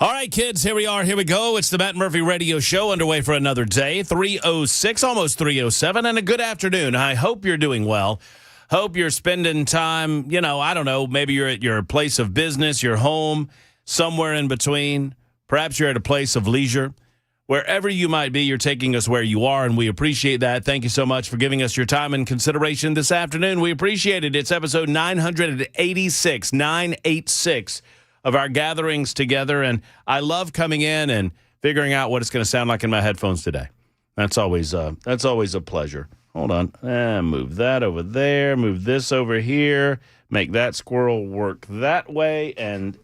All right, kids, here we are. Here we go. It's the Matt Murphy Radio Show underway for another day. 3:06, almost 3:07, and a good afternoon. I hope you're doing well. Hope you're spending time, I don't know, maybe you're at your place of business, your home, somewhere in between. Perhaps you're at a place of leisure. Wherever you might be, you're taking us where you are, and we appreciate that. Thank you so much for giving us your time and consideration this afternoon. We appreciate it. It's episode 986 of our gatherings together, and I love coming in and figuring out what it's going to sound like in my headphones today. That's always a pleasure. Hold on. Move that over there. Move this over here. Make that squirrel work that way, and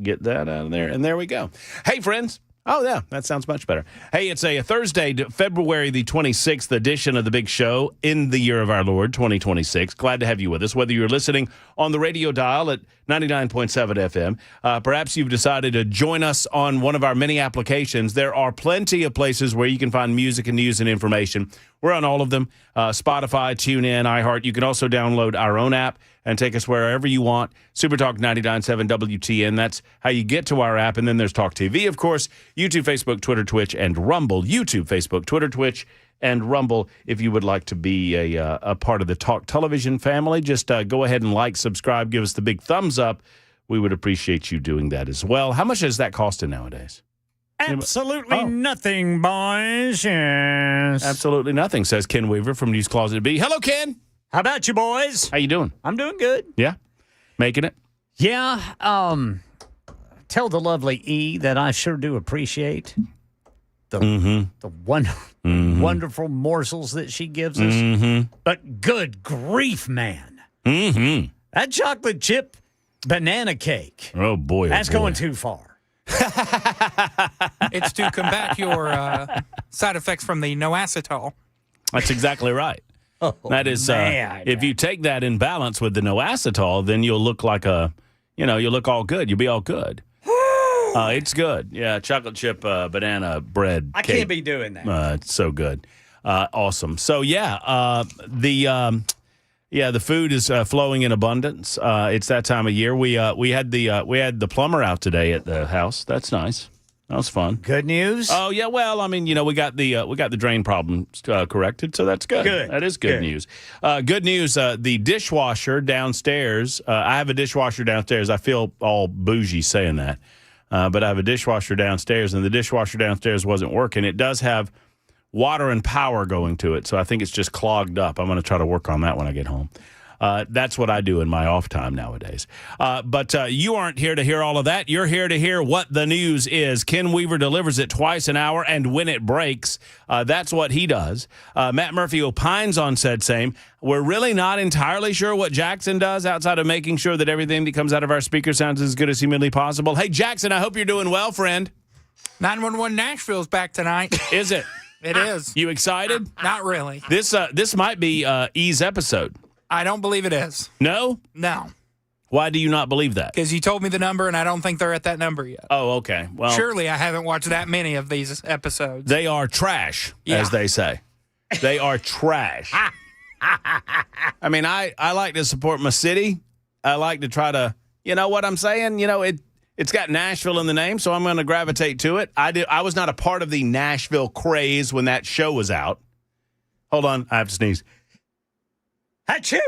get that out of there. And there we go. Hey, friends. Oh, yeah, that sounds much better. Hey, it's a Thursday, February the 26th edition of The Big Show in the year of our Lord, 2026. Glad to have you with us, whether you're listening on the radio dial at 99.7 FM. Perhaps you've decided to join us on one of our many applications. There are plenty of places where you can find music and news and information. We're on all of them, Spotify, TuneIn, iHeart. You can also download our own app and take us wherever you want. Supertalk 99.7 WTN. That's how you get to our app. And then there's Talk TV, of course, YouTube, Facebook, Twitter, Twitch, and Rumble. YouTube, Facebook, Twitter, Twitch, and Rumble. If you would like to be a part of the Talk Television family, just go ahead and like, subscribe, give us the big thumbs up. We would appreciate you doing that as well. How much is that costing nowadays? Absolutely nothing, boys. Yes. Absolutely nothing, says Ken Weaver from News Closet B. Hello, Ken. How about you, boys? How you doing? I'm doing good. Yeah? Making it? Yeah. Tell the lovely E that I sure do appreciate the wonderful morsels that she gives us. Mm-hmm. But good grief, man. Mm-hmm. That chocolate chip banana cake. Oh, boy. That's going too far. It's to combat your side effects from the no-acetol. That's exactly right. Oh, that is, man. if you take that in balance with the no-acetol, then you'll look like you'll look all good. You'll be all good. It's good. Yeah, chocolate chip banana bread I cake. can't be doing that. It's so good. Awesome. So, the food is flowing in abundance. It's that time of year. We had the plumber out today at the house. That's nice. That was fun. Good news? Oh yeah. Well, I mean, we got the drain problem corrected, so that's good. Good. That is good news. Good news. The dishwasher downstairs. I have a dishwasher downstairs. I feel all bougie saying that, but I have a dishwasher downstairs, and the dishwasher downstairs wasn't working. It does have water and power going to it, so I think it's just clogged up. I'm going to try to work on that when I get home. That's what I do in my off time nowadays. But you aren't here to hear all of that. You're here to hear what the news is. Ken Weaver delivers it twice an hour, and when it breaks, that's what he does. Matt Murphy opines on said same. We're really not entirely sure what Jackson does outside of making sure that everything that comes out of our speaker sounds as good as humanly possible. Hey, Jackson, I hope you're doing well, friend. 911 Nashville's back tonight. Is it? It is. You excited? Not really. This might be E's episode. I don't believe it is. No? No. Why do you not believe that? Because you told me the number, and I don't think they're at that number yet. Oh, okay. Well, surely I haven't watched that many of these episodes. They are trash, as they say. They are trash. I mean, I like to support my city. I like to try to, you know what I'm saying? It's got Nashville in the name, so I'm going to gravitate to it. I was not a part of the Nashville craze when that show was out. Hold on. I have to sneeze. Achoo!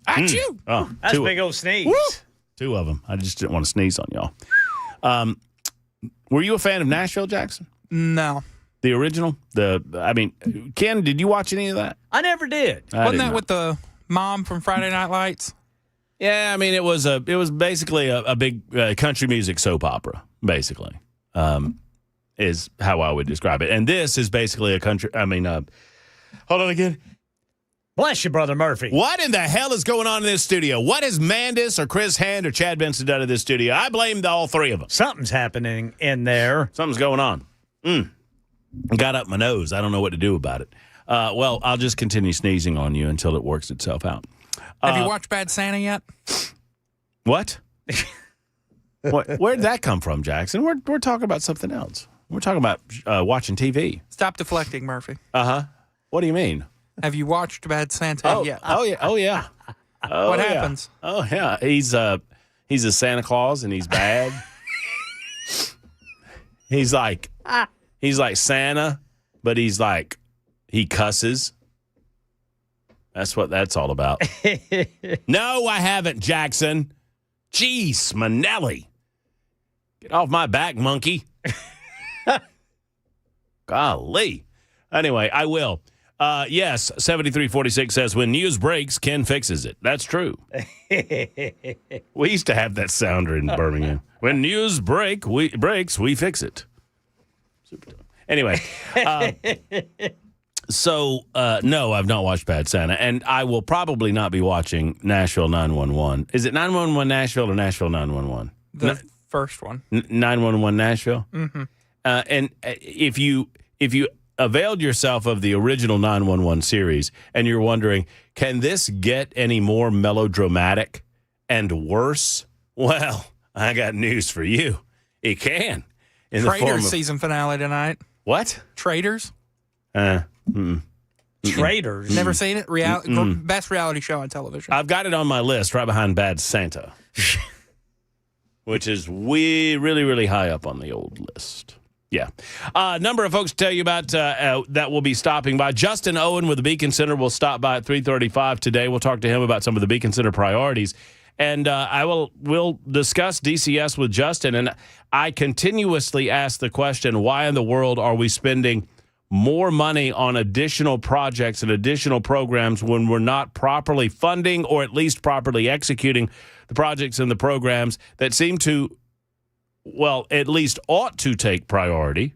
Achoo! Oh, That's a big old sneeze. Woo! Two of them. I just didn't want to sneeze on y'all. Were you a fan of Nashville, Jackson? No. The original? Ken, did you watch any of that? I never did. Wasn't that with the mom from Friday Night Lights? Yeah, I mean, it was basically a big country music soap opera, basically, is how I would describe it. And this is basically a country, hold on again. Bless you, Brother Murphy. What in the hell is going on in this studio? What has Mandis or Chris Hand or Chad Benson done in this studio? I blame all three of them. Something's happening in there. Something's going on. Got up my nose. I don't know what to do about it. Well, I'll just continue sneezing on you until it works itself out. Have you watched Bad Santa yet? What? Where did that come from, Jackson? We're talking about something else. We're talking about watching TV. Stop deflecting, Murphy. Uh-huh. What do you mean? Have you watched Bad Santa yet? Oh, yeah. Oh, yeah. What happens? Oh, yeah. He's a Santa Claus and he's bad. He's like Santa, but he cusses. That's what that's all about. No, I haven't, Jackson. Jeez, Manelli. Get off my back, monkey. Golly. Anyway, I will. Yes, 7346 says, when news breaks, Ken fixes it. That's true. We used to have that sounder in Birmingham. When news breaks, we fix it. Super dope. Anyway, no, I've not watched Bad Santa, and I will probably not be watching Nashville 911. Is it 911 Nashville or Nashville 911? The first one. 911 Nashville? Mm-hmm. And if you availed yourself of the original 911 series and you're wondering, can this get any more melodramatic and worse? Well, I got news for you. It can. In the form Traitors of, season finale tonight. What? Traitors? Traitors. Never seen it? Best reality show on television. I've got it on my list right behind Bad Santa, which is really, really high up on the old list. Yeah. A number of folks to tell you about that will be stopping by. Justin Owen with the Beacon Center will stop by at 3:35 today. We'll talk to him about some of the Beacon Center priorities. And we'll discuss DCS with Justin. And I continuously ask the question, why in the world are we spending more money on additional projects and additional programs when we're not properly funding or at least properly executing the projects and the programs that seem to, well, at least ought to take priority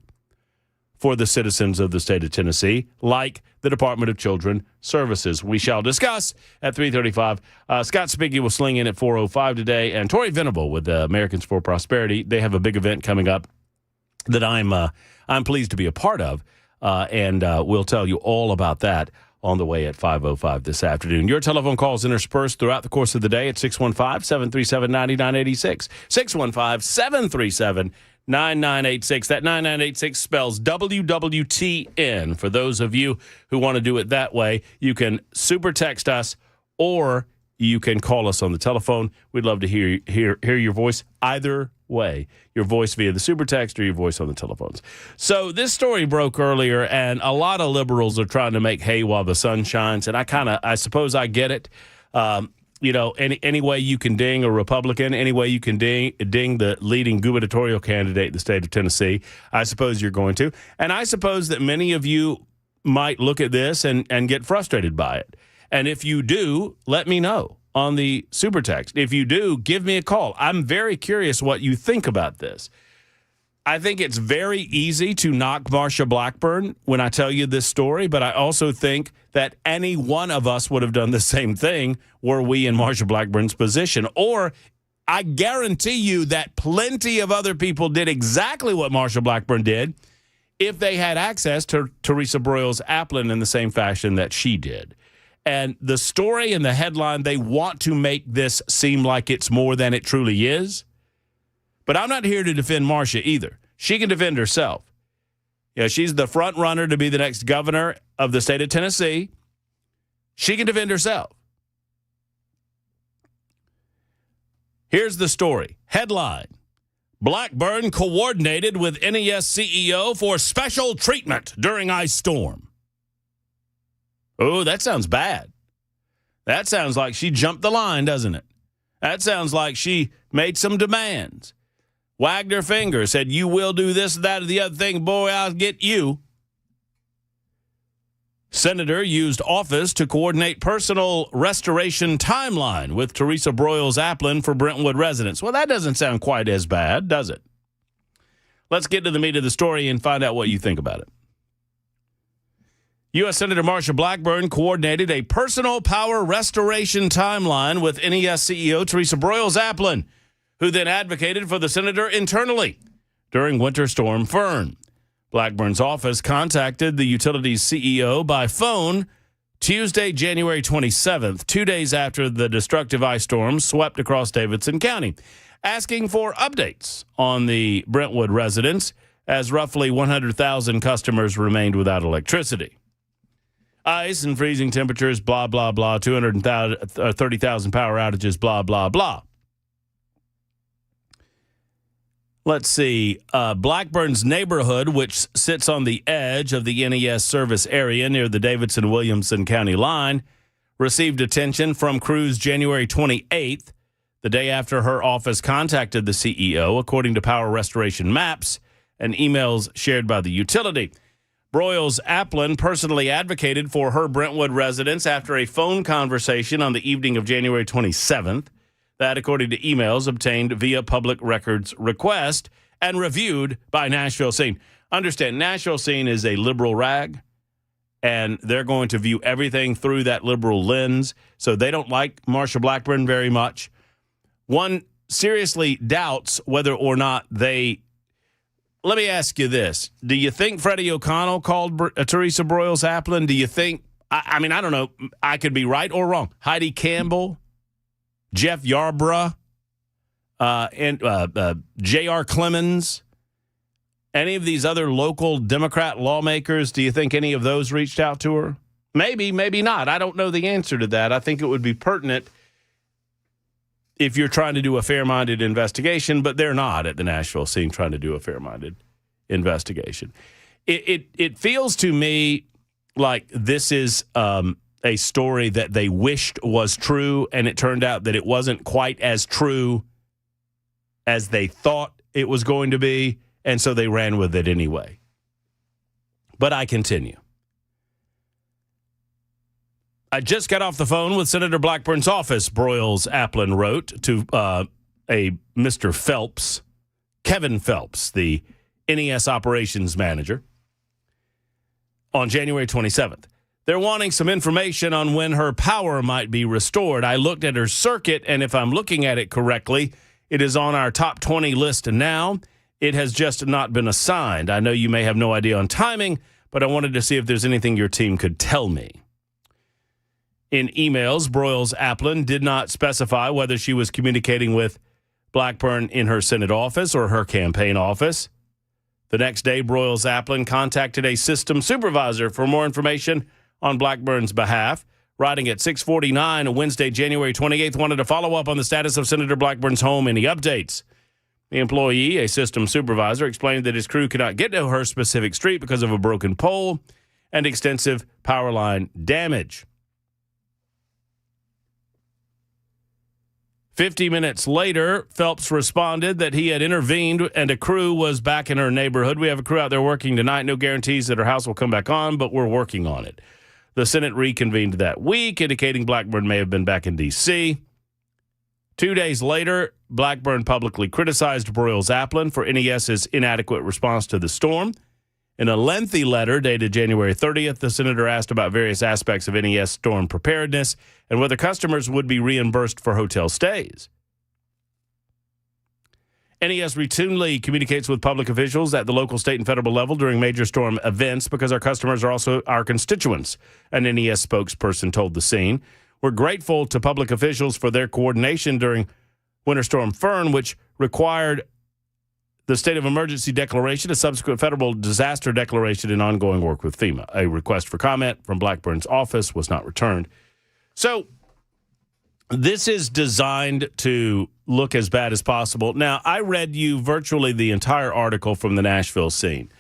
for the citizens of the state of Tennessee, like the Department of Children Services. We shall discuss at 3:35. Scott Spiegel will sling in at 4:05 today, and Tori Venable with Americans for Prosperity. They have a big event coming up that I'm pleased to be a part of, and we'll tell you all about that on the way at 5:05 this afternoon. Your telephone calls interspersed throughout the course of the day at 615-737-9986. 615-737-9986. That 9986 spells WWTN. For those of you who want to do it that way, you can super text us or you can call us on the telephone. We'd love to hear your voice either way, your voice via the super text or your voice on the telephones. So this story broke earlier, and a lot of liberals are trying to make hay while the sun shines, and I suppose I get it. Any way you can ding a Republican, any way you can ding the leading gubernatorial candidate in the state of Tennessee, I suppose you're going to. And I suppose that many of you might look at this and get frustrated by it. And if you do, let me know on the super text. If you do, give me a call. I'm very curious what you think about this. I think it's very easy to knock Marsha Blackburn when I tell you this story, but I also think that any one of us would have done the same thing were we in Marsha Blackburn's position. Or I guarantee you that plenty of other people did exactly what Marsha Blackburn did if they had access to Teresa Broyles Applin in the same fashion that she did. And the story and the headline, they want to make this seem like it's more than it truly is. But I'm not here to defend Marsha either. She can defend herself. Yeah, she's the front runner to be the next governor of the state of Tennessee. She can defend herself. Here's the story. Headline: Blackburn coordinated with NES CEO for special treatment during ice storm. Oh, that sounds bad. That sounds like she jumped the line, doesn't it? That sounds like she made some demands. Wagged her finger, said, you will do this, that, or the other thing. Boy, I'll get you. Senator used office to coordinate personal restoration timeline with Teresa Broyles Applin for Brentwood residents. Well, that doesn't sound quite as bad, does it? Let's get to the meat of the story and find out what you think about it. U.S. Senator Marsha Blackburn coordinated a personal power restoration timeline with NES CEO Teresa Broyles Applin, who then advocated for the senator internally during Winter Storm Fern. Blackburn's office contacted the utility's CEO by phone Tuesday, January 27th, 2 days after the destructive ice storm swept across Davidson County, asking for updates on the Brentwood residents as roughly 100,000 customers remained without electricity. Ice and freezing temperatures, blah, blah, blah, 230,000 power outages, blah, blah, blah. Let's see. Blackburn's neighborhood, which sits on the edge of the NES service area near the Davidson-Williamson County line, received attention from crews January 28th, the day after her office contacted the CEO, according to Power Restoration Maps and emails shared by the utility. Broyles-Applin personally advocated for her Brentwood residents after a phone conversation on the evening of January 27th. That, according to emails obtained via public records request and reviewed by Nashville Scene. Understand, Nashville Scene is a liberal rag, and they're going to view everything through that liberal lens, so they don't like Marsha Blackburn very much. One seriously doubts whether or not they... Let me ask you this. Do you think Freddie O'Connell called Teresa Broyles-Applin? Do you think... I mean, I don't know. I could be right or wrong. Heidi Campbell... Jeff Yarborough, and J.R. Clemens, any of these other local Democrat lawmakers, do you think any of those reached out to her? Maybe, maybe not. I don't know the answer to that. I think it would be pertinent if you're trying to do a fair-minded investigation, but they're not at the Nashville Scene trying to do a fair-minded investigation. It feels to me like this is... a story that they wished was true, and it turned out that it wasn't quite as true as they thought it was going to be, and so they ran with it anyway. But I continue. I just got off the phone with Senator Blackburn's office, Broyles-Applin wrote to a Mr. Phelps, Kevin Phelps, the NES operations manager, on January 27th. They're wanting some information on when her power might be restored. I looked at her circuit, and if I'm looking at it correctly, it is on our top 20 list now. It has just not been assigned. I know you may have no idea on timing, but I wanted to see if there's anything your team could tell me. In emails, Broyles-Applin did not specify whether she was communicating with Blackburn in her Senate office or her campaign office. The next day, Broyles-Applin contacted a system supervisor for more information on Blackburn's behalf, writing at 6:49 Wednesday, January 28th, wanted to follow up on the status of Senator Blackburn's home. Any updates? The employee, a system supervisor, explained that his crew could not get to her specific street because of a broken pole and extensive power line damage. 50 minutes later, Phelps responded that he had intervened and a crew was back in her neighborhood. We have a crew out there working tonight. No guarantees that her house will come back on, but we're working on it. The Senate reconvened that week, indicating Blackburn may have been back in D.C. 2 days later, Blackburn publicly criticized Broyles-Applin for NES's inadequate response to the storm. In a lengthy letter dated January 30th, the senator asked about various aspects of NES storm preparedness and whether customers would be reimbursed for hotel stays. NES routinely communicates with public officials at the local, state, and federal level during major storm events because our customers are also our constituents, an NES spokesperson told The Scene. We're grateful to public officials for their coordination during Winter Storm Fern, which required the state of emergency declaration, a subsequent federal disaster declaration, and ongoing work with FEMA. A request for comment from Blackburn's office was not returned. So this is designed to look as bad as possible. Now, I read you virtually the entire article from the Nashville Scene.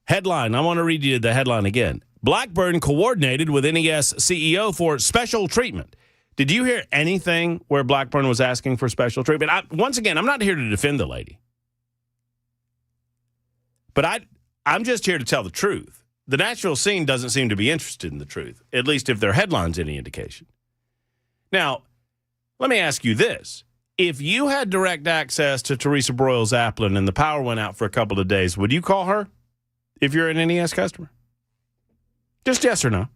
Headline, I want to read you the headline again. Blackburn coordinated with NES CEO for special treatment. Did you hear anything where Blackburn was asking for special treatment? Once again, I'm not here to defend the lady. But I'm just here to tell the truth. The Nashville Scene doesn't seem to be interested in the truth, at least if their headline's any indication. Now, let me ask you this. If you had direct access to Teresa Broyles-Applin and the power went out for a couple of days, would you call her if you're an NES customer? Just yes or no.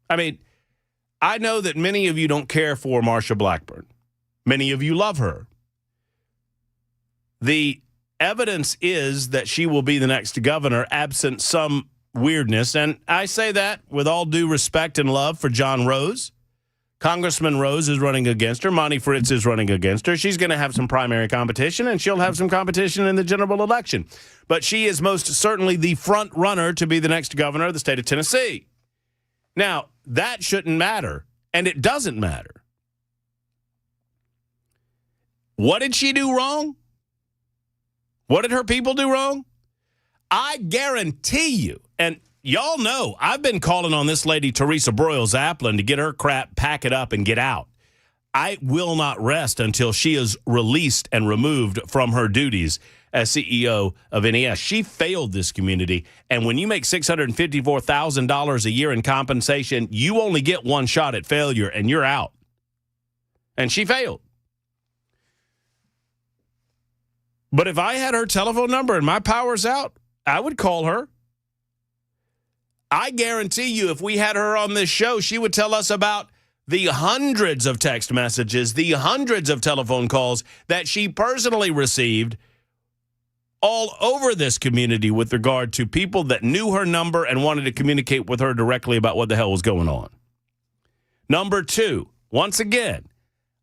I mean, I know that many of you don't care for Marsha Blackburn. Many of you love her. The evidence is that she will be the next governor absent some weirdness. And I say that with all due respect and love for John Rose. Congressman Rose is running against her. Monty Fritz is running against her. She's going to have some primary competition, and she'll have some competition in the general election. But she is most certainly the front runner to be the next governor of the state of Tennessee. Now, that shouldn't matter, and it doesn't matter. What did she do wrong? What did her people do wrong? I guarantee you, and y'all know, I've been calling on this lady, Teresa Broyles-Applin, to get her crap, pack it up, and get out. I will not rest until she is released and removed from her duties as CEO of NES. She failed this community, and when you make $654,000 a year in compensation, you only get one shot at failure, and you're out. And she failed. But if I had her telephone number and my power's out, I would call her. I guarantee you, if we had her on this show, she would tell us about the hundreds of text messages, the hundreds of telephone calls that she personally received all over this community with regard to people that knew her number and wanted to communicate with her directly about what the hell was going on. Number two, once again,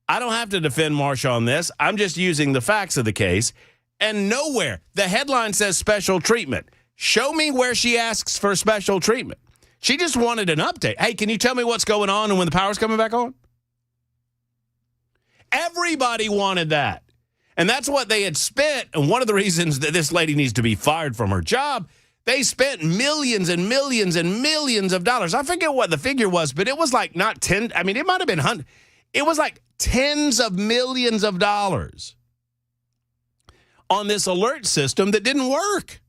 I don't have to defend Marsha on this. I'm just using the facts of the case. And nowhere, the headline says special treatment. Show me where she asks for special treatment. She just wanted an update. Hey, can you tell me what's going on and when the power's coming back on? Everybody wanted that. And that's what they had spent. And one of the reasons that this lady needs to be fired from her job, they spent millions and millions and millions of dollars. I forget what the figure was, but it was like not 10. I mean, it might have been hundreds. It was like tens of millions of dollars on this alert system that didn't work.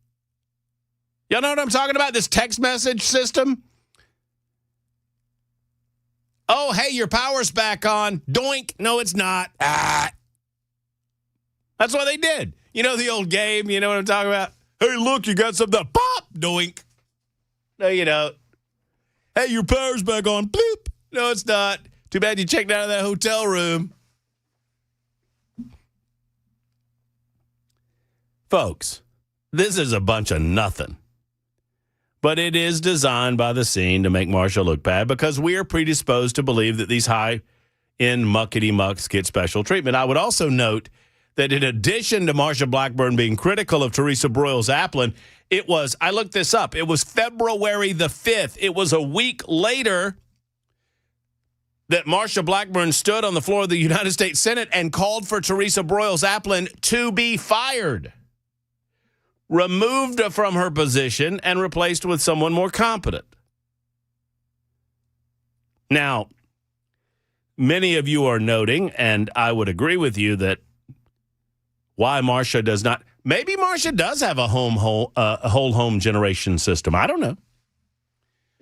Y'all know what I'm talking about? This text message system? Oh, hey, your power's back on. Doink. No, it's not. That's what they did. You know the old game? You know what I'm talking about? Hey, look, you got something. Pop. Doink. No, you don't. Hey, your power's back on. Bloop. No, it's not. Too bad you checked out of that hotel room. Folks, this is a bunch of nothing. But it is designed by the scene to make Marsha look bad because we are predisposed to believe that these high-end muckety-mucks get special treatment. I would also note that in addition to Marsha Blackburn being critical of Teresa Broyles-Applin, it was, I looked this up, it was February the 5th. It was a week later that Marsha Blackburn stood on the floor of the United States Senate and called for Teresa Broyles-Applin to be fired, removed from her position, and replaced with someone more competent. Now, many of you are noting, and I would agree with you, that why Marsha does not, maybe Marsha does have a whole home generation system. I don't know.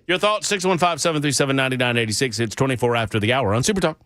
Your thoughts, 615-737-9986. It's 24 after the hour on Super Talk.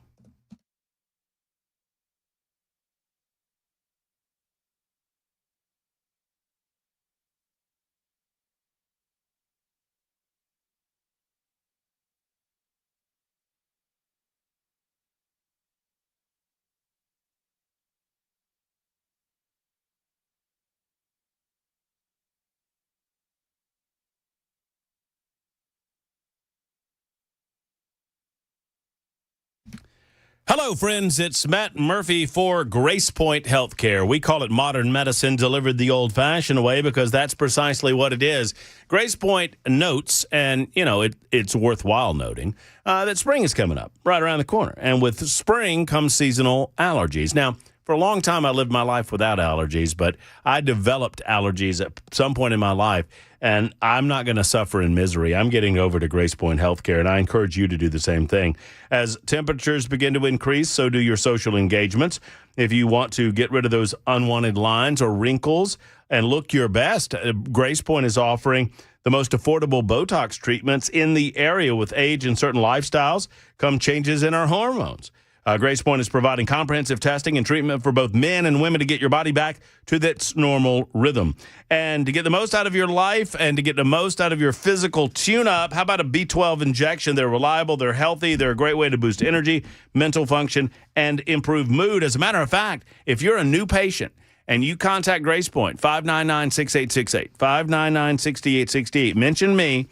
Hello, friends. It's Matt Murphy for Grace Point Healthcare. We call it modern medicine delivered the old-fashioned way because that's precisely what it is. Grace Point notes, and, you know, it's worthwhile noting, that spring is coming up right around the corner. And with spring comes seasonal allergies. Now, for a long time, I lived my life without allergies, but I developed allergies at some point in my life, and I'm not going to suffer in misery. I'm getting over to Grace Point Healthcare, and I encourage you to do the same thing. As temperatures begin to increase, so do your social engagements. If you want to get rid of those unwanted lines or wrinkles and look your best, Grace Point is offering the most affordable Botox treatments in the area. With age and certain lifestyles come changes in our hormones. Grace Point is providing comprehensive testing and treatment for both men and women to get your body back to its normal rhythm. And to get the most out of your life and to get the most out of your physical tune-up, how about a B12 injection? They're reliable, they're healthy, they're a great way to boost energy, mental function, and improve mood. As a matter of fact, if you're a new patient and you contact Grace Point, 599-6868, 599-6868, mention me.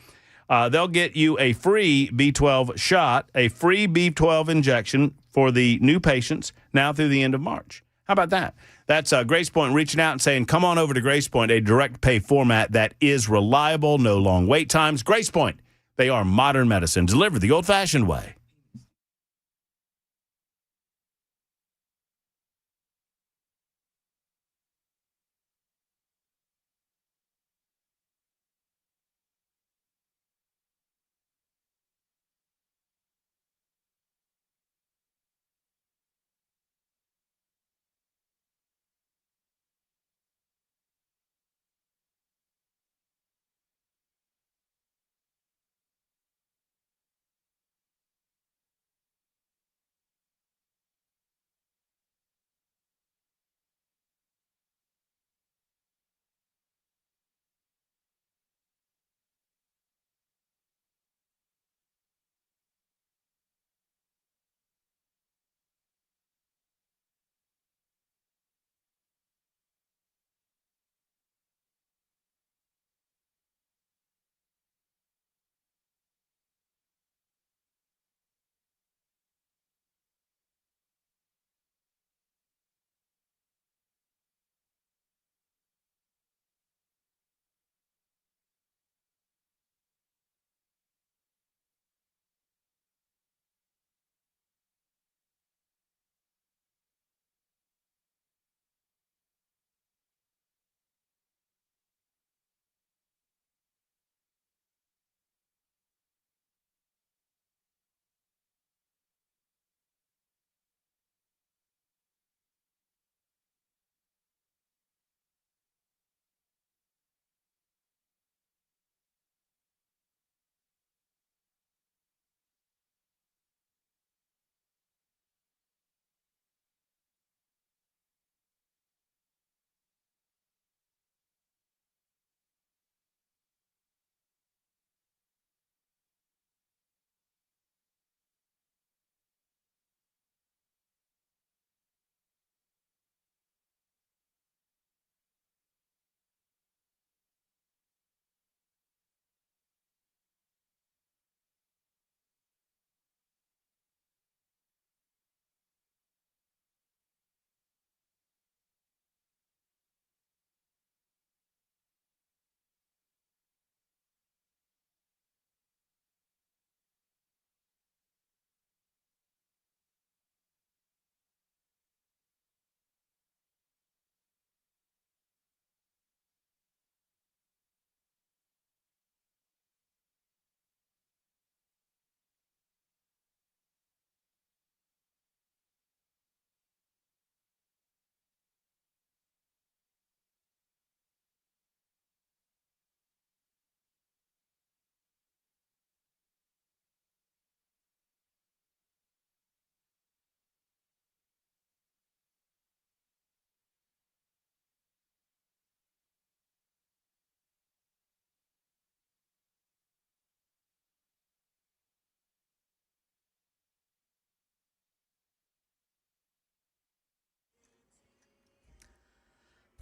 They'll get you a free B12 shot, a free B12 injection for the new patients now through the end of March. How about that? That's Grace Point reaching out and saying, come on over to Grace Point, a direct pay format that is reliable, no long wait times. Grace Point, they are modern medicine delivered the old-fashioned way.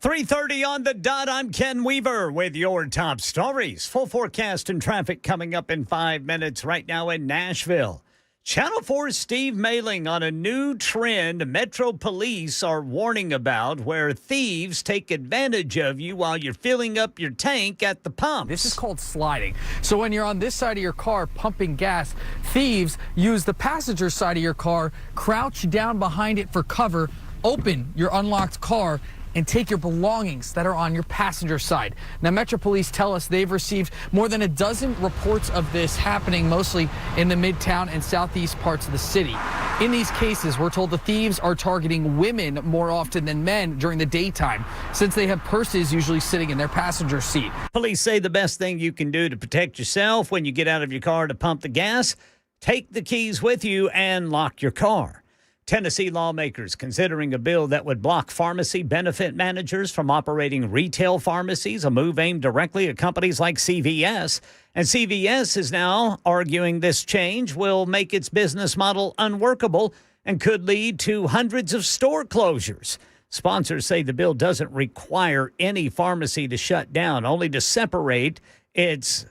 3:30 on the dot. I'm Ken Weaver with your top stories. Full forecast and traffic coming up in 5 minutes right now in Nashville. Channel 4's Steve Mailing on a new trend Metro Police are warning about, where thieves take advantage of you while you're filling up your tank at the pumps. This is called sliding. So when you're on this side of your car pumping gas, thieves use the passenger side of your car, crouch down behind it for cover, open your unlocked car, and take your belongings that are on your passenger side. Now, Metro Police tell us they've received more than a dozen reports of this happening, mostly in the midtown and southeast parts of the city. In these cases, we're told the thieves are targeting women more often than men during the daytime, since they have purses usually sitting in their passenger seat. Police say the best thing you can do to protect yourself when you get out of your car to pump the gas, take the keys with you and lock your car. Tennessee lawmakers considering a bill that would block pharmacy benefit managers from operating retail pharmacies, a move aimed directly at companies like CVS. And CVS is now arguing this change will make its business model unworkable and could lead to hundreds of store closures. Sponsors say the bill doesn't require any pharmacy to shut down, only to separate its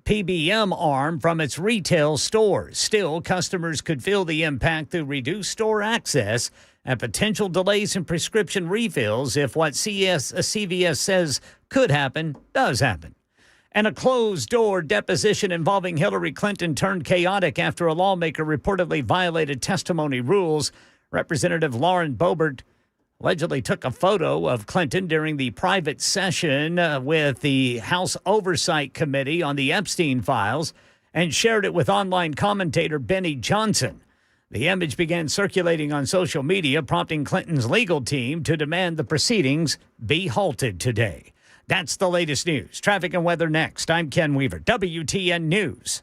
PBM arm from its retail stores. Still, customers could feel the impact through reduced store access and potential delays in prescription refills if what CVS says could happen does happen. And a closed-door deposition involving Hillary Clinton turned chaotic after a lawmaker reportedly violated testimony rules. Representative Lauren Boebert allegedly took a photo of Clinton during the private session with the House Oversight Committee on the Epstein files and shared it with online commentator Benny Johnson. The image began circulating on social media, prompting Clinton's legal team to demand the proceedings be halted today. That's the latest news. Traffic and weather next. I'm Ken Weaver, WTN News.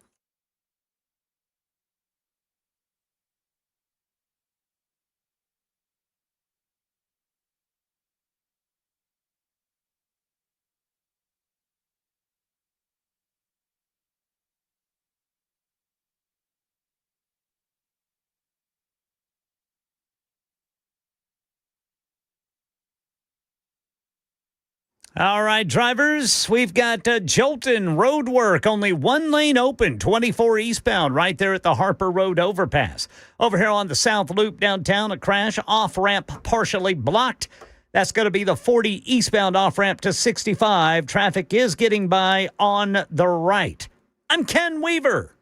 All right, drivers, we've got Jolton road work. Only one lane open, 24 eastbound, right there at the Harper Road overpass. Over here on the South Loop downtown, a crash, off-ramp partially blocked. That's going to be the 40 eastbound off-ramp to 65. Traffic is getting by on the right. I'm Ken Weaver.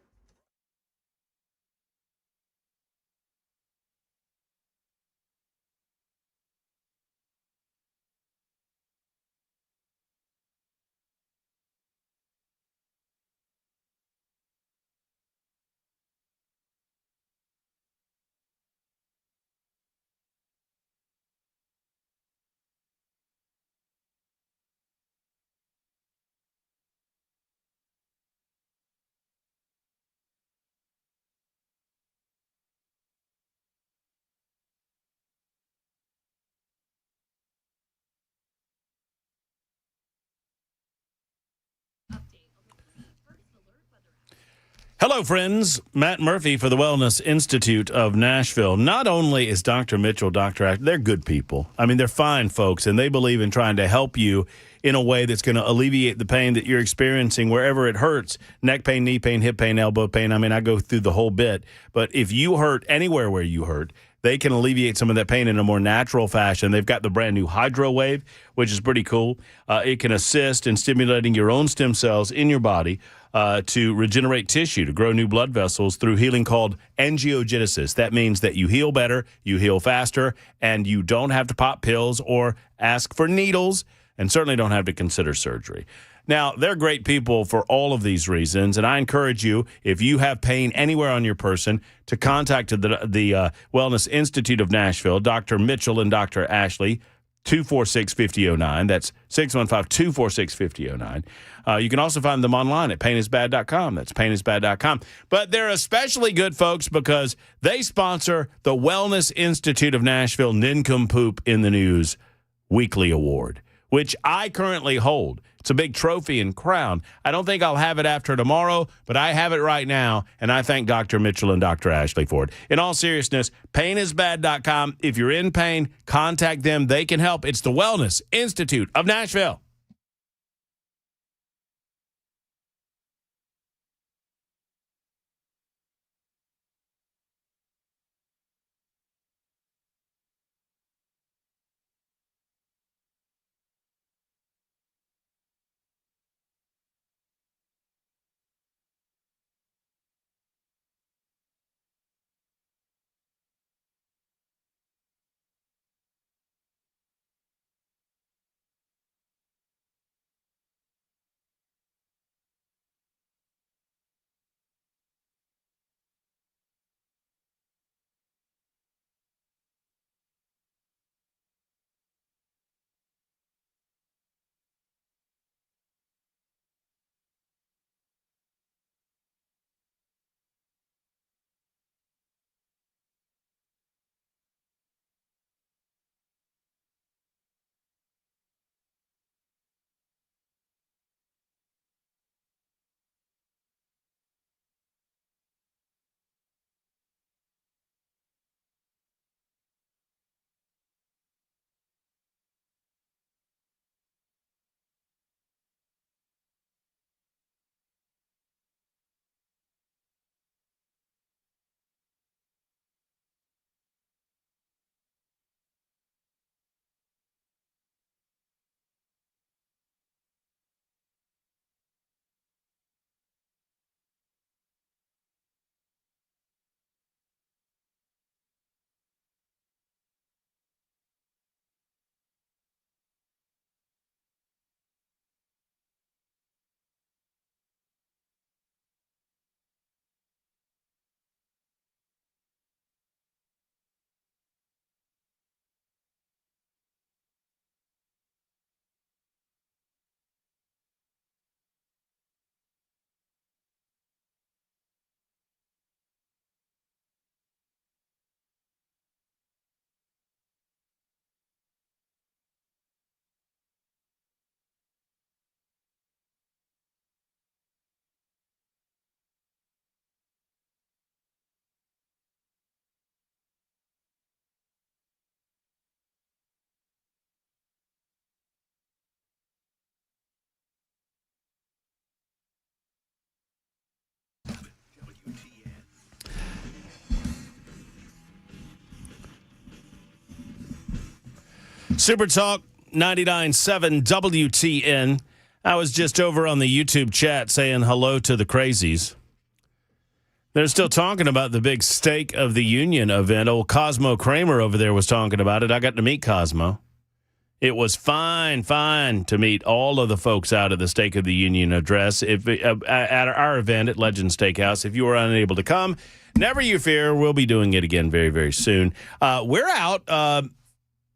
Hello, friends. Matt Murphy for the Wellness Institute of Nashville. Not only is Dr. Mitchell, Dr. Ash, they're good people. I mean, they're fine folks, and they believe in trying to help you in a way that's going to alleviate the pain that you're experiencing wherever it hurts. Neck pain, knee pain, hip pain, elbow pain. I mean, I go through the whole bit. But if you hurt anywhere where you hurt, they can alleviate some of that pain in a more natural fashion. They've got the brand new Hydro Wave, which is pretty cool. It can assist in stimulating your own stem cells in your body to regenerate tissue, to grow new blood vessels through healing called angiogenesis. That means that you heal better, you heal faster, and you don't have to pop pills or ask for needles, and certainly don't have to consider surgery. Now, they're great people for all of these reasons, and I encourage you, if you have pain anywhere on your person, to contact the Wellness Institute of Nashville, Dr. Mitchell and Dr. Ashley, 246-5009. That's 615-246-5009. You can also find them online at painisbad.com. That's painisbad.com. But they're especially good folks because they sponsor the Wellness Institute of Nashville Nincompoop in the News Weekly Award, which I currently hold. It's a big trophy and crown. I don't think I'll have it after tomorrow, but I have it right now, and I thank Dr. Mitchell and Dr. Ashley for it. In all seriousness, painisbad.com. If you're in pain, contact them. They can help. It's the Wellness Institute of Nashville. Super Talk 99.7 WTN. I was just over on the YouTube chat saying hello to the crazies. They're still talking about the big State of the Union event. Old Cosmo Kramer over there was talking about it. I got to meet Cosmo. It was fine to meet all of the folks out of the State of the Union address at our event at Legend Steakhouse. If you were unable to come, never you fear. We'll be doing it again very, very soon. We're out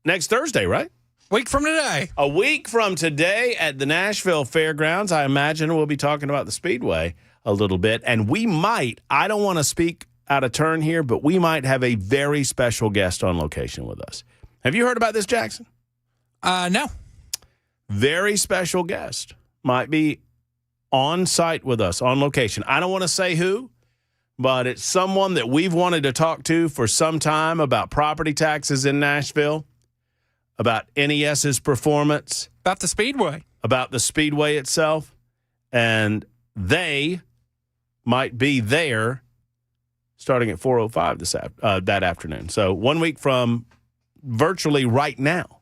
next Thursday, right? Week from today. A week from today at the Nashville Fairgrounds. I imagine we'll be talking about the Speedway a little bit. And we might, I don't want to speak out of turn here, but we might have a very special guest on location with us. Have you heard about this, Jackson? No. Very special guest. Might be on site with us, on location. I don't want to say who, but it's someone that we've wanted to talk to for some time about property taxes in Nashville, about NES's performance. About the Speedway. About the Speedway itself. And they might be there starting at 4:05 that afternoon. So 1 week from virtually right now.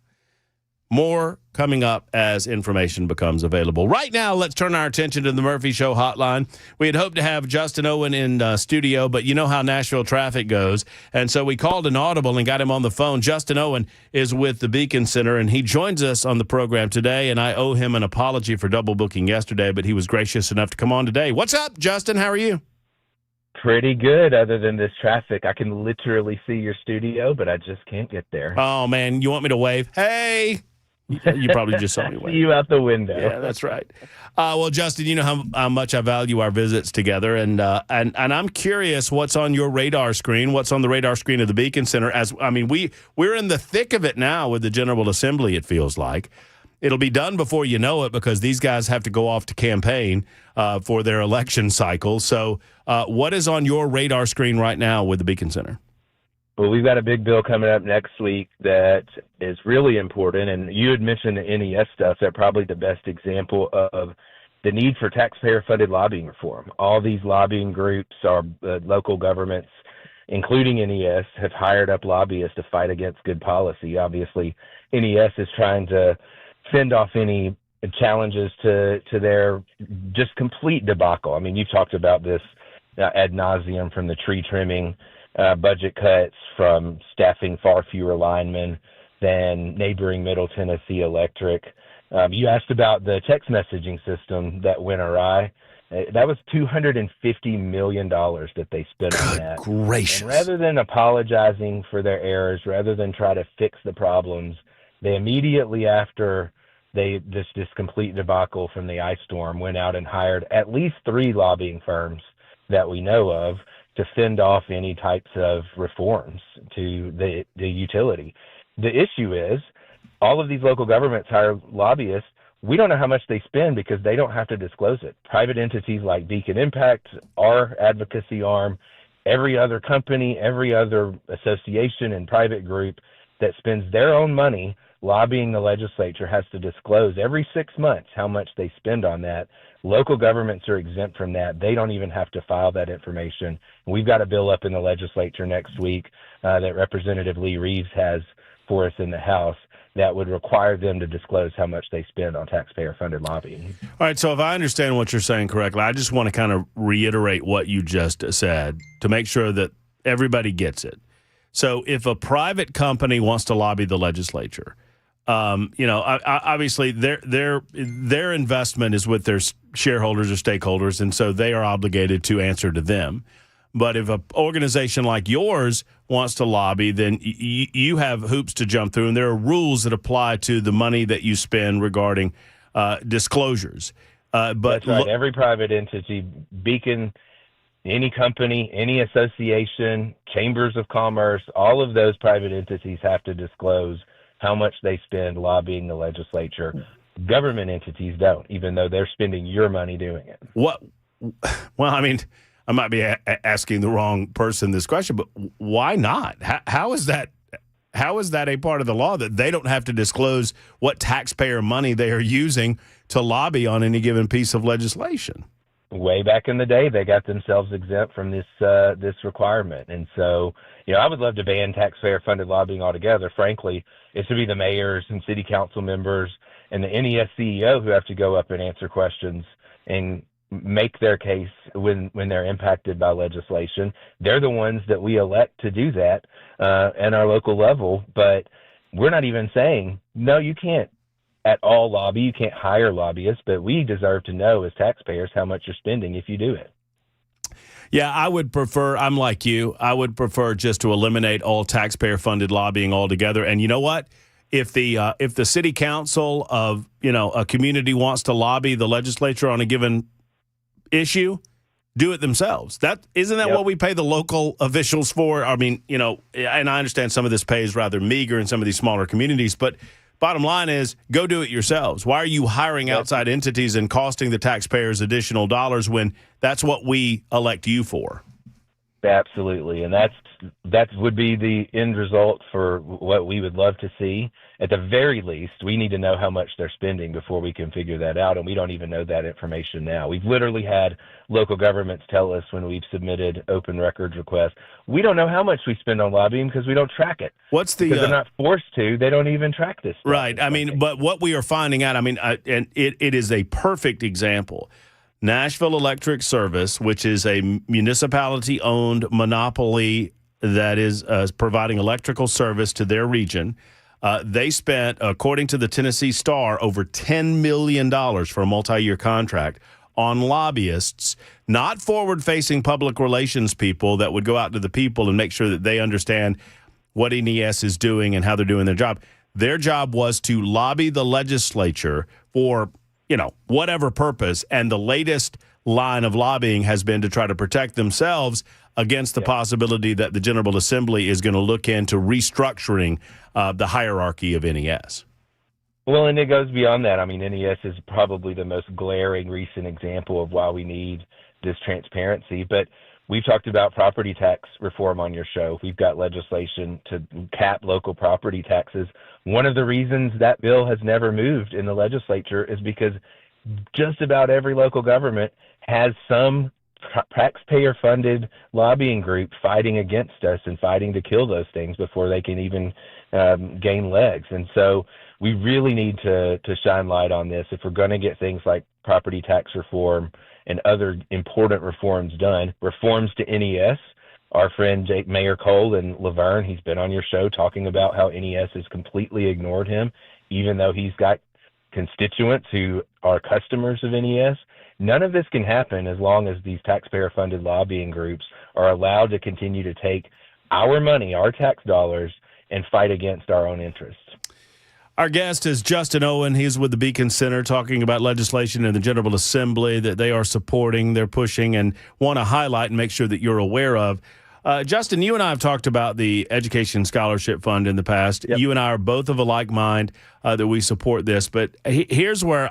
More coming up as information becomes available. Right now, let's turn our attention to the Murphy Show hotline. We had hoped to have Justin Owen in studio, but you know how Nashville traffic goes. And so we called an audible and got him on the phone. Justin Owen is with the Beacon Center, and he joins us on the program today. And I owe him an apology for double booking yesterday, but he was gracious enough to come on today. What's up, Justin? How are you? Pretty good, other than this traffic. I can literally see your studio, but I just can't get there. Oh, man. You want me to wave? Hey! You probably just saw me wave. See you out the window. Yeah, that's right. Well, Justin, you know how much I value our visits together, and I'm curious what's on your radar screen, what's on the radar screen of the Beacon Center. We're in the thick of it now with the General Assembly, it feels like. it'll be done before you know it because these guys have to go off to campaign for their election cycle. So what is on your radar screen right now with the Beacon Center? Well, we've got a big bill coming up next week that is really important. And you had mentioned the NES stuff. That's probably the best example of the need for taxpayer-funded lobbying reform. All these lobbying groups, our local governments, including NES, have hired up lobbyists to fight against good policy. Obviously, NES is trying to fend off any challenges to their just complete debacle. I mean, you've talked about this ad nauseum, from the tree trimming, budget cuts, from staffing far fewer linemen than neighboring Middle Tennessee Electric. You asked about the text messaging system that went awry. That was $250 million that they spent on that. Gracious. And rather than apologizing for their errors, rather than try to fix the problems, they immediately after this complete debacle from the ice storm went out and hired at least 3 lobbying firms that we know of to fend off any types of reforms to the utility. The issue is all of these local governments hire lobbyists. We don't know how much they spend because they don't have to disclose it. Private entities like Beacon Impact, our advocacy arm, every other company, every other association and private group that spends their own money lobbying the legislature has to disclose every 6 months how much they spend on that. Local governments are exempt from that. They don't even have to file that information. We've got a bill up in the legislature next week that Representative Lee Reeves has for us in the House that would require them to disclose how much they spend on taxpayer-funded lobbying. All right, so if I understand what you're saying correctly, I just want to kind of reiterate what you just said to make sure that everybody gets it. So if a private company wants to lobby the legislature, obviously their investment is with their shareholders or stakeholders, and so they are obligated to answer to them. But if an organization like yours wants to lobby, then you have hoops to jump through, and there are rules that apply to the money that you spend regarding disclosures. But that's right. Every private entity, Beacon, any company, any association, chambers of commerce, all of those private entities have to disclose how much they spend lobbying the legislature. Government entities don't, even though they're spending your money doing it. What? Well, I mean, I might be asking the wrong person this question, but why not? How is that a part of the law that they don't have to disclose what taxpayer money they are using to lobby on any given piece of legislation? Way back in the day, they got themselves exempt from this requirement. And so, I would love to ban taxpayer-funded lobbying altogether. Frankly, it should be the mayors and city council members and the NES CEO who have to go up and answer questions and make their case when they're impacted by legislation. They're the ones that we elect to do that at our local level, but we're not even saying, no, you can't at all lobby, you can't hire lobbyists, but we deserve to know as taxpayers how much you're spending if you do it. Yeah, I'm like you, I would prefer just to eliminate all taxpayer-funded lobbying altogether. And you know what? If the city council of, a community wants to lobby the legislature on a given issue, do it themselves. Isn't that what we pay the local officials for? I mean, and I understand some of this pay is rather meager in some of these smaller communities, but bottom line is go do it yourselves. Why are you hiring outside entities and costing the taxpayers additional dollars when that's what we elect you for? Absolutely. And that would be the end result for what we would love to see. At the very least, we need to know how much they're spending before we can figure that out. And we don't even know that information now. We've literally had local governments tell us when we've submitted open records requests, we don't know how much we spend on lobbying because we don't track it. Because they're not forced to. They don't even track this stuff. Right. I mean, but what we are finding out, and it is a perfect example. Nashville Electric Service, which is a municipality-owned monopoly that is providing electrical service to their region, they spent, according to the Tennessee Star, over $10 million for a multi-year contract on lobbyists, not forward-facing public relations people that would go out to the people and make sure that they understand what NES is doing and how they're doing their job. Their job was to lobby the legislature for whatever purpose, and the latest line of lobbying has been to try to protect themselves against the possibility that the General Assembly is going to look into restructuring the hierarchy of NES. Well, and it goes beyond that. I mean, NES is probably the most glaring recent example of why we need this transparency. But we've talked about property tax reform on your show. We've got legislation to cap local property taxes. One of the reasons that bill has never moved in the legislature is because just about every local government has some taxpayer-funded lobbying group fighting against us and fighting to kill those things before they can even gain legs. And so we really need to shine light on this if we're going to get things like property tax reform and other important reforms done. Reforms to NES. Our friend Mayor Cole in Laverne, he's been on your show talking about how NES has completely ignored him, even though he's got constituents who are customers of NES. None of this can happen as long as these taxpayer-funded lobbying groups are allowed to continue to take our money, our tax dollars, and fight against our own interests. Our guest is Justin Owen. He's with the Beacon Center talking about legislation in the General Assembly that they are supporting, they're pushing, and want to highlight and make sure that you're aware of. Justin, you and I have talked about the Education Scholarship Fund in the past. Yep. You and I are both of a like mind that we support this. But here's where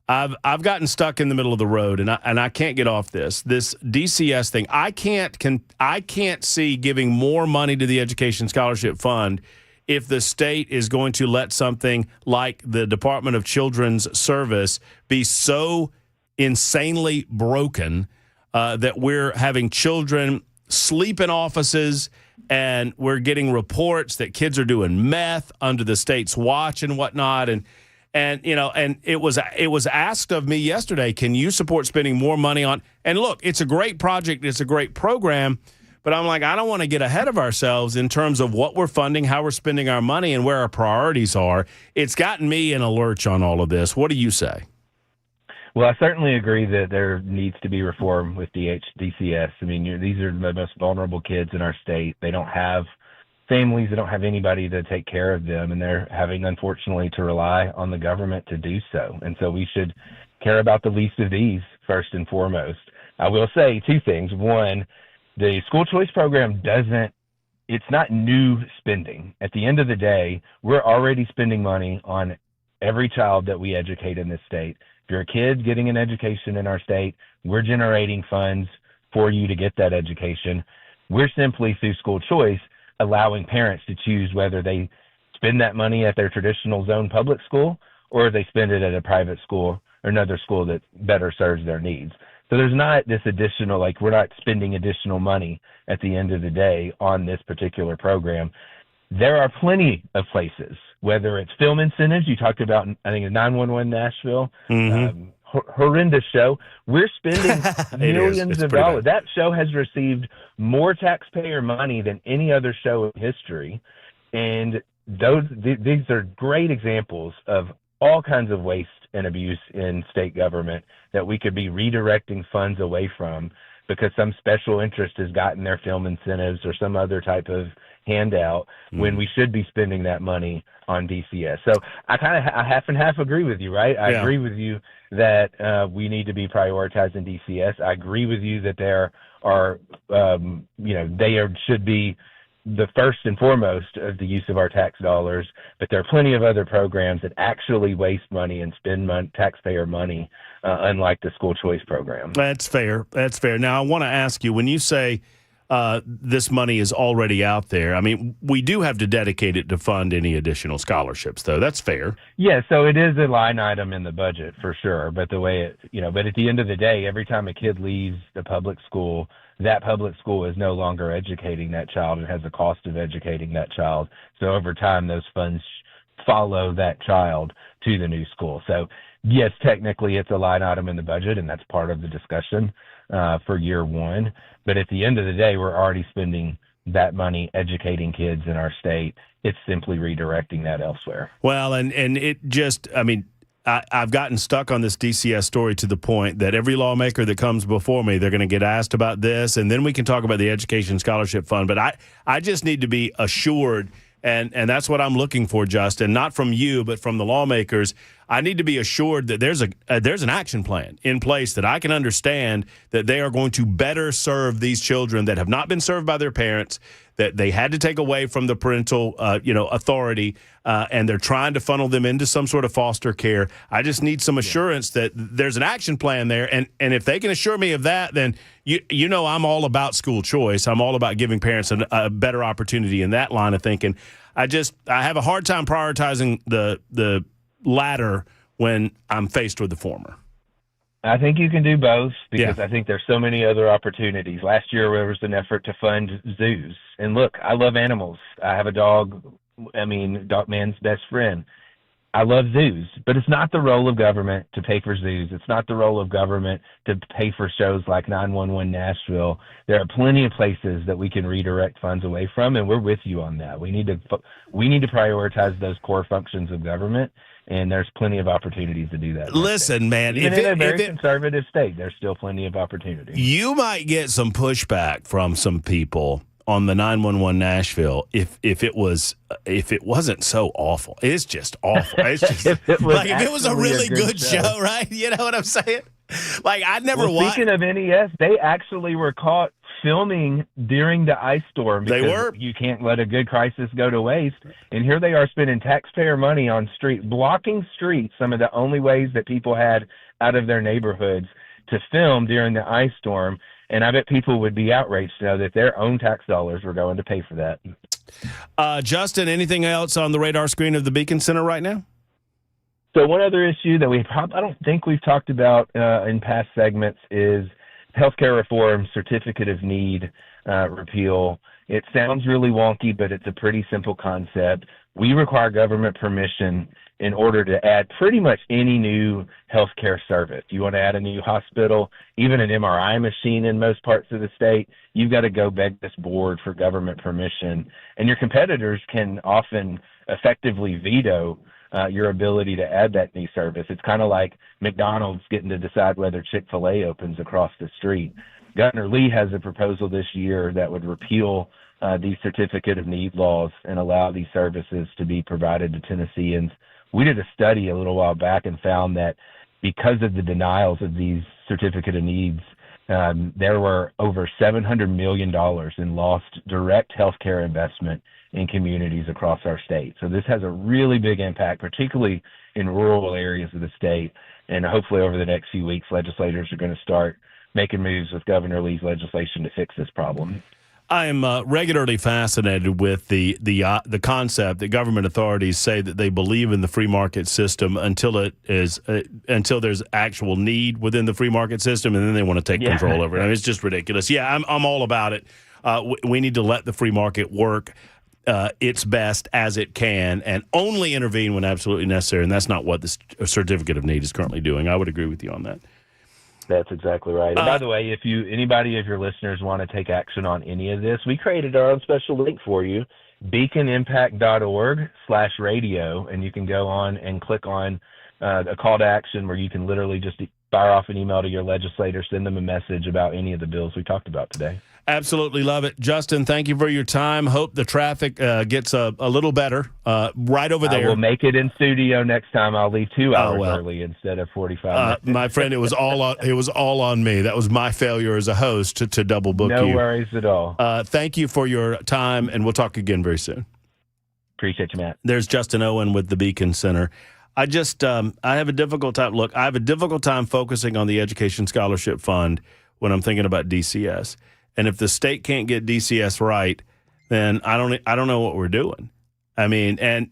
I've gotten stuck in the middle of the road, and I can't get off this DCS thing. I can't see giving more money to the Education Scholarship Fund if the state is going to let something like the Department of Children's Service be so insanely broken that we're having children sleep in offices, and we're getting reports that kids are doing meth under the state's watch and whatnot. And it was asked of me yesterday, can you support spending more money on? And look, it's a great project, it's a great program. But I'm like, I don't want to get ahead of ourselves in terms of what we're funding, how we're spending our money, and where our priorities are. It's gotten me in a lurch on all of this. What do you say? Well, I certainly agree that there needs to be reform with DCS. I mean, these are the most vulnerable kids in our state. They don't have families. They don't have anybody to take care of them, and they're having, unfortunately, to rely on the government to do so. And so we should care about the least of these first and foremost. I will say two things. One, the school choice program it's not new spending. At the end of the day, we're already spending money on every child that we educate in this state. If you're a kid getting an education in our state, we're generating funds for you to get that education. We're simply, through school choice, allowing parents to choose whether they spend that money at their traditional zone public school or they spend it at a private school or another school that better serves their needs. So there's not this additional, we're not spending additional money at the end of the day on this particular program. There are plenty of places, whether it's film incentives, you talked about, I think, 911 Nashville, horrendous show. We're spending millions of dollars. That show has received more taxpayer money than any other show in history. And these are great examples of all kinds of waste and abuse in state government that we could be redirecting funds away from because some special interest has gotten their film incentives or some other type of handout when we should be spending that money on DCS. So I half and half agree with you, right? I agree with you that we need to be prioritizing DCS. I agree with you that there are, should be the first and foremost of the use of our tax dollars, but there are plenty of other programs that actually waste money and spend taxpayer money, unlike the school choice program. That's fair. That's fair. Now, I want to ask you, when you say this money is already out there, I mean, we do have to dedicate it to fund any additional scholarships, though. That's fair. Yeah, so it is a line item in the budget for sure, but the way but at the end of the day, every time a kid leaves the public school, that public school is no longer educating that child and has a cost of educating that child. So over time, those funds follow that child to the new school. So yes, technically it's a line item in the budget, and that's part of the discussion for year one. But at the end of the day, we're already spending that money educating kids in our state. It's simply redirecting that elsewhere. Well, and it just, I've gotten stuck on this DCS story to the point that every lawmaker that comes before me, they're going to get asked about this, and then we can talk about the Education Scholarship Fund. But I just need to be assured, and that's what I'm looking for, Justin, not from you, but from the lawmakers. I need to be assured that there's an action plan in place that I can understand that they are going to better serve these children that have not been served by their parents, that they had to take away from the parental, authority, and they're trying to funnel them into some sort of foster care. I just need some assurance that there's an action plan there, and if they can assure me of that, then I'm all about school choice. I'm all about giving parents a better opportunity in that line of thinking. I have a hard time prioritizing the latter when I'm faced with the former. I think you can do both because I think there's so many other opportunities. Last year, there was an effort to fund zoos. And look, I love animals. I have a dog. Dog man's best friend. I love zoos, but it's not the role of government to pay for zoos. It's not the role of government to pay for shows like 911 Nashville. There are plenty of places that we can redirect funds away from, and we're with you on that. We need to prioritize those core functions of government, and there's plenty of opportunities to do that. Listen, man, even in a very conservative state, there's still plenty of opportunities. You might get some pushback from some people on the 911 Nashville if it wasn't so awful. It's just awful. It's just if it was a really good show, right? You know what I'm saying? Like, I'd never watched. Speaking of NES, they actually were caught filming during the ice storm because you can't let a good crisis go to waste. And here they are spending taxpayer money on blocking streets, some of the only ways that people had out of their neighborhoods to film during the ice storm. And I bet people would be outraged to know that their own tax dollars were going to pay for that. Justin, anything else on the radar screen of the Beacon Center right now? So one other issue that I don't think we've talked about in past segments is healthcare reform, certificate of need repeal. It sounds really wonky, but it's a pretty simple concept. We require government permission in order to add pretty much any new healthcare service. You want to add a new hospital, even an MRI machine in most parts of the state, you've got to go beg this board for government permission. And your competitors can often effectively veto your ability to add that new service. It's kind of like McDonald's getting to decide whether Chick-fil-A opens across the street. Governor Lee has a proposal this year that would repeal these certificate of need laws and allow these services to be provided to Tennesseans. We did a study a little while back and found that because of the denials of these certificate of needs, there were over $700 million in lost direct healthcare investment in communities across our state. So this has a really big impact, particularly in rural areas of the state. And hopefully over the next few weeks, legislators are going to start making moves with Governor Lee's legislation to fix this problem. I am regularly fascinated with the concept that government authorities say that they believe in the free market system until there's actual need within the free market system, and then they want to take control over it. I mean, it's just ridiculous. Yeah, I'm all about it. We need to let the free market work its best as it can, and only intervene when absolutely necessary. And that's not what the certificate of need is currently doing. I would agree with you on that. That's exactly right. And by the way, if anybody of your listeners want to take action on any of this, we created our own special link for you, beaconimpact.org/radio, and you can go on and click on a call to action where you can literally just fire off an email to your legislator, send them a message about any of the bills we talked about today. Absolutely love it. Justin, thank you for your time. Hope the traffic gets a little better right over there. I will make it in studio next time. I'll leave 2 hours early instead of 45 minutes. My friend, it was all on me. That was my failure as a host to double book you. No worries at all. Thank you for your time, and we'll talk again very soon. Appreciate you, Matt. There's Justin Owen with the Beacon Center. I have a difficult time. Look, I have a difficult time focusing on the Education Scholarship Fund when I'm thinking about DCS. And if the state can't get DCS right, then I don't know what we're doing. I mean, and,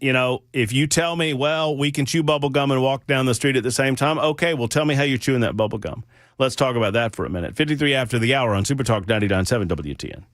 if you tell me, well, we can chew bubble gum and walk down the street at the same time, okay, well, tell me how you're chewing that bubble gum. Let's talk about that for a minute. 53 after the hour on Super Talk 99.7 WTN.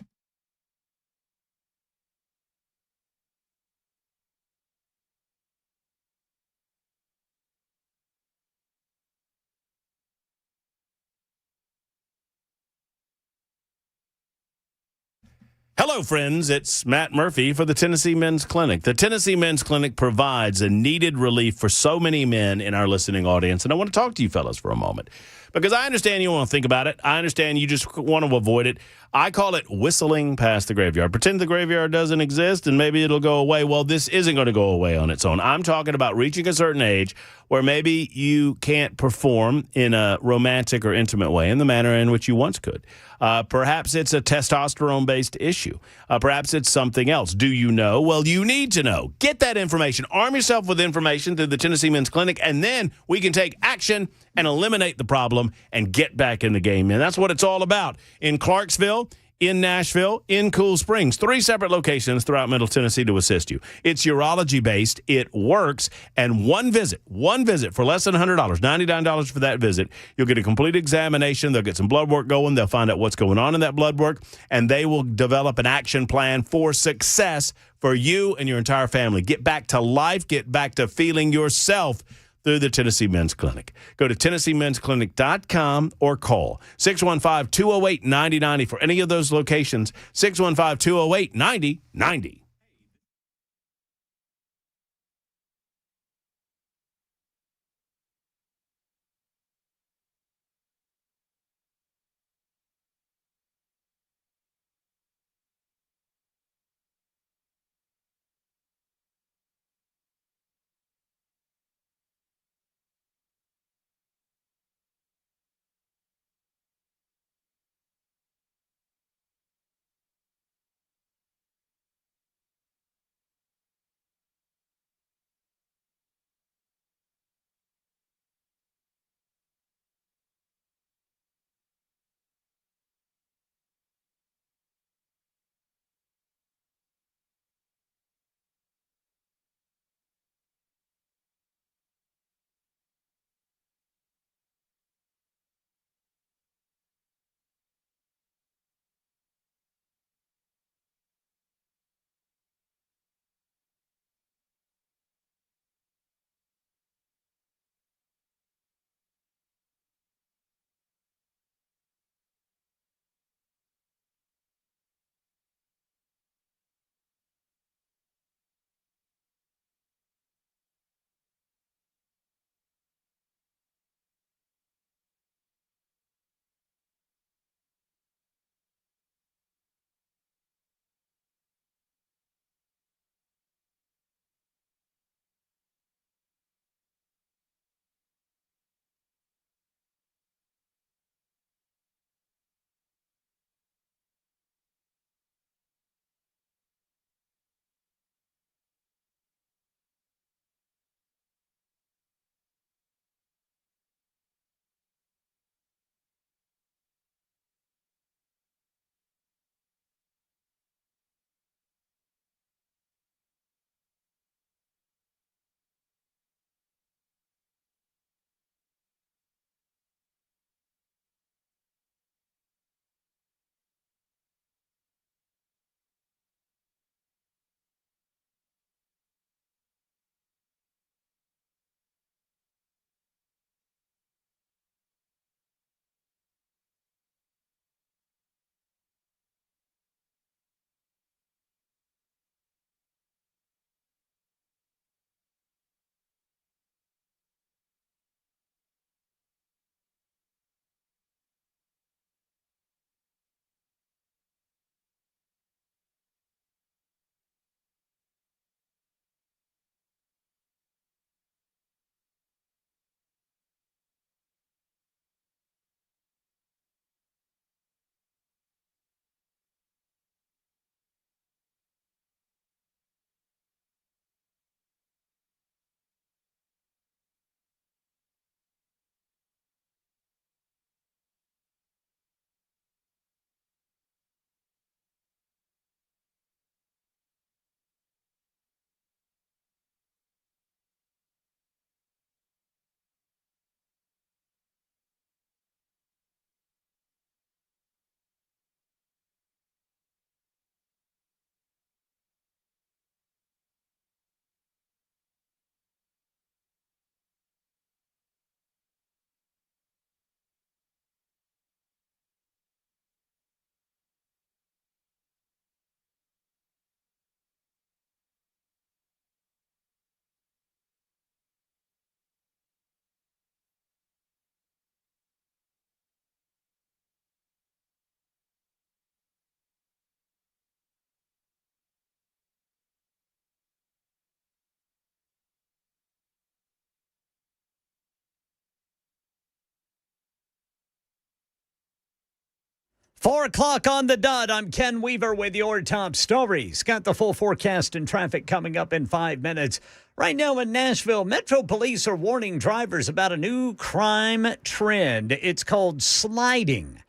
Hello, friends. It's Matt Murphy for the Tennessee Men's Clinic. The Tennessee Men's Clinic provides a needed relief for so many men in our listening audience. And I want to talk to you fellas for a moment because I understand you want to think about it. I understand you just want to avoid it. I call it whistling past the graveyard. Pretend the graveyard doesn't exist and maybe it'll go away. Well, this isn't going to go away on its own. I'm talking about reaching a certain age where maybe you can't perform in a romantic or intimate way in the manner in which you once could. Perhaps it's a testosterone-based issue. Perhaps it's something else. Do you know? Well, you need to know. Get that information. Arm yourself with information through the Tennessee Men's Clinic, and then we can take action and eliminate the problem and get back in the game. And that's what it's all about. In Clarksville, in Nashville, in Cool Springs, 3 separate locations throughout Middle Tennessee to assist you. It's urology-based. It works. And one visit for less than $100, $99 for that visit. You'll get a complete examination. They'll get some blood work going. They'll find out what's going on in that blood work, and they will develop an action plan for success for you and your entire family. Get back to life. Get back to feeling yourself through the Tennessee Men's Clinic. Go to TennesseeMen'sClinic.com or call 615-208-9090 for any of those locations, 615-208-9090. 4 o'clock on the dot. I'm Ken Weaver with your top stories. Got the full forecast and traffic coming up in 5 minutes. Right now in Nashville, Metro Police are warning drivers about a new crime trend. It's called sliding.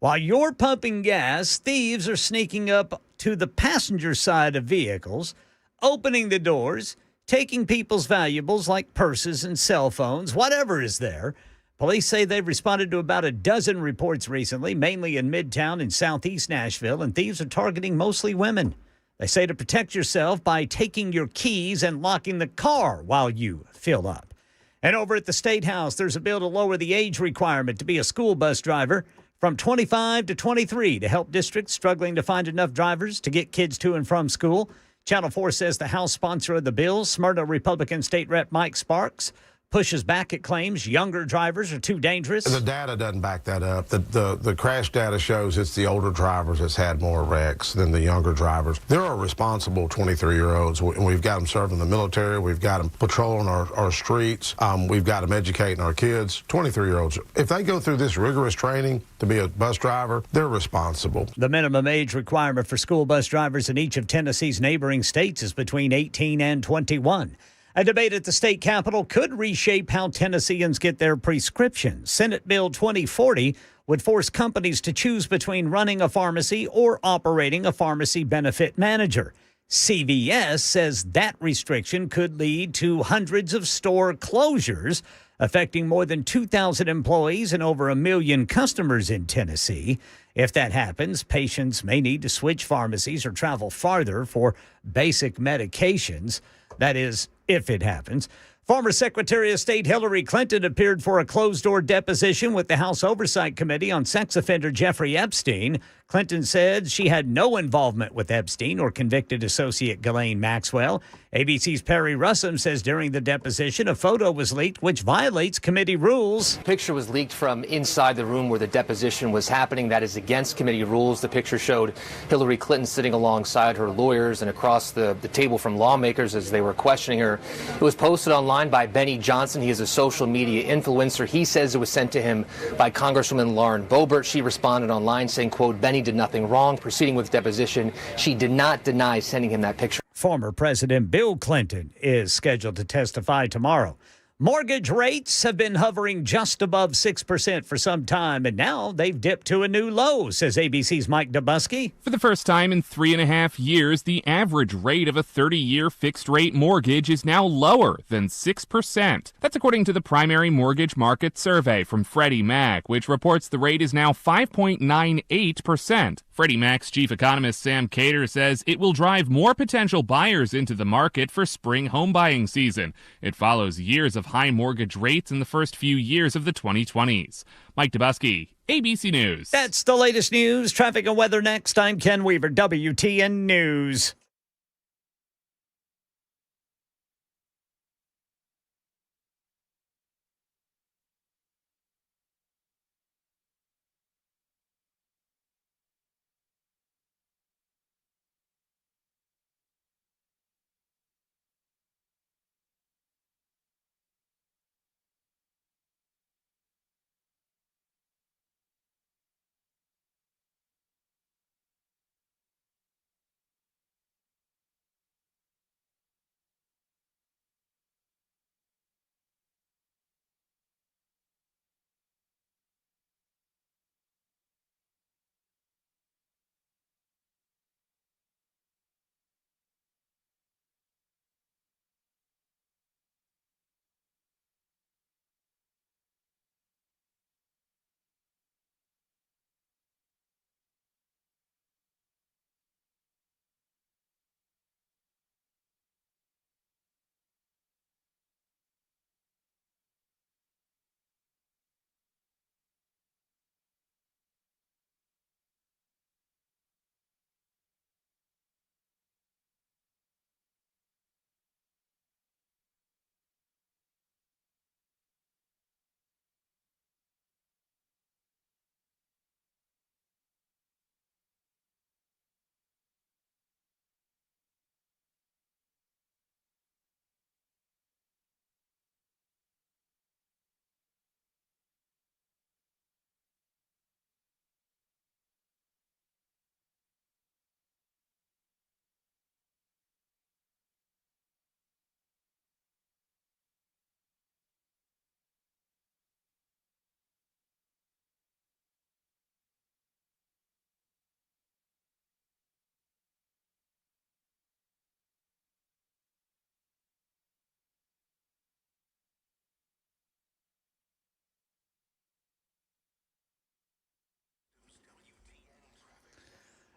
While you're pumping gas, thieves are sneaking up to the passenger side of vehicles, opening the doors, taking people's valuables like purses and cell phones, whatever is there. Police say they've responded to about a dozen reports recently, mainly in Midtown and Southeast Nashville, and thieves are targeting mostly women. They say to protect yourself by taking your keys and locking the car while you fill up. And over at the State House, there's a bill to lower the age requirement to be a school bus driver from 25 to 23 to help districts struggling to find enough drivers to get kids to and from school. Channel 4 says the House sponsor of the bill, Smyrna Republican State Rep Mike Sparks, pushes back at claims younger drivers are too dangerous. The data doesn't back that up. The crash data shows it's the older drivers that's had more wrecks than the younger drivers. There are responsible 23-year-olds, and we've got them serving the military. We've got them patrolling our streets. We've got them educating our kids. 23-year-olds, if they go through this rigorous training to be a bus driver, they're responsible. The minimum age requirement for school bus drivers in each of Tennessee's neighboring states is between 18 and 21. A debate at the state capitol could reshape how Tennesseans get their prescriptions. Senate Bill 2040 would force companies to choose between running a pharmacy or operating a pharmacy benefit manager. CVS says that restriction could lead to hundreds of store closures, affecting more than 2,000 employees and over 1 million customers in Tennessee. If that happens, patients may need to switch pharmacies or travel farther for basic medications. That is, if it happens. Former Secretary of State Hillary Clinton appeared for a closed-door deposition with the House Oversight Committee on sex offender Jeffrey Epstein. Clinton said she had no involvement with Epstein or convicted associate Ghislaine Maxwell. ABC's Perry Russum says during the deposition, a photo was leaked which violates committee rules. The picture was leaked from inside the room where the deposition was happening. That is against committee rules. The picture showed Hillary Clinton sitting alongside her lawyers and across the table from lawmakers as they were questioning her. It was posted online by Benny Johnson. He is a social media influencer. He says it was sent to him by Congresswoman Lauren Boebert. She responded online saying, quote, Benny did nothing wrong. Proceeding with deposition, she did not deny sending him that picture. Former President Bill Clinton is scheduled to testify tomorrow. Mortgage rates have been hovering just above 6% for some time, and now they've dipped to a new low, says ABC's Mike Dubusky. For the first time in 3.5 years, the average rate of a 30-year fixed-rate mortgage is now lower than 6%. That's according to the Primary Mortgage Market Survey from Freddie Mac, which reports the rate is now 5.98%. Freddie Mac's chief economist Sam Cater says it will drive more potential buyers into the market for spring home buying season. It follows years of high mortgage rates in the first few years of the 2020s. Mike Dubusky, ABC News. That's the latest news. Traffic and weather next. I'm Ken Weaver, WTN News.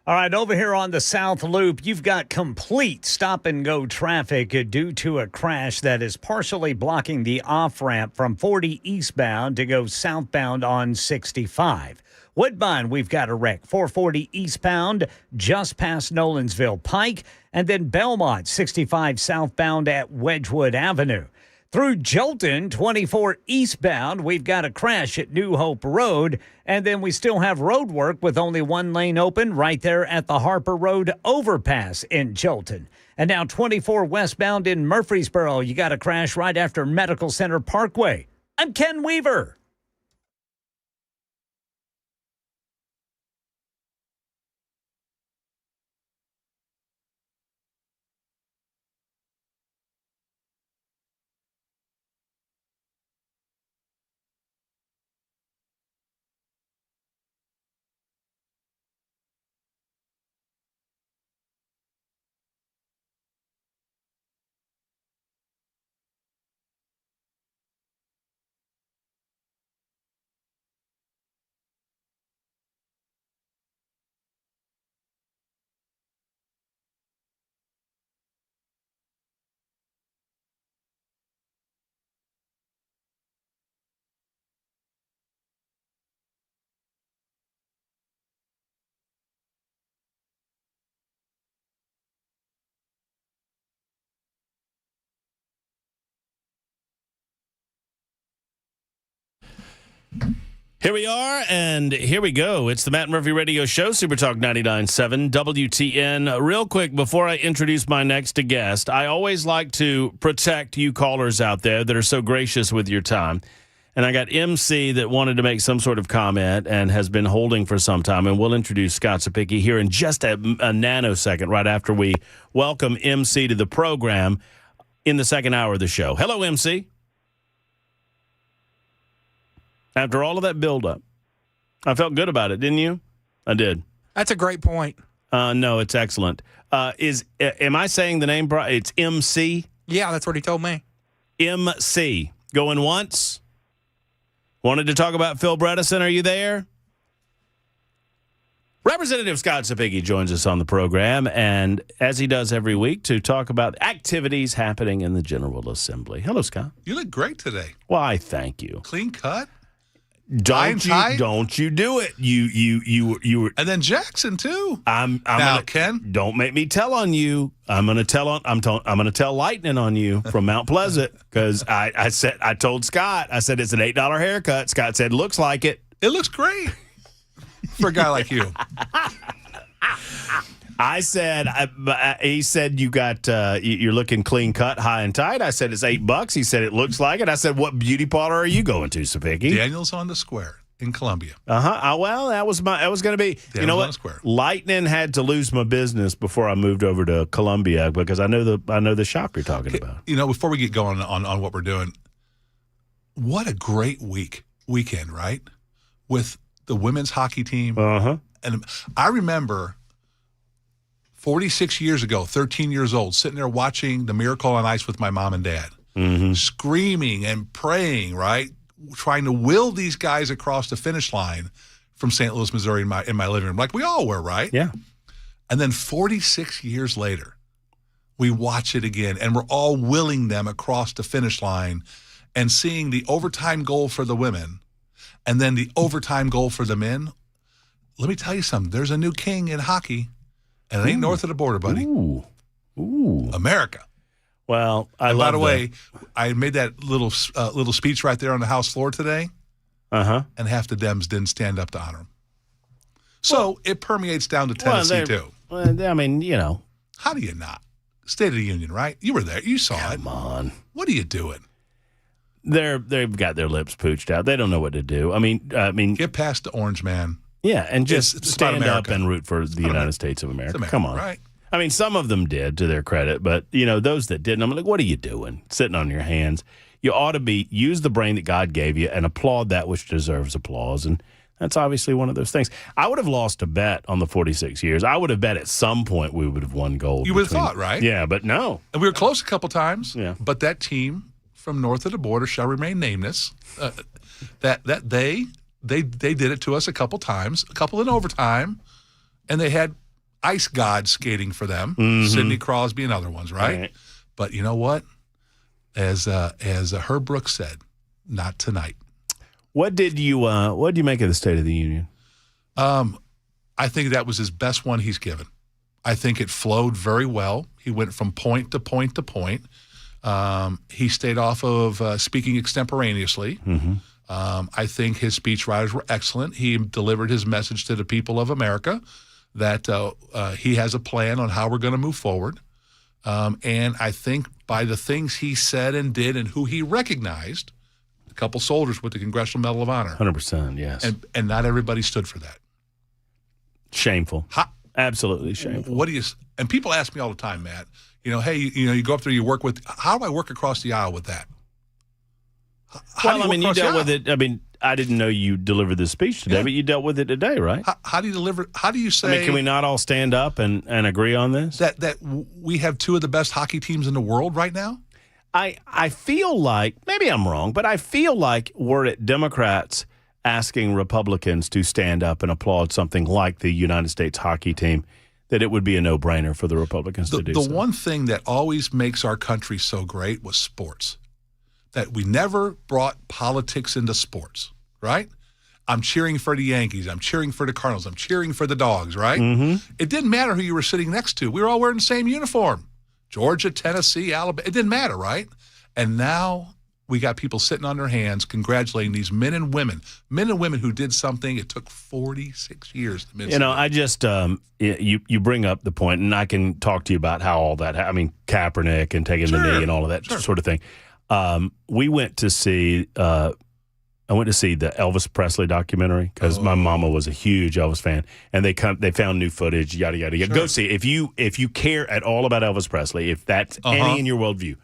All right, over here on the South Loop, you've got complete stop-and-go traffic due to a crash that is partially blocking the off-ramp from 40 eastbound to go southbound on 65. Woodbine, we've got a wreck, 440 eastbound, just past Nolensville Pike, and then Belmont, 65 southbound at Wedgwood Avenue. Through Jolton, 24 eastbound, we've got a crash at New Hope Road, and then we still have road work with only one lane open right there at the Harper Road overpass in Jolton. And now 24 westbound in Murfreesboro, you got a crash right after Medical Center Parkway. I'm Ken Weaver. Here we are, and here we go. It's the Matt Murphy Radio Show, Super Talk 99.7 WTN. Real quick, before I introduce my next guest, I always like to protect you callers out there that are so gracious with your time. And I got MC that wanted to make some sort of comment and has been holding for some time, and we'll introduce Scott Sapicki here in just a nanosecond right after we welcome MC to the program in the second hour of the show. Hello, MC. After all of that buildup, I felt good about it, didn't you? I did. That's a great point. No, it's excellent. Am I saying the name? It's MC? Yeah, that's what he told me. MC. Going once? Wanted to talk about Phil Bredesen. Are you there? Representative Scott Sapicki joins us on the program, and as he does every week, to talk about activities happening in the General Assembly. Hello, Scott. You look great today. Why, thank you. Clean cut. Don't you do it. You were. And then Jackson too. I'm now, gonna, Ken. Don't make me tell on you. I'm gonna tell Lightning on you from Mount Pleasant, because I told Scott, I said it's an $8 haircut. Scott said looks like it. It looks great for a guy like you. I said, he said you got you're looking clean cut, high and tight. I said it's $8. He said it looks like it. I said, what beauty parlor are you going to, Sapicki? Daniel's on the Square in Columbia. Well, that was going to be. Daniel's you know on what? the Square. Lightning had to lose my business before I moved over to Columbia, because I know the shop you're talking about. You know, before we get going on what we're doing, what a great weekend, right? With the women's hockey team. And I remember 46 years ago, 13 years old, sitting there watching the Miracle on Ice with my mom and dad, screaming and praying, right? Trying to will these guys across the finish line from St. Louis, Missouri in my living room, like we all were, right? Yeah. And then 46 years later, we watch it again, and we're all willing them across the finish line and seeing the overtime goal for the women and then the overtime goal for the men. Let me tell you something. There's a new king in hockey. And it ain't north of the border, buddy. Ooh. America. Well, by the way, I made that little speech right there on the House floor today. And half the Dems didn't stand up to honor him. So it permeates down to Tennessee, too. Well, I mean, you know. How do you not? State of the Union, right? You were there. You saw it. Come on. What are you doing? They've got their lips pooched out. They don't know what to do. I mean, get past the orange man. Yeah, and just it's stand up and root for the United States of America. Come on. Right. I mean, some of them did, to their credit, but, those that didn't, I'm like, what are you doing? Sitting on your hands. You ought to use the brain that God gave you and applaud that which deserves applause, and that's obviously one of those things. I would have lost a bet on the 46 years. I would have bet at some point we would have won gold. You would have thought, right? Yeah, but no. And we were close a couple times. Yeah. But that team from north of the border shall remain nameless, that they did it to us a couple times, a couple in overtime, and they had ice gods skating for them, Mm-hmm. Sidney Crosby and other ones, right? But you know what? As Herb Brooks said, not tonight. What did you make of the State of the Union? I think that was his best one he's given. I think it flowed very well. He went from point to point to point. He stayed off of speaking extemporaneously. Mm-hmm. I think his speechwriters were excellent. He delivered his message to the people of America that he has a plan on how we're going to move forward. And I think by the things he said and did and who he recognized, a couple soldiers with the Congressional Medal of Honor. 100%, yes. And not everybody stood for that. Shameful. Absolutely shameful. What do you? And people ask me all the time, Matt. Hey, you go up there, you work with. How do I work across the aisle with that? You dealt with it. I mean, I didn't know you delivered this speech today, but you dealt with it today, right? How do you deliver? How do you say? Can we not all stand up and agree on this? That we have two of the best hockey teams in the world right now? I feel like, maybe I'm wrong, but I feel like we're at Democrats asking Republicans to stand up and applaud something like the United States hockey team, that it would be a no-brainer for the Republicans to do so. The one thing that always makes our country so great was sports, that we never brought politics into sports, right? I'm cheering for the Yankees. I'm cheering for the Cardinals. I'm cheering for the Dogs, right? Mm-hmm. It didn't matter who you were sitting next to. We were all wearing the same uniform. Georgia, Tennessee, Alabama. It didn't matter, right? And now we got people sitting on their hands congratulating these men and women who did something it took 46 years to miss. I just, you bring up the point, and I can talk to you about how all that, Kaepernick and taking the knee and all of that sort of thing. We went to see, I went to see the Elvis Presley documentary because my mama was a huge Elvis fan, and they found new footage, yada yada yada. Go see it. If you care at all about Elvis Presley, if that's any in your worldview,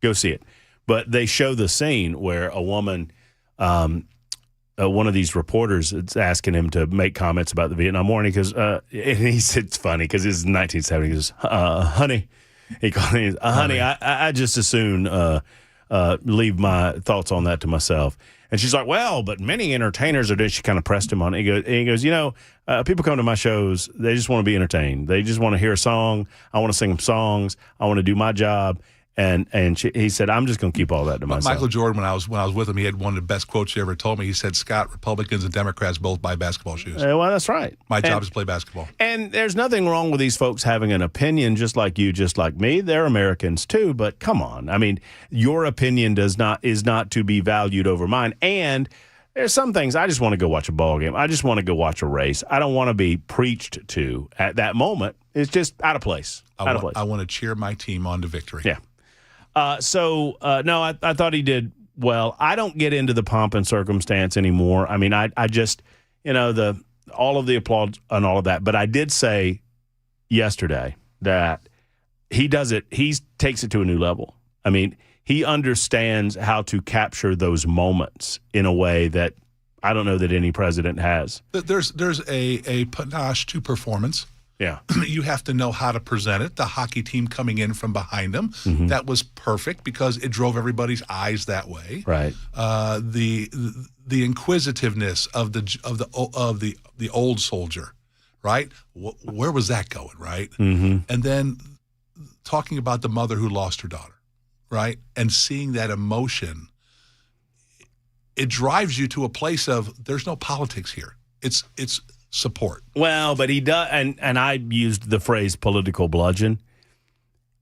go see it. But they show the scene where a woman, one of these reporters, is asking him to make comments about the Vietnam War, and he goes, and he said, it's funny because it's 1970. He goes, honey, he called me, honey, I just as soon leave my thoughts on that to myself. And she's like, well, but many entertainers are doing. She kind of pressed him on it. He goes, people come to my shows, they just want to be entertained. They just want to hear a song. I want to sing them songs. I want to do my job. And he said, I'm just going to keep all that to myself. Michael Jordan, when I was with him, he had one of the best quotes he ever told me. He said, Scott, Republicans and Democrats both buy basketball shoes. Well, that's right. My job is to play basketball. And there's nothing wrong with these folks having an opinion, just like you, just like me. They're Americans too, but come on. I mean, your opinion is not to be valued over mine. And there's some things I just want to go watch a ball game. I just want to go watch a race. I don't want to be preached to at that moment. It's just out of place. I want to cheer my team on to victory. Yeah. No, I thought he did well. I don't get into the pomp and circumstance anymore. I mean, I just, all of the applause and all of that. But I did say yesterday that he does it. He takes it to a new level. I mean, he understands how to capture those moments in a way that I don't know that any president has. There's a panache to performance. Yeah. You have to know how to present it. The hockey team coming in from behind them, that was perfect because it drove everybody's eyes that way. Right. The inquisitiveness of the old soldier, right? Where was that going, right? Mm-hmm. And then talking about the mother who lost her daughter, right? And seeing that emotion, it drives you to a place of there's no politics here. It's support. Well, but he does, and I used the phrase political bludgeon.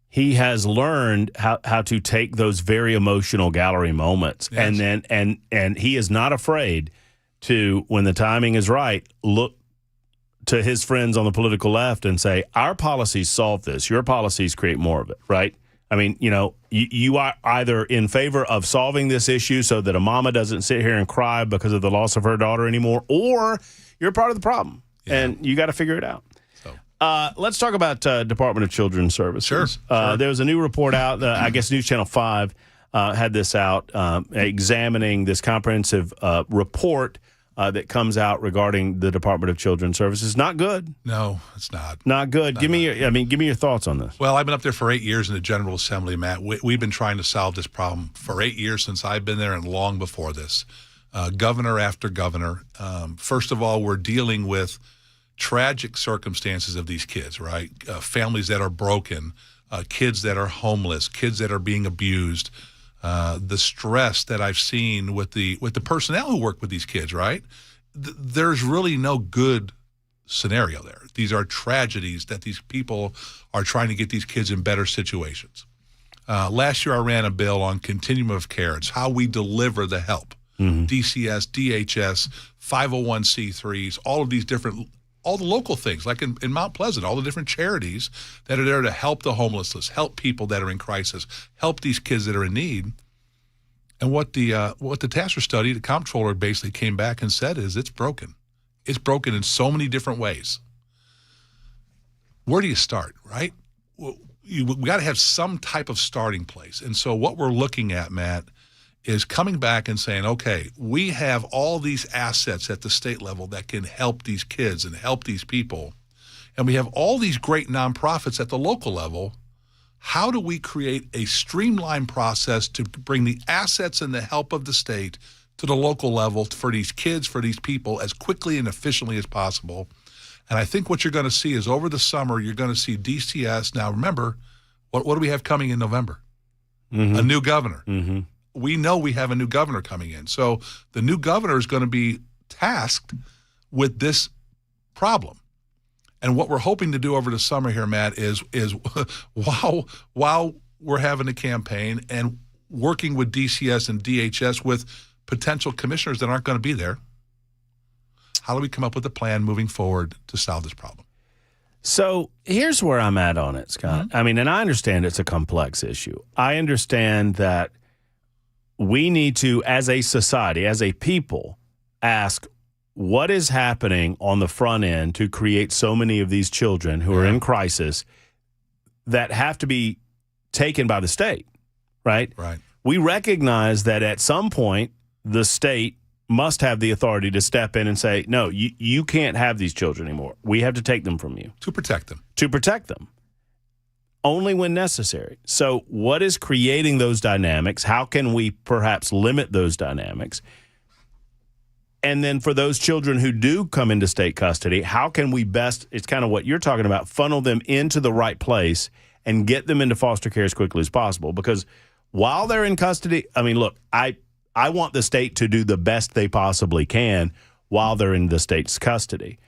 He has learned how to take those very emotional gallery moments, and then and he is not afraid to, when the timing is right, look to his friends on the political left and say, our policies solve this. Your policies create more of it, right? I mean, you are either in favor of solving this issue so that a mama doesn't sit here and cry because of the loss of her daughter anymore, or you're part of the problem, and you got to figure it out. So, let's talk about Department of Children's Services. Sure. There was a new report out. I guess News Channel 5 had this out, examining this comprehensive report that comes out regarding the Department of Children's Services. Not good. No, it's not. Not good. Give me your thoughts on this. Well, I've been up there for 8 years in the General Assembly, Matt. We've been trying to solve this problem for 8 years since I've been there and long before this. Governor after governor. First of all, we're dealing with tragic circumstances of these kids, right? Families that are broken, kids that are homeless, kids that are being abused, the stress that I've seen with the personnel who work with these kids, right? There's really no good scenario there. These are tragedies that these people are trying to get these kids in better situations. Last year I ran a bill on continuum of care. It's how we deliver the help. DCS, DHS, 501c3s, all of these different, all the local things, like in Mount Pleasant, all the different charities that are there to help the homeless, help people that are in crisis, help these kids that are in need. And what the TASR study, the comptroller basically came back and said is it's broken. It's broken in so many different ways. Where do you start, right? We got to have some type of starting place. And so what we're looking at, Matt, is coming back and saying, okay, we have all these assets at the state level that can help these kids and help these people. And we have all these great nonprofits at the local level. How do we create a streamlined process to bring the assets and the help of the state to the local level for these kids, for these people, as quickly and efficiently as possible? And I think what you're going to see is over the summer, you're going to see DCS. Now, remember, what do we have coming in November? A new governor. We know we have a new governor coming in. So the new governor is going to be tasked with this problem. And what we're hoping to do over the summer here, Matt, is while we're having a campaign and working with DCS and DHS with potential commissioners that aren't going to be there, how do we come up with a plan moving forward to solve this problem? So here's where I'm at on it, Scott. I mean, and I understand it's a complex issue. I understand that we need to, as a society, as a people, ask what is happening on the front end to create so many of these children who are in crisis that have to be taken by the state, right? Right. We recognize that at some point, the state must have the authority to step in and say, no, you can't have these children anymore. We have to take them from you. To protect them. To protect them. Only when necessary. So what is creating those dynamics? How can we perhaps limit those dynamics? And then for those children who do come into state custody, how can we best, it's kind of what you're talking about, funnel them into the right place and get them into foster care as quickly as possible? Because while they're in custody, I mean, look, I want the state to do the best they possibly can while they're in the state's custody.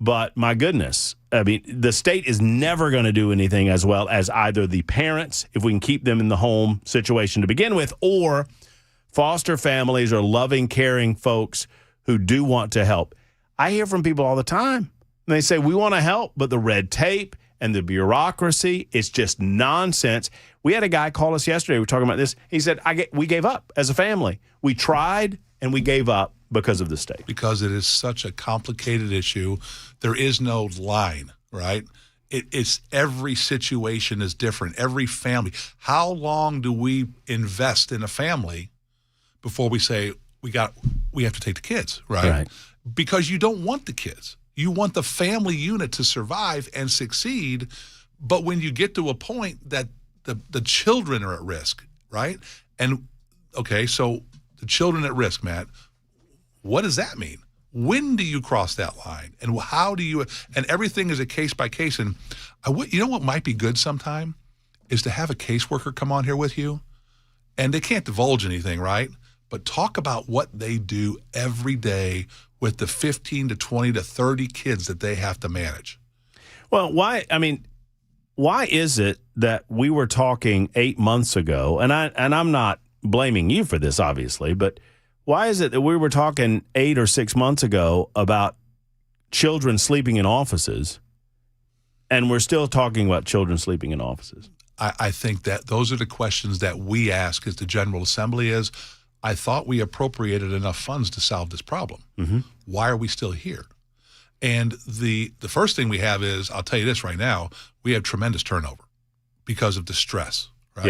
But my goodness, I mean, the state is never going to do anything as well as either the parents, if we can keep them in the home situation to begin with, or foster families or loving, caring folks who do want to help. I hear from people all the time. And they say, we want to help, but the red tape and the bureaucracy, it's just nonsense. We had a guy call us yesterday. We were talking about this. He said, we gave up as a family. We tried and we gave up because of the state. Because it is such a complicated issue. There is no line, right? It's every situation is different. Every family. How long do we invest in a family before we say we have to take the kids, right? Because you don't want the kids. You want the family unit to survive and succeed. But when you get to a point that the children are at risk, right? And okay, so the children at risk, Matt, what does that mean? When do you cross that line? And how do you, and everything is a case by case. And you know what might be good sometime is to have a caseworker come on here with you, and they can't divulge anything, right? But talk about what they do every day with the 15 to 20 to 30 kids that they have to manage. Well, why is it that we were talking 8 months ago, and I'm not blaming you for this, obviously, but why is it that we were talking 8 or 6 months ago about children sleeping in offices, and we're still talking about children sleeping in offices? I think that those are the questions that we ask as the General Assembly is, I thought we appropriated enough funds to solve this problem. Why are we still here? And the first thing we have is, I'll tell you this right now, we have tremendous turnover because of the stress, right?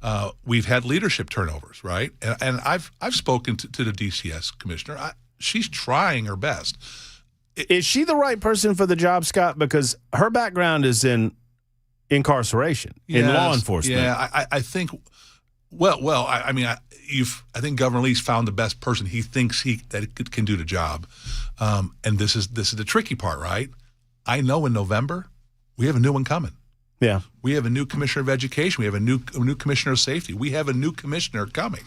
Yeah. We've had leadership turnovers, right? And I've spoken to the DCS commissioner. She's trying her best. Is she the right person for the job, Scott? Because her background is in incarceration, in law enforcement. Yeah, I think. Well, I think Governor Lee's found the best person he thinks that can do the job, and this is the tricky part, right? I know in November we have a new one coming. Yeah. We have a new commissioner of education. We have a new commissioner of safety. We have a new commissioner coming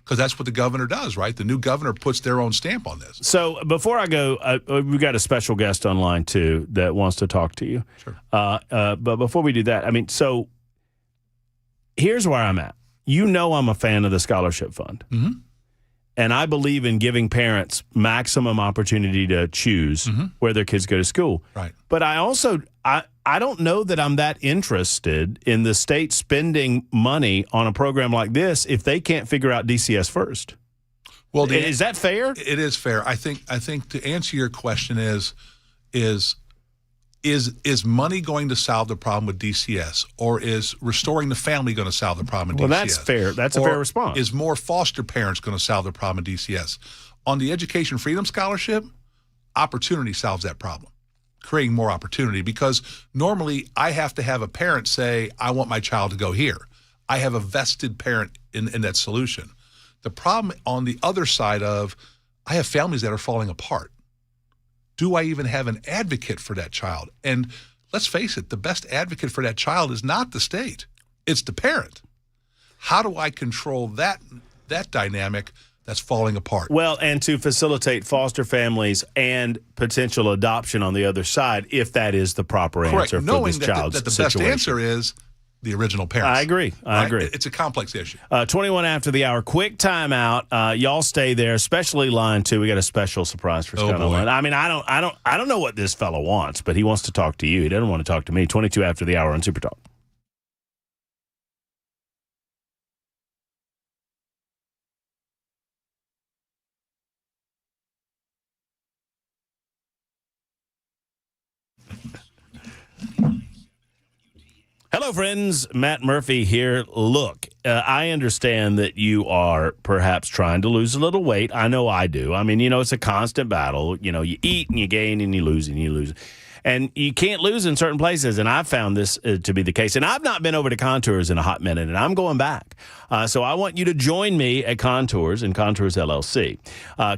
because that's what the governor does, right? The new governor puts their own stamp on this. So before I go, we've got a special guest online too that wants to talk to you. Sure. But before we do that, I mean, so here's where I'm at. You know I'm a fan of the scholarship fund. Mm-hmm. And I believe in giving parents maximum opportunity to choose where their kids go to school. Right. But I also I don't know that I'm that interested in the state spending money on a program like this if they can't figure out DCS first. Well, is that fair? It is fair. I think to answer your question is money going to solve the problem with DCS, or is restoring the family going to solve the problem with DCS? Well, that's fair. That's a fair response. Is more foster parents going to solve the problem with DCS? On the Education Freedom Scholarship, opportunity solves that problem, creating more opportunity, because normally I have to have a parent say, I want my child to go here. I have a vested parent in that solution. The problem on the other side of, I have families that are falling apart. Do I even have an advocate for that child? And let's face it, the best advocate for that child is not the state. It's the parent. How do I control that dynamic that's falling apart? Well, and to facilitate foster families and potential adoption on the other side, if that is the proper answer for this child's that the situation. best answer is the original parents. I agree. I agree. It's a complex issue. 21 after the hour. Quick timeout. Y'all stay there, especially line 2. We got a special surprise for Scott Owen. I mean, I don't know what this fellow wants, but he wants to talk to you. He doesn't want to talk to me. 22 after the hour on Super Talk. Hello, friends. Matt Murphy here. Look, I understand that you are perhaps trying to lose a little weight. I know I do. I mean, it's a constant battle. You eat and you gain and you lose and you lose. And you can't lose in certain places, and I've found this to be the case. And I've not been over to Contours in a hot minute, and I'm going back. So I want you to join me at Contours and Contours LLC.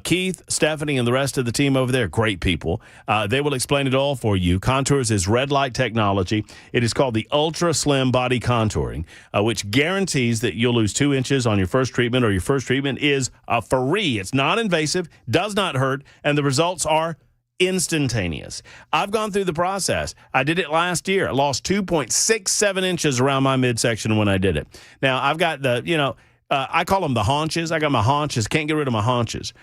Keith, Stephanie, and the rest of the team over there, great people. They will explain it all for you. Contours is red light technology. It is called the Ultra Slim Body Contouring, which guarantees that you'll lose 2 inches on your first treatment, or your first treatment is free. It's non-invasive, does not hurt, and the results are instantaneous. I've gone through the process. I did it last year. I lost 2.67 inches around my midsection when I did it. Now, I've got I call them the haunches. I got my haunches. Can't get rid of my haunches.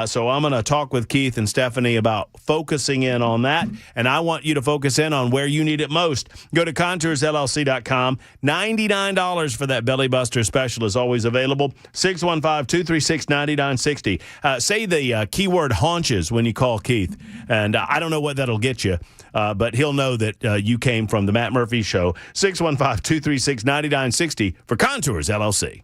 So I'm going to talk with Keith and Stephanie about focusing in on that. And I want you to focus in on where you need it most. Go to contoursllc.com. $99 for that belly buster special is always available. 615-236-9960. Say the keyword haunches when you call Keith. And I don't know what that'll get you. But he'll know that you came from the Matt Murphy Show. 615-236-9960 for Contours LLC.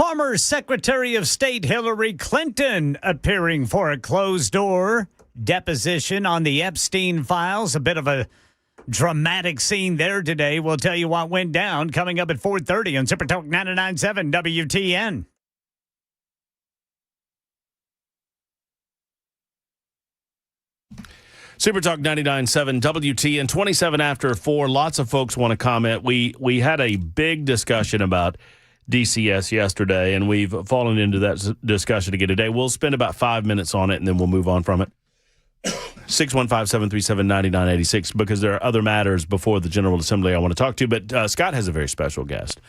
Former Secretary of State Hillary Clinton appearing for a closed-door deposition on the Epstein files. A bit of a dramatic scene there today. We'll tell you what went down coming up at 4:30 on Super Talk 99.7 WTN. Super Talk 99.7 WTN, 27 after 4. Lots of folks want to comment. We had a big discussion about DCS yesterday, and we've fallen into that discussion again today. We'll spend about 5 minutes on it, and then we'll move on from it. 615-737-9986, because there are other matters before the General Assembly I want to talk to. But Scott has a very special guest.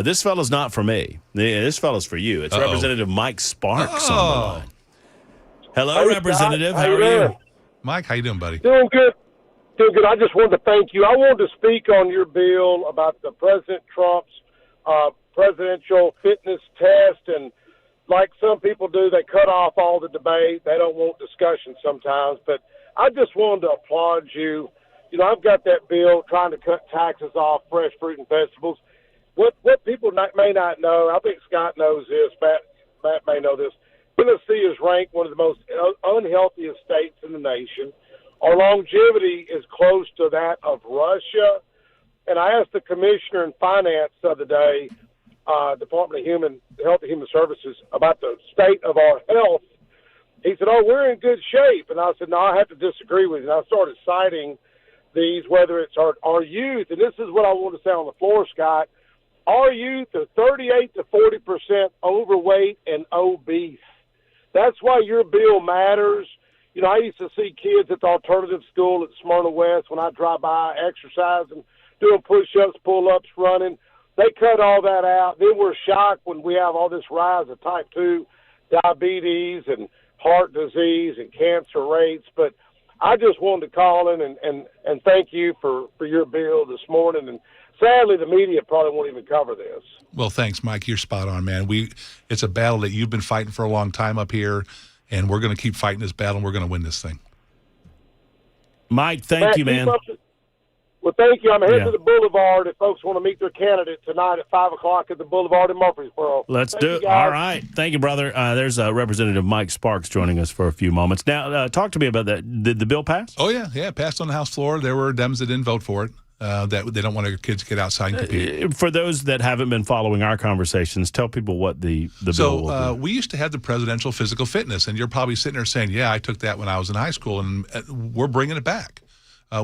This fellow's not for me. This fellow's for you. It's Representative Mike Sparks on the line. Hello, Representative. How are you? Mike, how you doing, buddy? Doing good. Doing good. I just wanted to thank you. I wanted to speak on your bill about the President Trump's presidential fitness test, and like some people do, they cut off all the debate. They don't want discussion sometimes, but I just wanted to applaud you. You know, I've got that bill trying to cut taxes off fresh fruit and vegetables. What people may not know, I think Scott knows this, Matt may know this, Tennessee is ranked one of the most unhealthiest states in the nation. Our longevity is close to that of Russia. And I asked the commissioner in finance the other day, Department of Health and Human Services, about the state of our health. He said, we're in good shape. And I said, no, I have to disagree with you. And I started citing these, whether it's our youth. And this is what I want to say on the floor, Scott. Our youth are 38 to 40% overweight and obese. That's why your bill matters. You know, I used to see kids at the alternative school at Smyrna West when I drive by exercising, doing push-ups, pull-ups, running. They cut all that out. Then we're shocked when we have all this rise of type 2 diabetes and heart disease and cancer rates. But I just wanted to call in and thank you for your bill this morning. And sadly, the media probably won't even cover this. Well, thanks, Mike. You're spot on, man. It's a battle that you've been fighting for a long time up here, and we're going to keep fighting this battle, and we're going to win this thing. Mike, thank you, man. Well, thank you. I'm heading to the Boulevard if folks want to meet their candidate tonight at 5 o'clock at the Boulevard in Murfreesboro. Let's do it. All right. Thank you, brother. There's Representative Mike Sparks joining us for a few moments. Now, talk to me about that. Did the bill pass? Oh, yeah. Yeah, it passed on the House floor. There were Dems that didn't vote for it. That they don't want their kids to get outside and compete. For those that haven't been following our conversations, tell people what the bill will do. We used to have the presidential physical fitness, and you're probably sitting there saying, yeah, I took that when I was in high school, and we're bringing it back.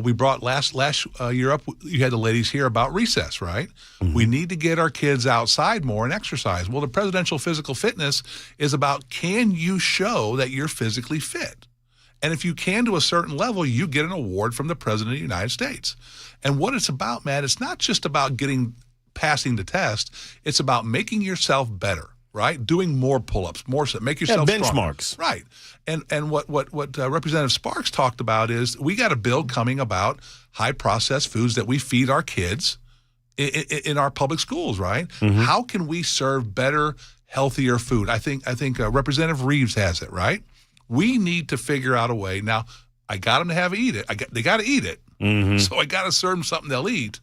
We brought last year up, you had the ladies here about recess, right? Mm-hmm. We need to get our kids outside more and exercise. Well, the presidential physical fitness is about, can you show that you're physically fit? And if you can to a certain level, you get an award from the President of the United States. And what it's about, Matt, it's not just about passing the test. It's about making yourself better, right? Doing more pull-ups, make yourself benchmarks. Stronger. Right. And what Representative Sparks talked about is we got a bill coming about high-processed foods that we feed our kids in our public schools, right? Mm-hmm. How can we serve better, healthier food? I think Representative Reeves has it, right? We need to figure out a way. Now, I got them to eat it. They got to eat it. Mm-hmm. So I got to serve them something they'll eat.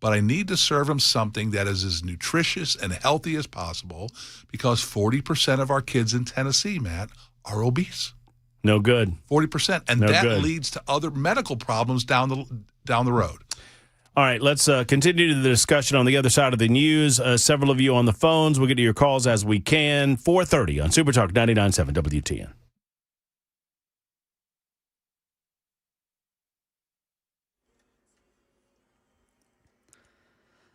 But I need to serve them something that is as nutritious and healthy as possible, because 40% of our kids in Tennessee, Matt, are obese. No good. 40%. And that leads to other medical problems down the road. All right, let's continue the discussion on the other side of the news. Several of you on the phones. We'll get to your calls as we can. 4:30 on Super Talk 99.7 WTN.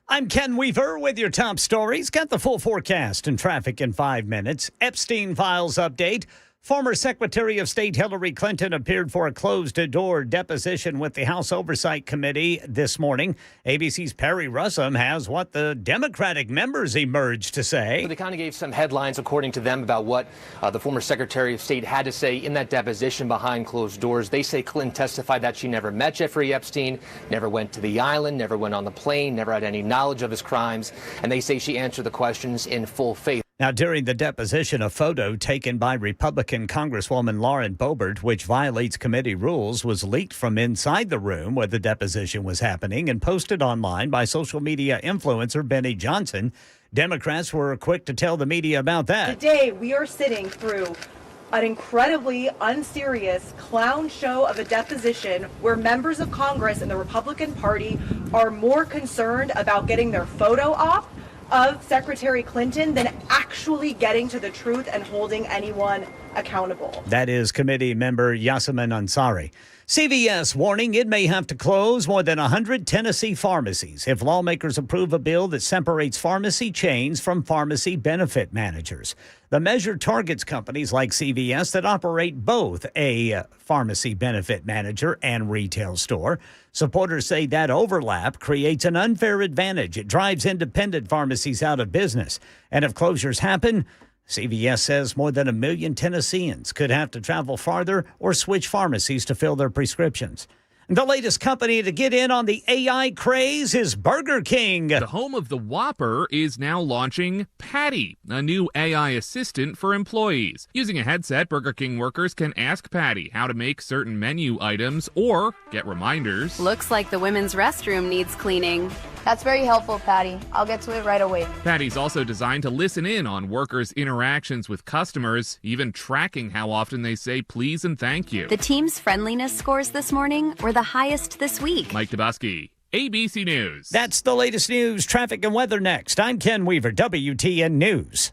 I'm Ken Weaver with your top stories. Got the full forecast and traffic in 5 minutes. Epstein files update. Former Secretary of State Hillary Clinton appeared for a closed-door deposition with the House Oversight Committee this morning. ABC's Perry Russum has what the Democratic members emerged to say. So they kind of gave some headlines, according to them, about what the former Secretary of State had to say in that deposition behind closed doors. They say Clinton testified that she never met Jeffrey Epstein, never went to the island, never went on the plane, never had any knowledge of his crimes. And they say she answered the questions in full faith. Now, during the deposition, a photo taken by Republican Congresswoman Lauren Boebert, which violates committee rules, was leaked from inside the room where the deposition was happening and posted online by social media influencer Benny Johnson. Democrats were quick to tell the media about that. Today, we are sitting through an incredibly unserious clown show of a deposition where members of Congress and the Republican Party are more concerned about getting their photo op of Secretary Clinton than actually getting to the truth and holding anyone accountable. That is committee member Yasemin Ansari. CVS warning it may have to close more than 100 Tennessee pharmacies if lawmakers approve a bill that separates pharmacy chains from pharmacy benefit managers. The measure targets companies like CVS that operate both a pharmacy benefit manager and retail store. Supporters say that overlap creates an unfair advantage. It drives independent pharmacies out of business. And if closures happen, CVS says more than 1 million Tennesseans could have to travel farther or switch pharmacies to fill their prescriptions. The latest company to get in on the AI craze is Burger King. The home of the Whopper is now launching Patty, a new AI assistant for employees. Using a headset, Burger King workers can ask Patty how to make certain menu items or get reminders. Looks like the women's restroom needs cleaning. That's very helpful, Patty. I'll get to it right away. Patty's also designed to listen in on workers' interactions with customers, even tracking how often they say please and thank you. The team's friendliness scores this morning were the highest this week. Mike Dabusky, ABC News. That's the latest news, traffic, and weather next. I'm Ken Weaver, WTN News.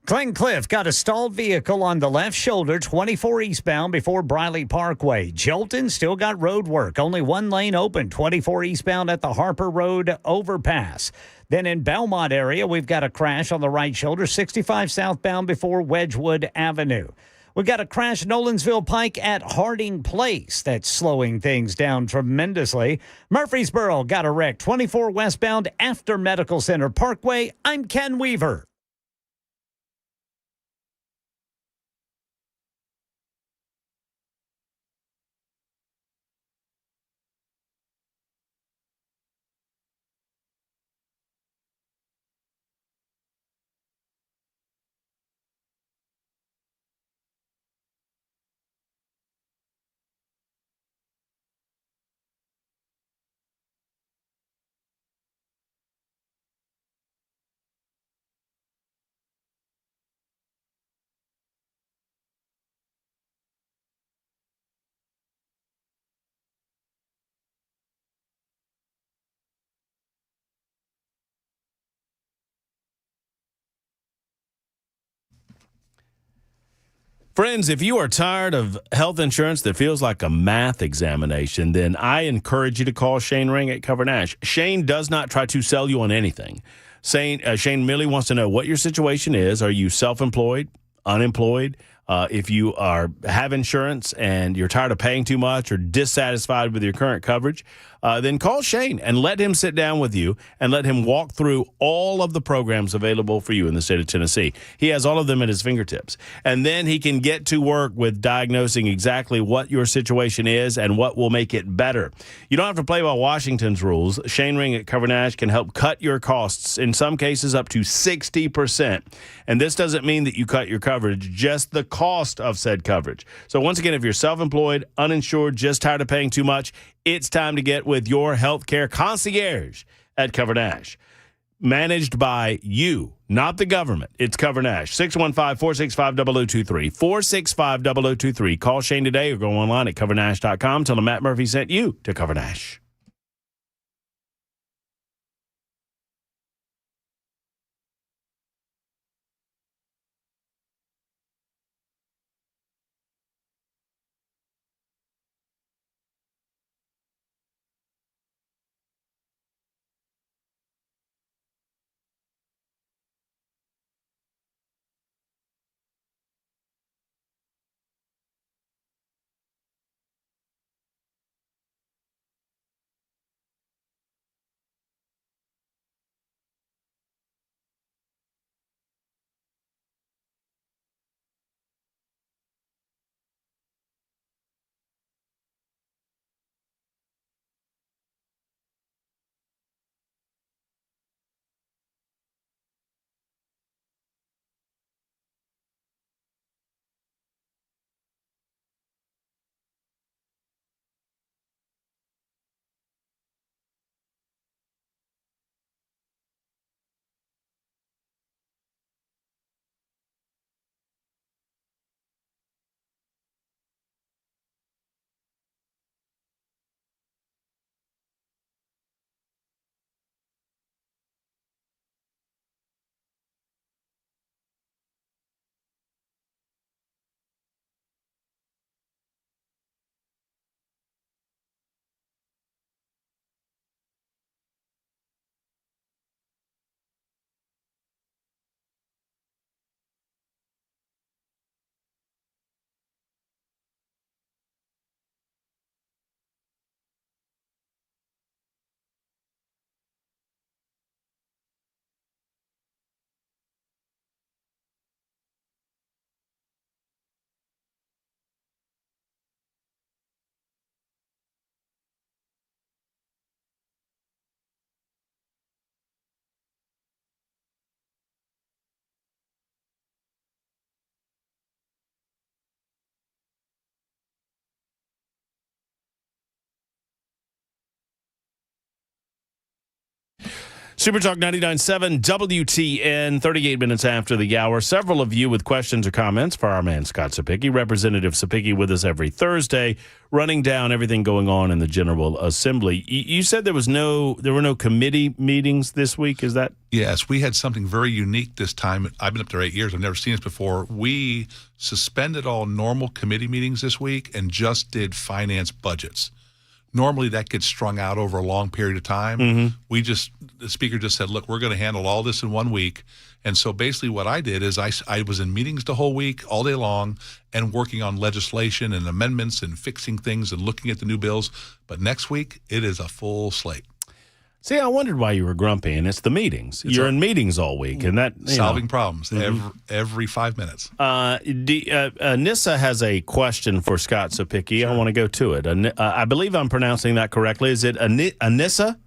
Glencliff got a stalled vehicle on the left shoulder, 24 eastbound before Briley Parkway. Jolton still got road work. Only one lane open, 24 eastbound at the Harper Road overpass. Then in Belmont area, we've got a crash on the right shoulder, 65 southbound before Wedgwood Avenue. We've got a crash Nolensville Pike at Harding Place. That's slowing things down tremendously. Murfreesboro got a wreck, 24 westbound after Medical Center Parkway. I'm Ken Weaver. Friends, if you are tired of health insurance that feels like a math examination, then I encourage you to call Shane Ring at Cover Nash. Shane does not try to sell you on anything. Shane merely wants to know what your situation is. Are you self-employed, unemployed? If you have insurance and you're tired of paying too much or dissatisfied with your current coverage, then call Shane and let him sit down with you and let him walk through all of the programs available for you in the state of Tennessee. He has all of them at his fingertips. And then he can get to work with diagnosing exactly what your situation is and what will make it better. You don't have to play by Washington's rules. Shane Ring at Cover Nash can help cut your costs, in some cases up to 60%. And this doesn't mean that you cut your coverage, just the cost of said coverage. So once again, if you're self-employed, uninsured, just tired of paying too much, it's time to get with your healthcare concierge at Cover Nash. Managed by you, not the government. It's Cover Nash. 615-465-0023. 465-0023. Call Shane today or go online at covernash.com. Tell him Matt Murphy sent you to Cover Nash. Super Talk 99.7 WTN, 38 minutes after the hour. Several of you with questions or comments for our man Scott Sapicki. Representative Sapicki with us every Thursday, running down everything going on in the General Assembly. You said there were no committee meetings this week. Is that? Yes, we had something very unique this time. I've been up there 8 years. I've never seen this before. We suspended all normal committee meetings this week and just did finance budgets. Normally that gets strung out over a long period of time. The speaker just said, look, we're going to handle all this in 1 week. And so basically what I did is I was in meetings the whole week, all day long, and working on legislation and amendments and fixing things and looking at the new bills. But next week, it is a full slate. See, I wondered why you were grumpy, and it's the meetings. You're in meetings all week, and that solving problems every 5 minutes. Anissa has a question for Scott Sapicki. I want to go to it. I believe I'm pronouncing that correctly. Is it Anissa?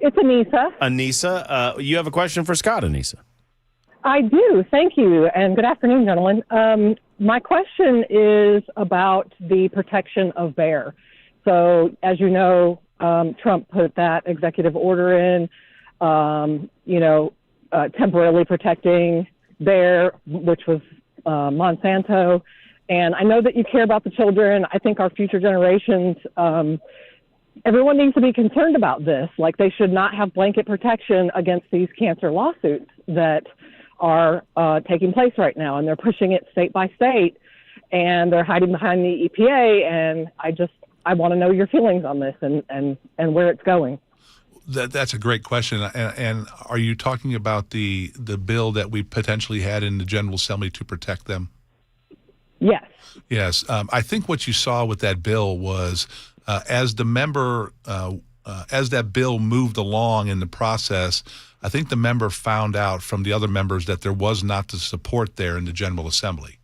It's Anissa. Anissa, you have a question for Scott, Anissa. I do. Thank you, and good afternoon, gentlemen. My question is about the protection of bear. So, as you know, Trump put that executive order in, temporarily protecting bear, which was Monsanto. And I know that you care about the children. I think our future generations, everyone needs to be concerned about this. Like, they should not have blanket protection against these cancer lawsuits that are taking place right now. And they're pushing it state by state, and they're hiding behind the EPA. And I want to know your feelings on this and where it's going. That's a great question. And are you talking about the bill that we potentially had in the General Assembly to protect them? Yes. Yes. I think what you saw with that bill was as that bill moved along in the process, I think the member found out from the other members that there was not the support there in the General Assembly.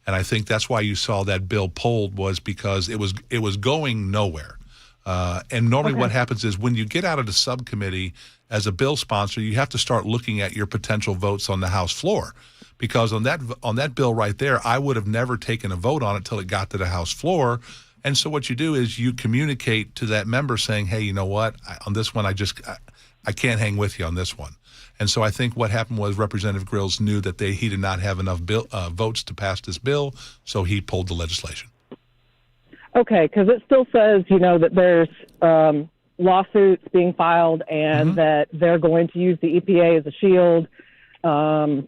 And I think that's why you saw that bill pulled, was because it was going nowhere. And normally what happens is when you get out of the subcommittee as a bill sponsor, you have to start looking at your potential votes on the House floor. Because on that bill right there, I would have never taken a vote on it till it got to the House floor. And so what you do is you communicate to that member saying, hey, you know what, on this one, I can't hang with you on this one. And so I think what happened was Representative Grills knew that he did not have enough votes to pass this bill, so he pulled the legislation. Okay, because it still says, that there's lawsuits being filed and that they're going to use the EPA as a shield, to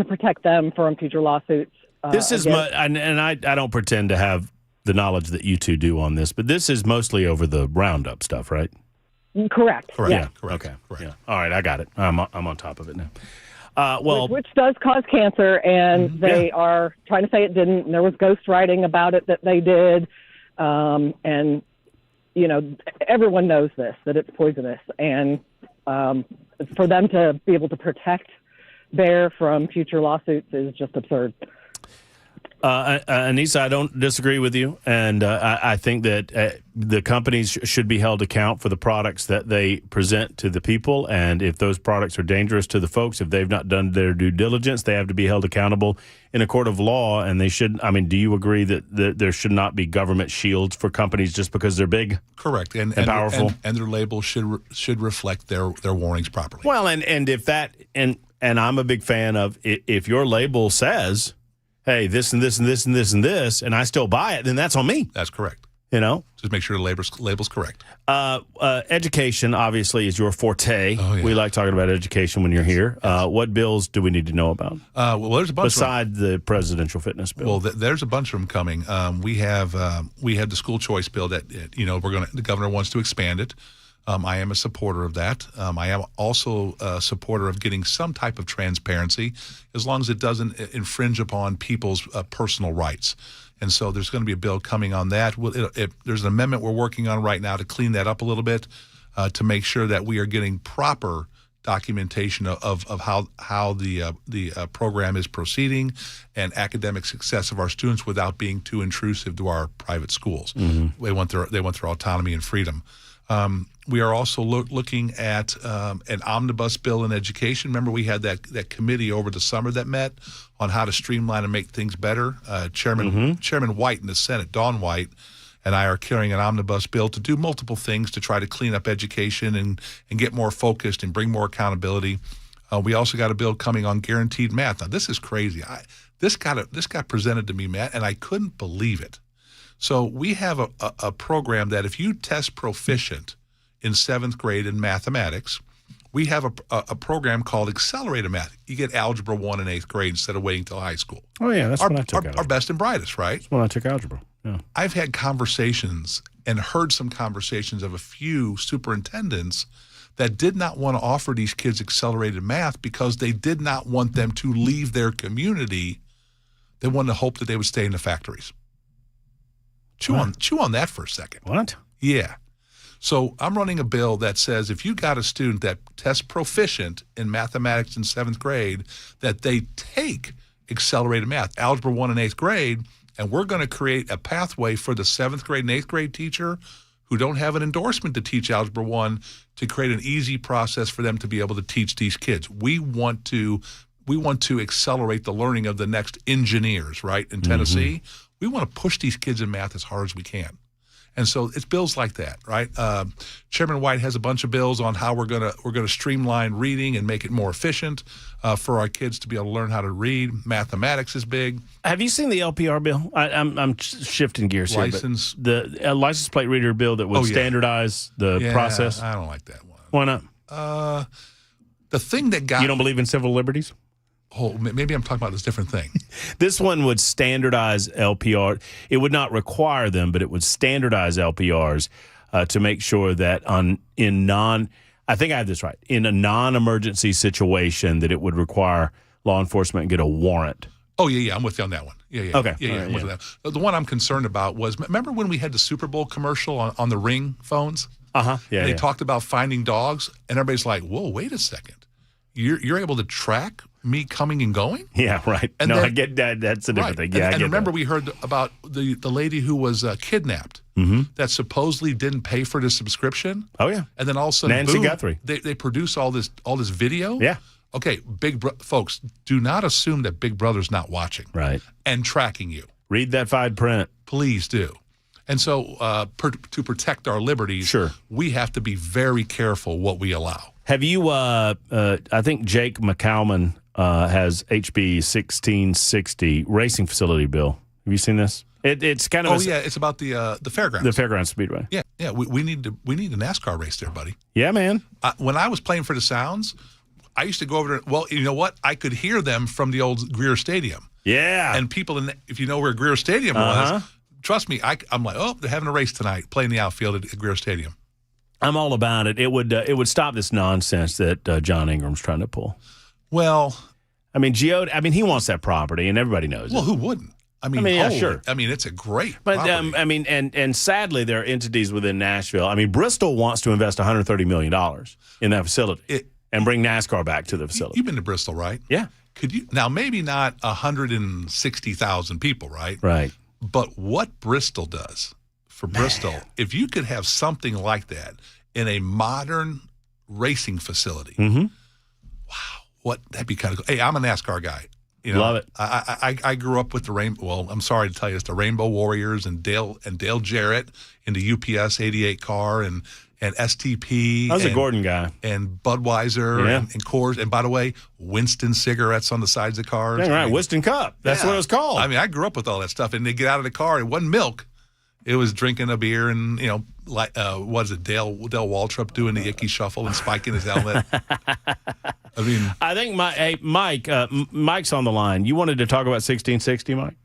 protect them from future lawsuits. This is I don't pretend to have the knowledge that you two do on this, but this is mostly over the Roundup stuff, right? Correct. Yeah. Correct. Okay. Correct. Yeah. All right. I got it. I'm on top of it now. Which does cause cancer, and they are trying to say it didn't. And there was ghostwriting about it that they did, and everyone knows this, that it's poisonous, and for them to be able to protect bear from future lawsuits is just absurd. Anissa, I don't disagree with you, and I think that the companies should be held account for the products that they present to the people, and if those products are dangerous to the folks, if they've not done their due diligence, they have to be held accountable in a court of law, and they should. I mean, do you agree that there should not be government shields for companies just because they're big? Correct, and powerful, and their label should reflect their warnings properly. Well, and if that and I'm a big fan of if your label says, hey, this and this and this and this and this, and I still buy it, then that's on me. That's correct. Just make sure the label's correct. Education, obviously, is your forte. Oh, yeah. We like talking about education when you're here. What bills do we need to know about? Well, there's a bunch besides the presidential fitness bill. Well, there's a bunch of them coming. We have the school choice bill that the governor wants to expand it. I am a supporter of that. I am also a supporter of getting some type of transparency, as long as it doesn't infringe upon people's personal rights. And so there's going to be a bill coming on that. There's an amendment we're working on right now to clean that up a little bit, to make sure that we are getting proper documentation of how the program is proceeding and academic success of our students without being too intrusive to our private schools. They want their autonomy and freedom. We are also looking at an omnibus bill in education. Remember, we had that committee over the summer that met on how to streamline and make things better. Chairman White in the Senate, Dawn White, and I are carrying an omnibus bill to do multiple things to try to clean up education and get more focused and bring more accountability. We also got a bill coming on guaranteed math. Now, this is crazy. This got presented to me, Matt, and I couldn't believe it. So we have a program that if you test proficient in 7th grade in mathematics, we have a program called Accelerated Math. You get Algebra 1 in 8th grade instead of waiting till high school. Oh, yeah, that's when I took our best and brightest, right? That's when I took algebra, yeah. I've had conversations and heard some conversations of a few superintendents that did not want to offer these kids accelerated math because they did not want them to leave their community. They wanted to hope that they would stay in the factories. Chew on that for a second. What? Yeah. So I'm running a bill that says if you got a student that tests proficient in mathematics in 7th grade, that they take accelerated math, Algebra 1 in 8th grade, and we're going to create a pathway for the 7th grade and 8th grade teacher who don't have an endorsement to teach Algebra 1 to create an easy process for them to be able to teach these kids. We want to accelerate the learning of the next engineers, right, in Tennessee. Mm-hmm. We want to push these kids in math as hard as we can. And so it's bills like that, right? Chairman White has a bunch of bills on how we're gonna streamline reading and make it more efficient for our kids to be able to learn how to read. Mathematics is big. Have you seen the LPR bill? I'm shifting gears here. License. The license plate reader bill that would standardize the process. I don't like that one. Why not? The thing that got you don't believe in civil liberties? Oh, maybe I'm talking about this different thing. This one would standardize LPR. It would not require them, but it would standardize LPRs to make sure that I think I have this right, in a non-emergency situation that it would require law enforcement to get a warrant. Oh, yeah, I'm with you on that one. Yeah. Okay. Yeah, I'm with you on that. The one I'm concerned about was, remember when we had the Super Bowl commercial on the Ring phones? Uh-huh. Yeah, and they talked about finding dogs, and everybody's like, whoa, wait a second. You're able to track me coming and going? Yeah, right. And I get that. That's a different thing. Yeah, and remember we heard about the lady who was kidnapped that supposedly didn't pay for the subscription. Oh, yeah. And then all of a sudden, Nancy Guthrie. They produce all this video. Yeah. Okay, folks, do not assume that Big Brother's not watching. Right. And tracking you. Read that fine print. Please do. And so to protect our liberties, we have to be very careful what we allow. Have you, I think Jake McCalman has HB 1660 racing facility bill. Have you seen this? It's kind of it's about the fairgrounds. The fairgrounds speedway. Yeah. We need a NASCAR race there, buddy. Yeah, man. When I was playing for the Sounds, I used to go over there. Well, you know what? I could hear them from the old Greer Stadium. Yeah. And people, if you know where Greer Stadium was, trust me, I'm like, oh, they're having a race tonight, playing the outfield at Greer Stadium. I'm all about it. It would stop this nonsense that John Ingram's trying to pull. Well, I mean, he wants that property, and everybody knows. Well, who wouldn't? Yeah, sure. I mean, it's a great but property. And sadly, there are entities within Nashville. I mean, Bristol wants to invest $130 million in that facility and bring NASCAR back to the facility. You've been to Bristol, right? Yeah. Could you now? Maybe not 160,000 people, right? Right. But what Bristol does for Bristol, if you could have something like that in a modern racing facility, wow, that'd be kind of cool. Hey, I'm a NASCAR guy. You know, love it. I grew up with the Rainbow. Well, I'm sorry to tell you, it's the Rainbow Warriors and Dale Jarrett in the UPS 88 car and STP. I was a Gordon guy. And Budweiser and Coors. And by the way, Winston cigarettes on the sides of cars. Yeah, right. Winston Cup. That's what it was called. I mean, I grew up with all that stuff. And they get out of the car. It wasn't milk. It was drinking a beer and, like, what is it, Dale Waltrip doing the Icky Shuffle and spiking his helmet. I think Mike's on the line. You wanted to talk about 1660, Mike?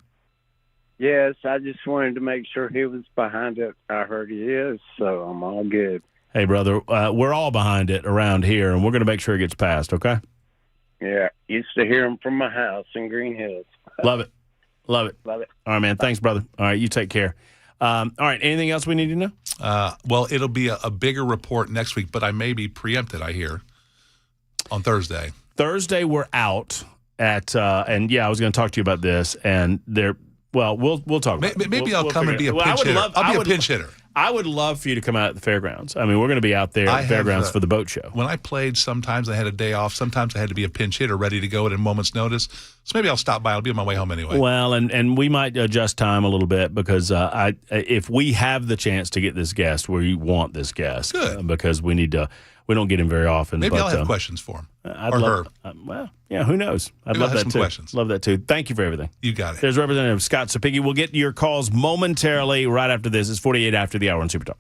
Yes, I just wanted to make sure he was behind it. I heard he is, so I'm all good. Hey, brother, we're all behind it around here, and we're going to make sure it gets passed, okay? Yeah, used to hear him from my house in Green Hills. Love it. Love it. All right, man. Thanks, brother. All right, you take care. All right, anything else we need to know? Well, it'll be a bigger report next week, but I may be preempted, I hear, on Thursday. Thursday, we're out at, and I was going to talk to you about this, and we'll talk about it. Maybe I'll come and be a pinch hitter. I'll be a pinch hitter. I would love for you to come out at the fairgrounds. I mean, we're going to be out there at the fairgrounds for the boat show. When I played, sometimes I had a day off. Sometimes I had to be a pinch hitter ready to go at a moment's notice. So maybe I'll stop by. I'll be on my way home anyway. Well, and we might adjust time a little bit because if we have the chance to get this guest, we want this guest. Good. Because we need to. We don't get him very often. Maybe but, I'll have questions for him I'd or love, her. Well, yeah, who knows? I'd Maybe love I'll have that some too. questions. Love that too. Thank you for everything. You got it. There's Representative Scott Sapicki. We'll get your calls momentarily right after this. It's 48 after the hour on Super Talk.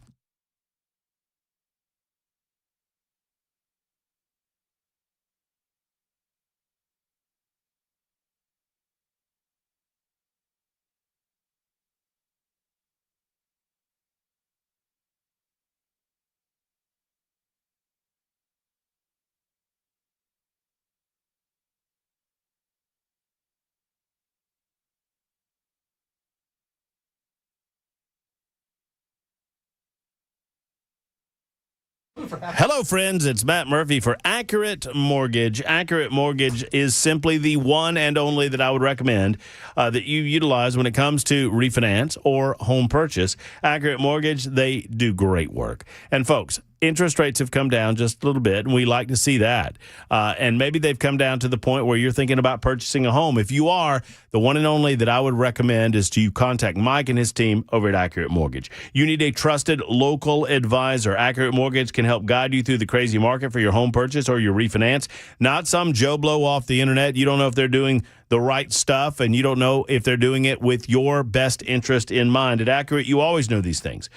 Hello, friends. It's Matt Murphy for Accurate Mortgage. Accurate Mortgage is simply the one and only that I would recommend that you utilize when it comes to refinance or home purchase. Accurate Mortgage, they do great work. And folks, interest rates have come down just a little bit, and we like to see that. And maybe they've come down to the point where you're thinking about purchasing a home. If you are, the one and only that I would recommend is to contact Mike and his team over at Accurate Mortgage. You need a trusted local advisor. Accurate Mortgage can help guide you through the crazy market for your home purchase or your refinance. Not some Joe Blow off the internet. You don't know if they're doing the right stuff, and you don't know if they're doing it with your best interest in mind. At Accurate, you always know these things.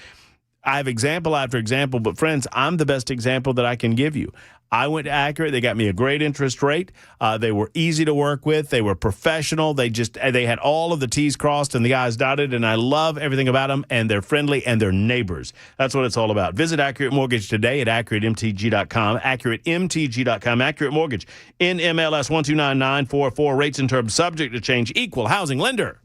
I have example after example, but friends, I'm the best example that I can give you. I went to Accurate. They got me a great interest rate. They were easy to work with. They were professional. They had all of the T's crossed and the I's dotted, and I love everything about them, and they're friendly, and they're neighbors. That's what it's all about. Visit Accurate Mortgage today at AccurateMTG.com, AccurateMTG.com. Accurate Mortgage, NMLS 129944. Rates and terms subject to change. Equal housing lender.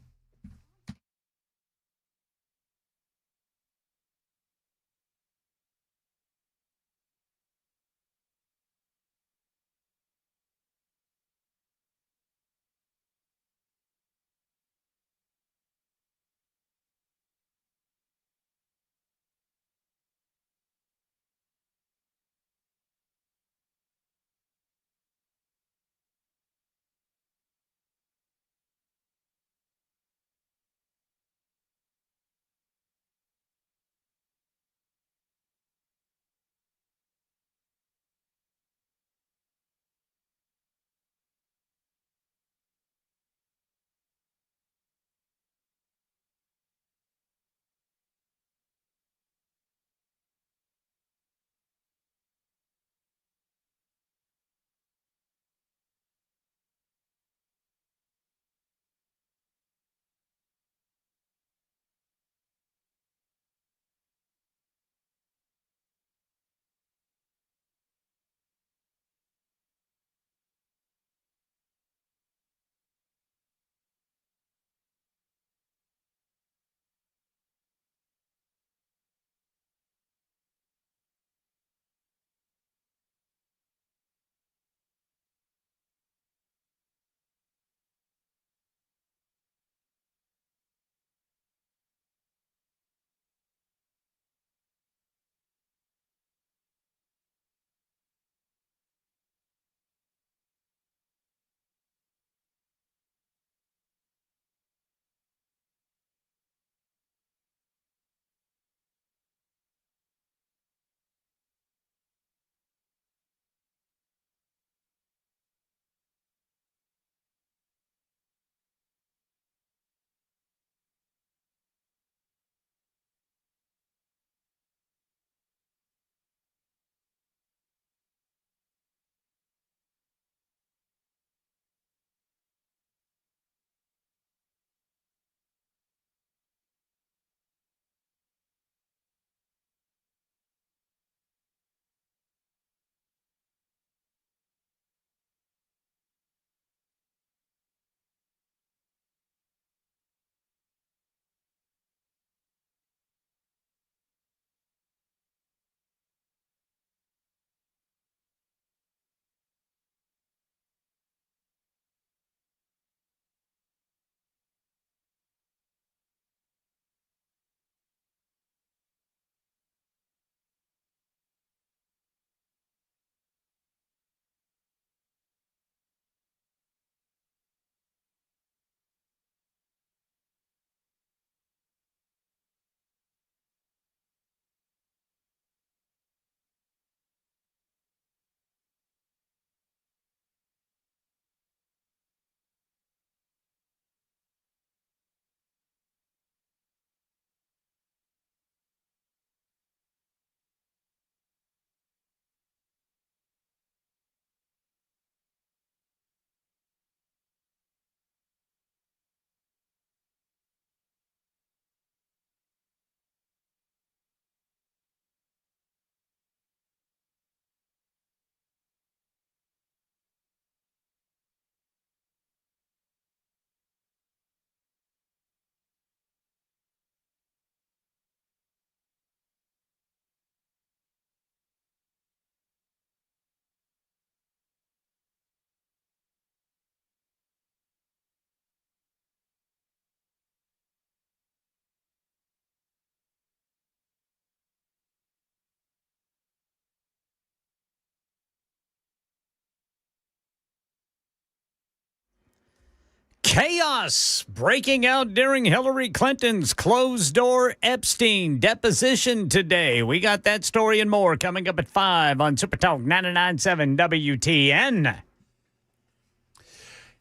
Chaos breaking out during Hillary Clinton's closed-door Epstein deposition today. We got that story and more coming up at 5 on Super Talk 99.7 WTN.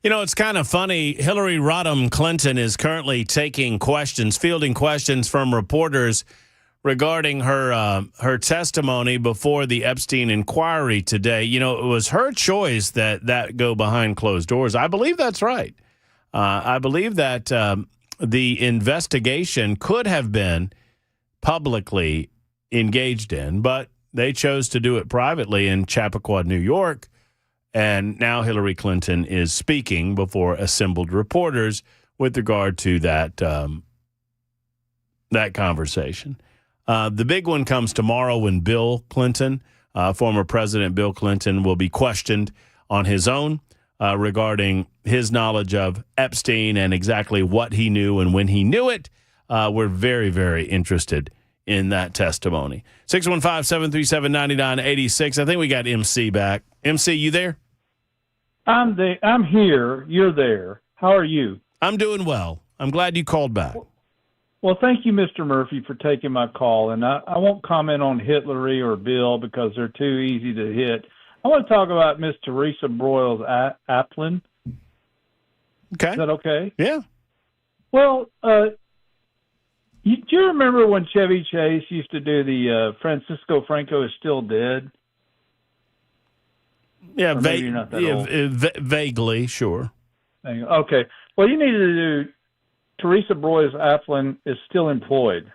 You know, it's kind of funny. Hillary Rodham Clinton is currently fielding questions from reporters regarding her testimony before the Epstein inquiry today. You know, it was her choice that go behind closed doors. I believe that's right. I believe that the investigation could have been publicly engaged in, but they chose to do it privately in Chappaqua, New York. And now Hillary Clinton is speaking before assembled reporters with regard to that conversation. The big one comes tomorrow when Bill Clinton, former President Bill Clinton, will be questioned on his own regarding his knowledge of Epstein and exactly what he knew and when he knew it. We're very, very interested in that testimony. 615-737-9986. I think we got MC back. MC, you there? I'm here. You're there. How are you? I'm doing well. I'm glad you called back. Well, thank you, Mr. Murphy, for taking my call. And I won't comment on Hillary or Bill because they're too easy to hit. I want to talk about Miss Teresa Broyles Applin. Okay. Is that okay? Yeah. Well, do you remember when Chevy Chase used to do the Francisco Franco is Still Dead? Yeah, vaguely, sure. Okay. Well, you needed to do Teresa Broyles Applin is still employed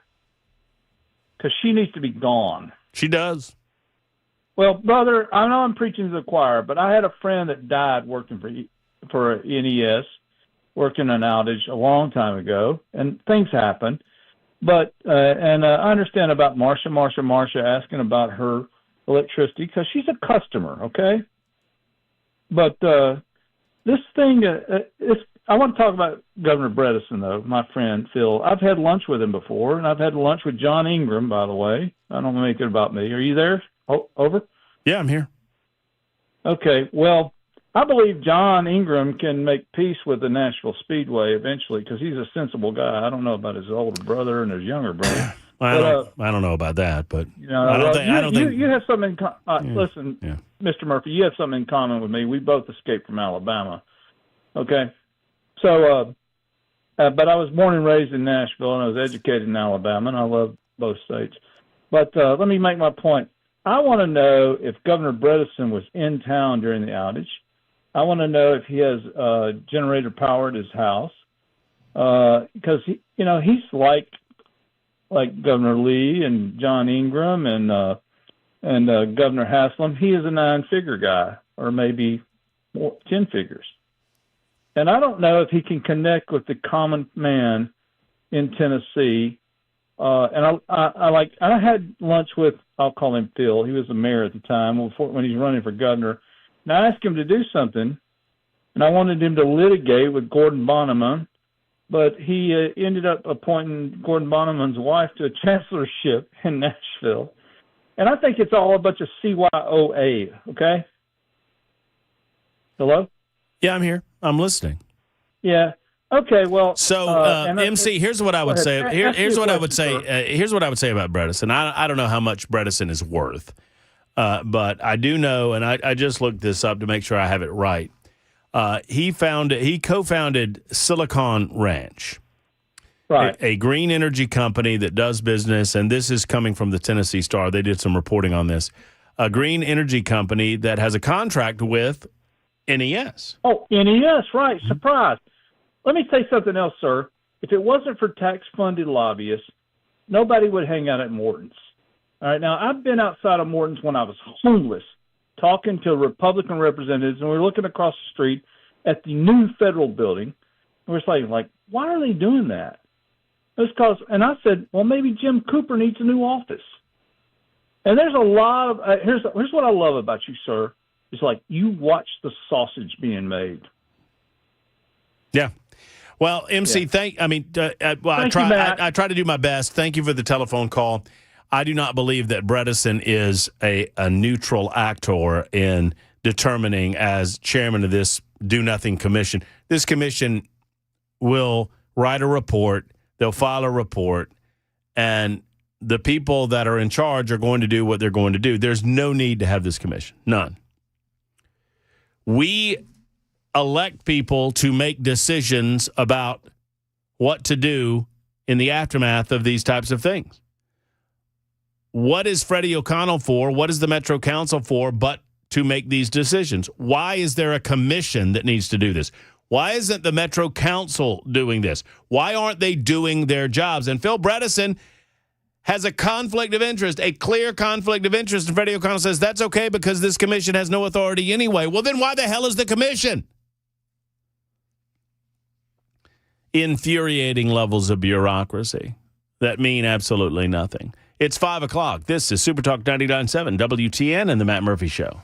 because she needs to be gone. She does. Well, brother, I know I'm preaching to the choir, but I had a friend that died working for NES, working an outage a long time ago, and things happen. But I understand about Marsha asking about her electricity because she's a customer, okay? But this thing, I want to talk about Governor Bredesen, though, my friend Phil. I've had lunch with him before, and I've had lunch with John Ingram, by the way. I don't make it about me. Are you there? Over? Yeah, I'm here. Okay. Well, I believe John Ingram can make peace with the Nashville Speedway eventually because he's a sensible guy. I don't know about his older brother and his younger brother. I don't know about that, but you know, I don't think you have something in common. Listen, Mr. Murphy, you have something in common with me. We both escaped from Alabama. Okay. So, but I was born and raised in Nashville, and I was educated in Alabama, and I love both states. But let me make my point. I want to know if Governor Bredesen was in town during the outage. I want to know if he has generator power at his house, because he's like Governor Lee and John Ingram and Governor Haslam. He is a 9-figure guy, or maybe 10 figures. And I don't know if he can connect with the common man in Tennessee. And I had lunch with, I'll call him Phil. He was the mayor at the time when he's running for governor. And I asked him to do something, and I wanted him to litigate with Gordon Bonneman, but he ended up appointing Gordon Bonneman's wife to a chancellorship in Nashville. And I think it's all a bunch of CYOA, okay? Hello? Yeah, I'm here. I'm listening. Yeah. Okay. Well, so MC, here's what I would say. Here's what I would say. Here's what I would say about Bredesen. I don't know how much Bredesen is worth, but I do know, and I just looked this up to make sure I have it right. He co-founded Silicon Ranch, right? A green energy company that does business, and this is coming from the Tennessee Star. They did some reporting on this. A green energy company that has a contract with NES. Oh, NES, right. Surprise. Let me say something else, sir. If it wasn't for tax-funded lobbyists, nobody would hang out at Morton's. All right, now, I've been outside of Morton's when I was homeless, talking to Republican representatives, and we were looking across the street at the new federal building. And we're saying, why are they doing that? It's because, and I said, well, maybe Jim Cooper needs a new office. And there's a lot of, here's what I love about you, sir. It's like you watch the sausage being made. Yeah. Well, MC, I try to do my best. Thank you for the telephone call. I do not believe that Bredesen is a neutral actor in determining as chairman of this do-nothing commission. This commission will write a report, they'll file a report, and the people that are in charge are going to do what they're going to do. There's no need to have this commission. None. We elect people to make decisions about what to do in the aftermath of these types of things. What is Freddie O'Connell for? What is the Metro Council for but to make these decisions? Why is there a commission that needs to do this? Why isn't the Metro Council doing this? Why aren't they doing their jobs? And Phil Bredesen has a conflict of interest, a clear conflict of interest. And Freddie O'Connell says that's okay because this commission has no authority anyway. Well, then why the hell is the commission? Infuriating levels of bureaucracy that mean absolutely nothing. It's 5 o'clock. This is Super Talk 99.7 WTN and the Matt Murphy Show.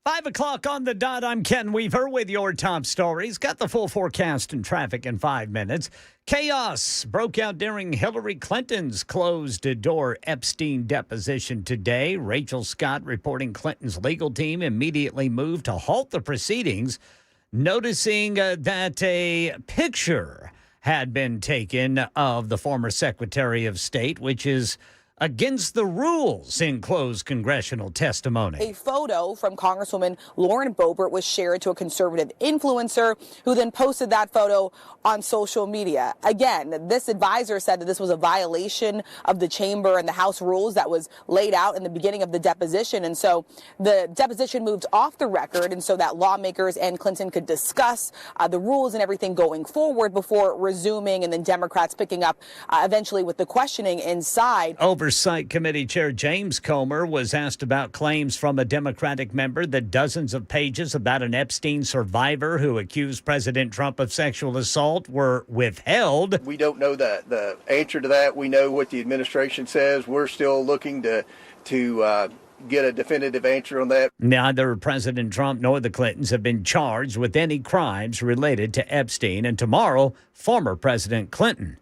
Five o'clock on the dot. I'm Ken Weaver with your top stories. Got the full forecast and traffic in 5 minutes. Chaos broke out during Hillary Clinton's closed-door Epstein deposition today. Rachel Scott reporting Clinton's legal team immediately moved to halt the proceedings, noticing that a picture had been taken of the former Secretary of State, which is against the rules in closed congressional testimony. A photo from Congresswoman Lauren Boebert was shared to a conservative influencer who then posted that photo on social media. Again, this advisor said that this was a violation of the chamber and the House rules that was laid out in the beginning of the deposition. And so the deposition moved off the record, and so that lawmakers and Clinton could discuss the rules and everything going forward before resuming, and then Democrats picking up eventually with the questioning inside. Oversight Committee Chair James Comer was asked about claims from a Democratic member that dozens of pages about an Epstein survivor who accused President Trump of sexual assault were withheld. We don't know the answer to that. We know what the administration says. We're still looking to get a definitive answer on that. Neither President Trump nor the Clintons have been charged with any crimes related to Epstein. And tomorrow, former President Clinton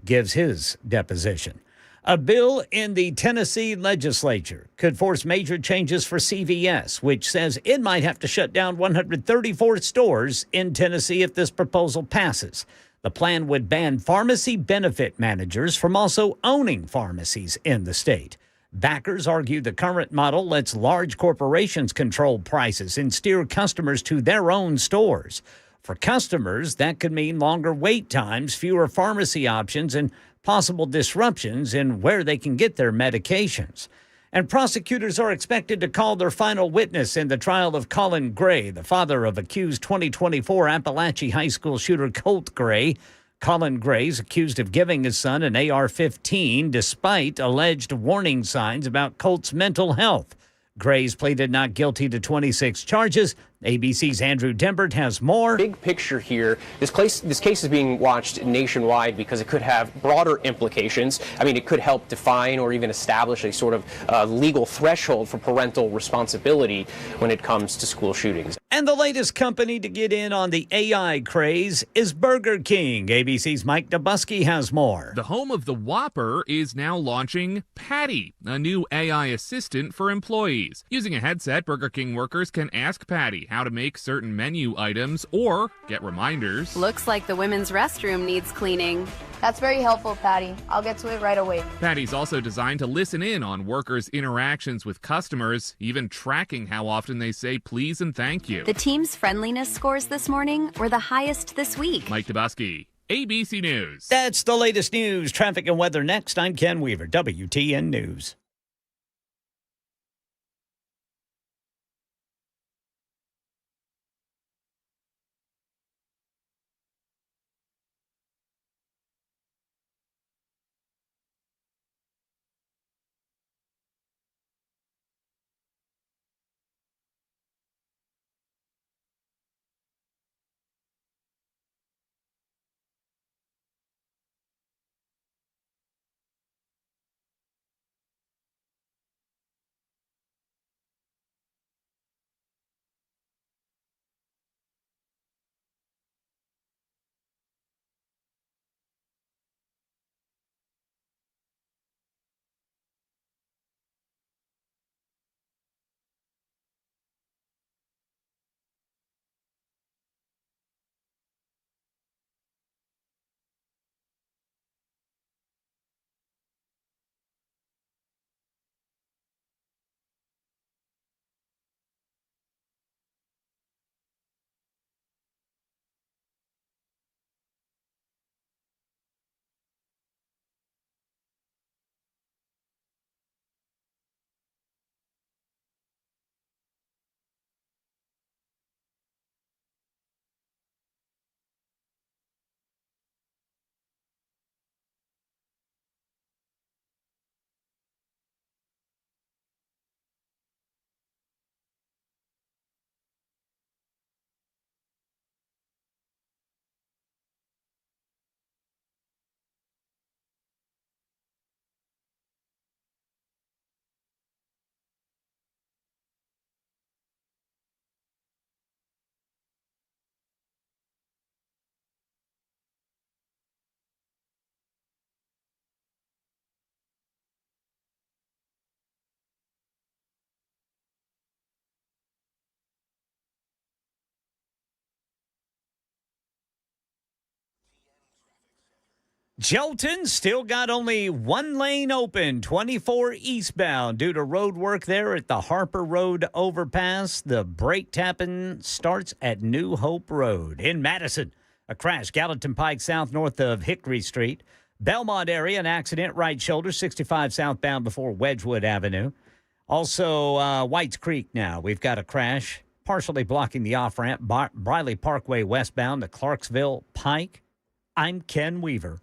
gives his deposition. A bill in the Tennessee legislature could force major changes for CVS, which says it might have to shut down 134 stores in Tennessee if this proposal passes. The plan would ban pharmacy benefit managers from also owning pharmacies in the state. Backers argue the current model lets large corporations control prices and steer customers to their own stores. For customers, that could mean longer wait times, fewer pharmacy options, and possible disruptions in where they can get their medications. And prosecutors are expected to call their final witness in the trial of Colin Gray, the father of accused 2024 Appalachia High School shooter Colt Gray. Colin Gray is accused of giving his son an AR-15 despite alleged warning signs about Colt's mental health. Gray's pleaded not guilty to 26 charges. ABC's Andrew Dembert has more. Big picture here, this case is being watched nationwide because it could have broader implications. I mean, it could help define or even establish a sort of legal threshold for parental responsibility when it comes to school shootings. And the latest company to get in on the AI craze is Burger King. ABC's Mike Dubusky has more. The home of the Whopper is now launching Patty, a new AI assistant for employees. Using a headset, Burger King workers can ask Patty how to make certain menu items or get reminders. Looks like the women's restroom needs cleaning. That's very helpful, Patty. I'll get to it right away. Patty's also designed to listen in on workers' interactions with customers, even tracking how often they say please and thank you. The team's friendliness scores this morning were the highest this week. Mike Dubusky, ABC News. That's the latest news, traffic, and weather next. I'm Ken Weaver, WTN News. Jolton still got only one lane open, 24 eastbound, due to road work there at the Harper Road overpass. The brake tapping starts at New Hope Road. In Madison, a crash, Gallatin Pike south north of Hickory Street. Belmont area, an accident, right shoulder, 65 southbound before Wedgwood Avenue. Also, Whites Creek now. We've got a crash, partially blocking the off-ramp, Briley Parkway westbound to Clarksville Pike. I'm Ken Weaver.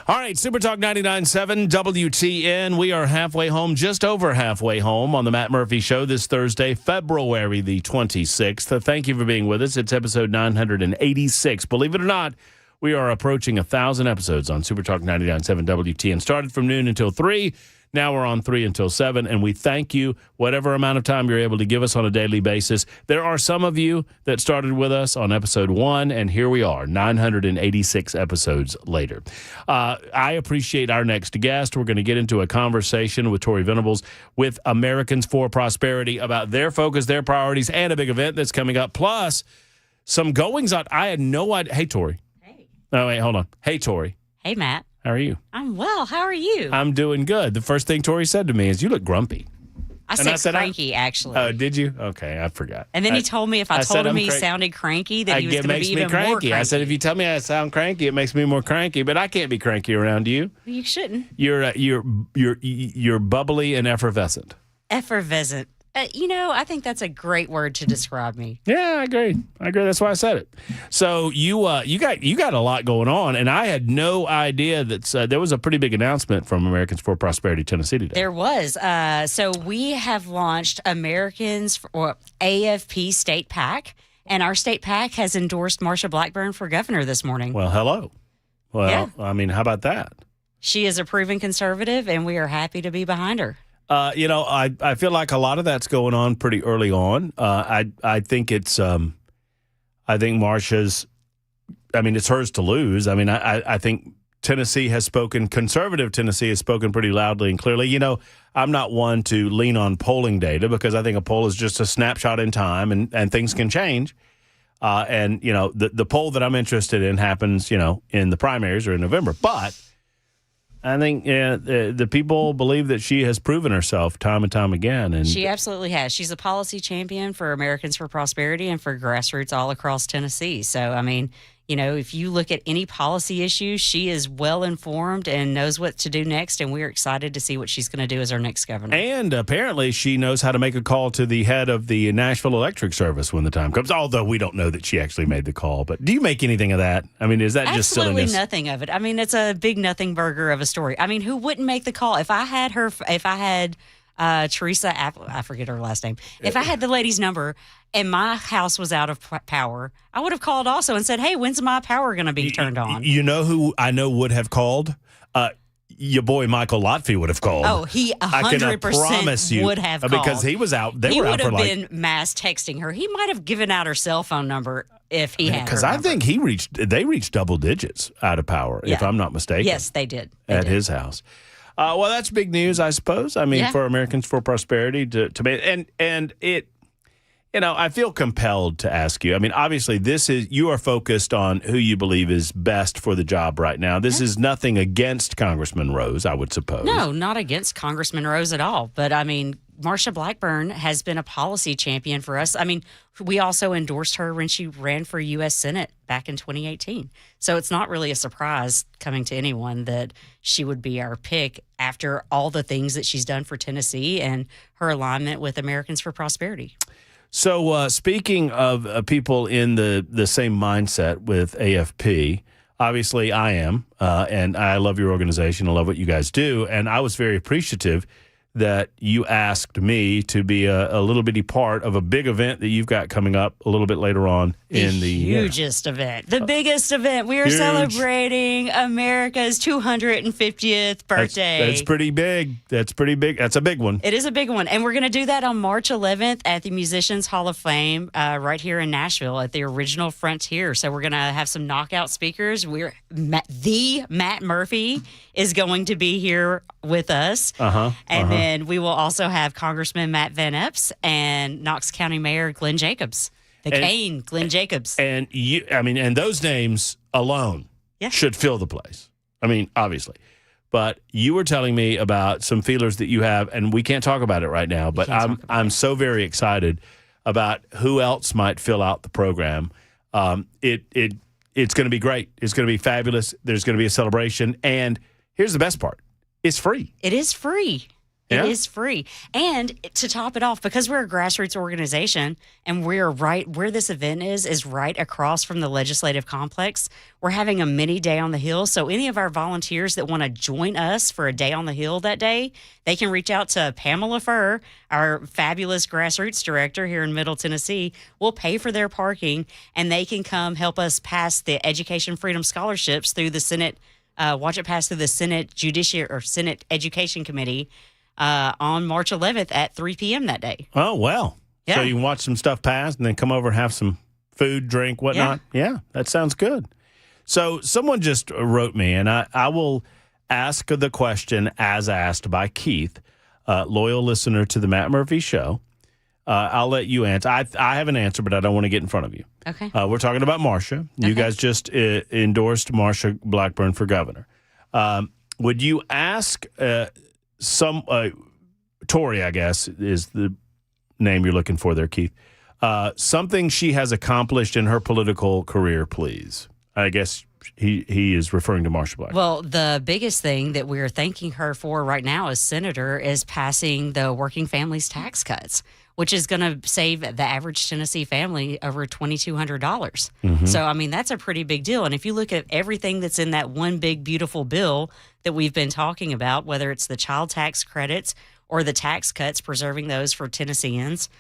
All right, Super Talk 99.7 WTN. We are halfway home, just over halfway home on the Matt Murphy Show this Thursday, February the 26th. Thank you for being with us. It's episode 986. Believe it or not, we are approaching 1,000 episodes on Super Talk 99.7 WTN. Started from noon until 3. Now we're on 3 until 7, and we thank you whatever amount of time you're able to give us on a daily basis. There are some of you that started with us on episode 1, and here we are, 986 episodes later. I appreciate our next guest. We're going to get into a conversation with Tori Venables with Americans for Prosperity about their focus, their priorities, and a big event that's coming up, plus some goings on. I had no idea. Hey, Tori. Hey. Oh, wait, hold on. Hey, Tori. Hey, Matt. How are you? I'm well. How are you? I'm doing good. The first thing Tori said to me is, you look grumpy. I said cranky, actually. Oh, did you? Okay, I forgot. And then he told me if I told him he sounded cranky, that he was going to be even more cranky. I said, if you tell me I sound cranky, it makes me more cranky. But I can't be cranky around you. You shouldn't. You're bubbly and effervescent. Effervescent. I think that's a great word to describe me. Yeah, I agree. That's why I said it. So you got a lot going on, and I had no idea that there was a pretty big announcement from Americans for Prosperity Tennessee today. There was. So we have launched Americans or AFP State PAC, and our state PAC has endorsed Marsha Blackburn for governor this morning. Well, hello. Well, yeah. I mean, how about that? She is a proven conservative, and we are happy to be behind her. I feel like a lot of that's going on pretty early on. I think it's I think Marsha's. I mean, it's hers to lose. I mean, I think Tennessee has spoken. Conservative Tennessee has spoken pretty loudly and clearly. I'm not one to lean on polling data because I think a poll is just a snapshot in time and things can change. The poll that I'm interested in happens in the primaries or in November, but. I think the people believe that she has proven herself time and time again. And she absolutely has. She's a policy champion for Americans for Prosperity and for grassroots all across Tennessee. So, I mean, if you look at any policy issues, she is well informed and knows what to do next. And we're excited to see what she's going to do as our next governor. And apparently she knows how to make a call to the head of the Nashville Electric Service when the time comes, although we don't know that she actually made the call. But do you make anything of that? I mean, is that just silliness? Absolutely nothing of it. I mean, it's a big nothing burger of a story. I mean, who wouldn't make the call? If I had Teresa, I forget her last name. If I had the lady's number and my house was out of power, I would have called also and said, hey, when's my power going to be turned on? You know who I know would have called? Your boy Michael Lotfi would have called. Oh, he 100% would have called. Because he was out. They were out for He would have been mass texting her. He might have given out her cell phone number if he had her because I think they reached double digits out of power, if I'm not mistaken. Yes, they did. His house. Well, that's big news, I suppose. I mean, for Americans for Prosperity to make and it. I feel compelled to ask you. I mean, obviously, you are focused on who you believe is best for the job right now. This is nothing against Congressman Rose, I would suppose. No, not against Congressman Rose at all. But I mean, Marsha Blackburn has been a policy champion for us. I mean, we also endorsed her when she ran for U.S. Senate back in 2018. So it's not really a surprise coming to anyone that she would be our pick after all the things that she's done for Tennessee and her alignment with Americans for Prosperity. So speaking of people in the same mindset with AFP, obviously I am, and I love your organization. I love what you guys do. And I was very appreciative that you asked me to be a little bitty part of a big event that you've got coming up a little bit later on in the hugest event, the biggest event. We are huge. Celebrating America's 250th birthday. That's pretty big. That's pretty big. That's a big one. It is a big one. And we're going to do that on March 11th at the Musicians Hall of Fame right here in Nashville at the Original Frontier. So we're going to have some knockout speakers. Matt Murphy is going to be here with us. And then we will also have Congressman Matt Van Epps and Knox County Mayor Glenn Jacobs. Glenn Jacobs. And and those names alone should fill the place. I mean, obviously. But you were telling me about some feelers that you have, and we can't talk about it right now, but I'm so very excited about who else might fill out the program. It's going to be great. It's going to be fabulous. There's going to be a celebration. And here's the best part. It's free. It is free. It is free. And to top it off, because we're a grassroots organization and we're right where this event is right across from the legislative complex, we're having a mini day on the Hill. So any of our volunteers that want to join us for a day on the Hill that day, they can reach out to Pamela Furr, our fabulous grassroots director here in Middle Tennessee. We'll pay for their parking and they can come help us pass the Education Freedom Scholarships through the Senate, watch it pass through the Senate Senate Education Committee on March 11th at 3 p.m. that day. Oh, well. Yeah. So you can watch some stuff pass and then come over and have some food, drink, whatnot. Yeah, that sounds good. So someone just wrote me, and I will ask the question as asked by Keith, loyal listener to the Matt Murphy Show. I'll let you answer. I have an answer, but I don't want to get in front of you. Okay. We're talking about Marsha. You guys just endorsed Marsha Blackburn for governor. Would you ask Tori, I guess, is the name you're looking for there, Keith. Something she has accomplished in her political career, please. I guess he is referring to Marsha Blackburn. Well, the biggest thing that we're thanking her for right now as senator is passing the working families tax cuts, which is going to save the average Tennessee family over $2,200. So, I mean, that's a pretty big deal. And if you look at everything that's in that one big, beautiful bill that we've been talking about, whether it's the child tax credits or the tax cuts, preserving those for Tennesseans,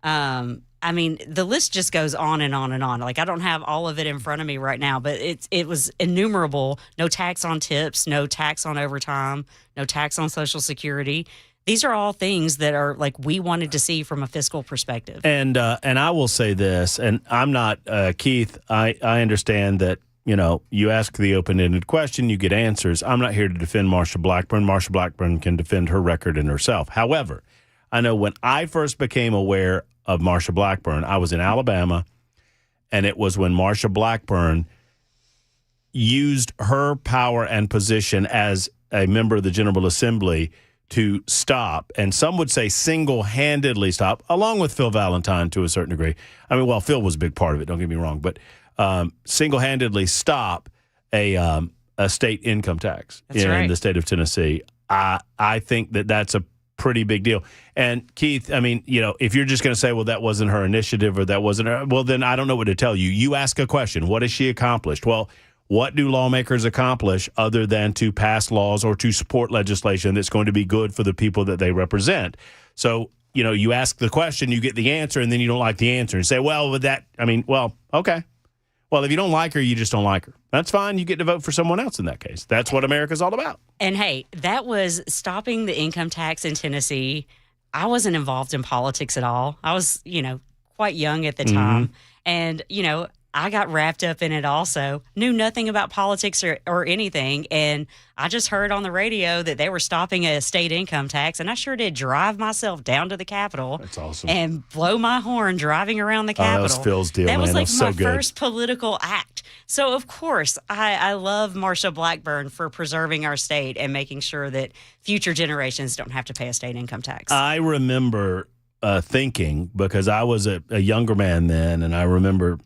I mean, the list just goes on and on and on. Like, I don't have all of it in front of me right now, but it was innumerable. No tax on tips, no tax on overtime, no tax on Social Security. These are all things that are like we wanted to see from a fiscal perspective. And I will say this, and I'm not Keith. I understand that you ask the open-ended question, you get answers. I'm not here to defend Marsha Blackburn. Marsha Blackburn can defend her record and herself. However, I know when I first became aware of Marsha Blackburn, I was in Alabama, and it was when Marsha Blackburn used her power and position as a member of the General Assembly to stop, and some would say single-handedly stop, along with Phil Valentine to a certain degree. I mean, well, Phil was a big part of it, don't get me wrong, but single-handedly stop a state income tax in the state of Tennessee. I think that's a pretty big deal. And Keith, I mean, if you're just going to say, well, that wasn't her initiative or that wasn't her, well, then I don't know what to tell you. You ask a question. What has she accomplished? Well, what do lawmakers accomplish other than to pass laws or to support legislation that's going to be good for the people that they represent? So, you ask the question, you get the answer, and then you don't like the answer and say, well, with that, okay. Well, if you don't like her, you just don't like her. That's fine. You get to vote for someone else in that case. That's what America's all about. And hey, that was stopping the income tax in Tennessee. I wasn't involved in politics at all. I was, quite young at the time. And, I got wrapped up in it also, knew nothing about politics or anything. And I just heard on the radio that they were stopping a state income tax. And I sure did drive myself down to the Capitol. That's awesome. And blow my horn driving around the Capitol. That was Phil's deal, That was man. like That was so my good. first political act. So, of course, I love Marsha Blackburn for preserving our state and making sure that future generations don't have to pay a state income tax. I remember thinking, because I was a younger man then, and I remember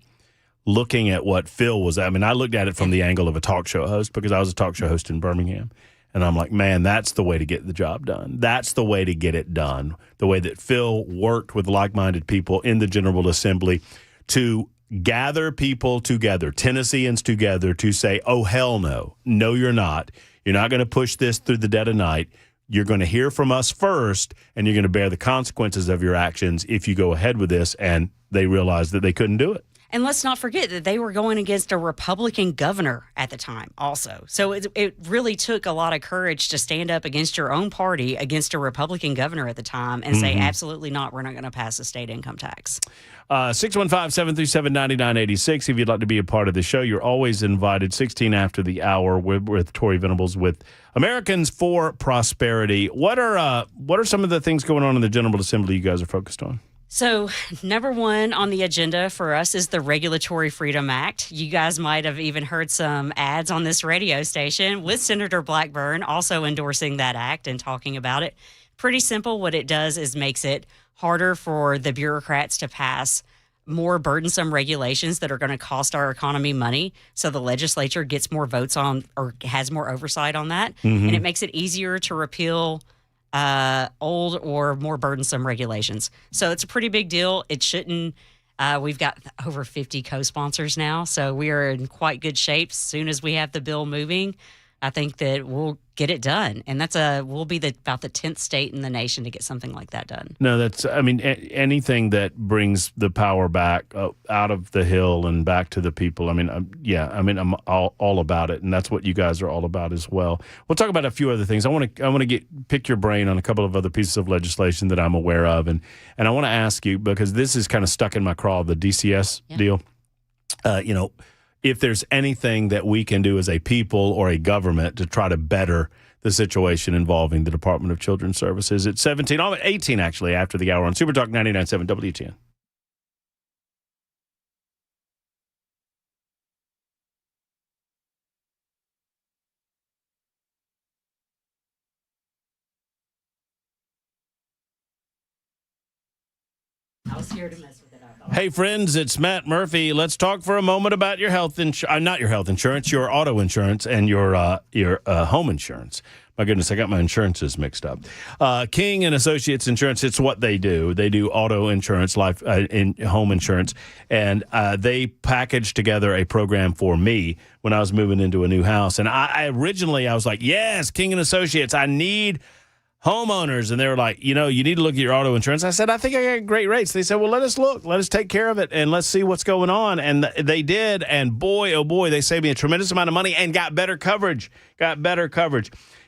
looking at what Phil was. I mean, I looked at it from the angle of a talk show host, because I was a talk show host in Birmingham. And I'm like, man, that's the way to get the job done. That's the way to get it done. The way that Phil worked with like-minded people in the General Assembly to gather people together, Tennesseans together, to say, oh, hell no. No, you're not. You're not going to push this through the dead of night. You're going to hear from us first, and you're going to bear the consequences of your actions if you go ahead with this. And they realized that they couldn't do it. And let's not forget that they were going against a Republican governor at the time also. So it really took a lot of courage to stand up against your own party, against a Republican governor at the time, and say, absolutely not, we're not going to pass a state income tax. 615-737-9986. If you'd like to be a part of the show, you're always invited. 16 after the hour with Tori Venables with Americans for Prosperity. What are some of the things going on in the General Assembly you guys are focused on? So, number one on the agenda for us is the Regulatory Freedom Act. You guys might have even heard some ads on this radio station with Senator Blackburn also endorsing that act and talking about it. Pretty simple. What it does is makes it harder for the bureaucrats to pass more burdensome regulations that are going to cost our economy money. So the legislature gets more votes on or has more oversight on that. And it makes it easier to repeal old or more burdensome regulations. So it's a pretty big deal. It shouldn't. We've got over 50 co-sponsors now, so we are in quite good shape. As soon as we have the bill moving, I think that we'll get it done. And we'll be about the 10th state in the nation to get something like that done. No, anything that brings the power back out of the Hill and back to the people. I'm all about it. And that's what you guys are all about as well. We'll talk about a few other things. I want to pick your brain on a couple of other pieces of legislation that I'm aware of. And I want to ask you, because this is kind of stuck in my craw, the DCS deal. If there's anything that we can do as a people or a government to try to better the situation involving the Department of Children's Services. It's 18 actually, after the hour on Super Talk 99.7 WTN. I was here to mess with it up. Hey, friends, it's Matt Murphy. Let's talk for a moment about your health insurance. Not your health insurance, your auto insurance and your home insurance. My goodness, I got my insurances mixed up. King and Associates Insurance, it's what they do. They do auto insurance, life, home insurance, and they packaged together a program for me when I was moving into a new house. And I originally was like, yes, King and Associates, I need homeowners. And they were like, you need to look at your auto insurance. I said, I think I got great rates. They said, well, let us look. Let us take care of it, and let's see what's going on. And they did, and boy, oh boy, they saved me a tremendous amount of money and got better coverage.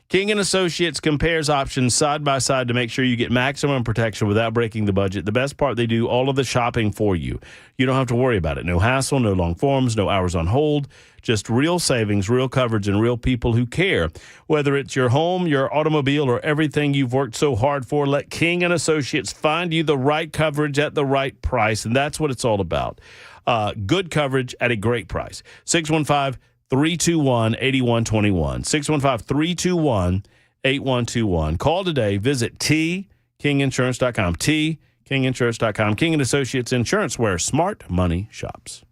King & Associates compares options side by side to make sure you get maximum protection without breaking the budget. The best part, they do all of the shopping for you. You don't have to worry about it. No hassle, no long forms, no hours on hold. Just real savings, real coverage, and real people who care. Whether it's your home, your automobile, or everything you've worked so hard for, let King & Associates find you the right coverage at the right price, and that's what it's all about. Good coverage at a great price. 615-321-8121. 615-321-8121. Call today. Visit tkinginsurance.com. tkinginsurance.com. King & Associates Insurance, where smart money shops.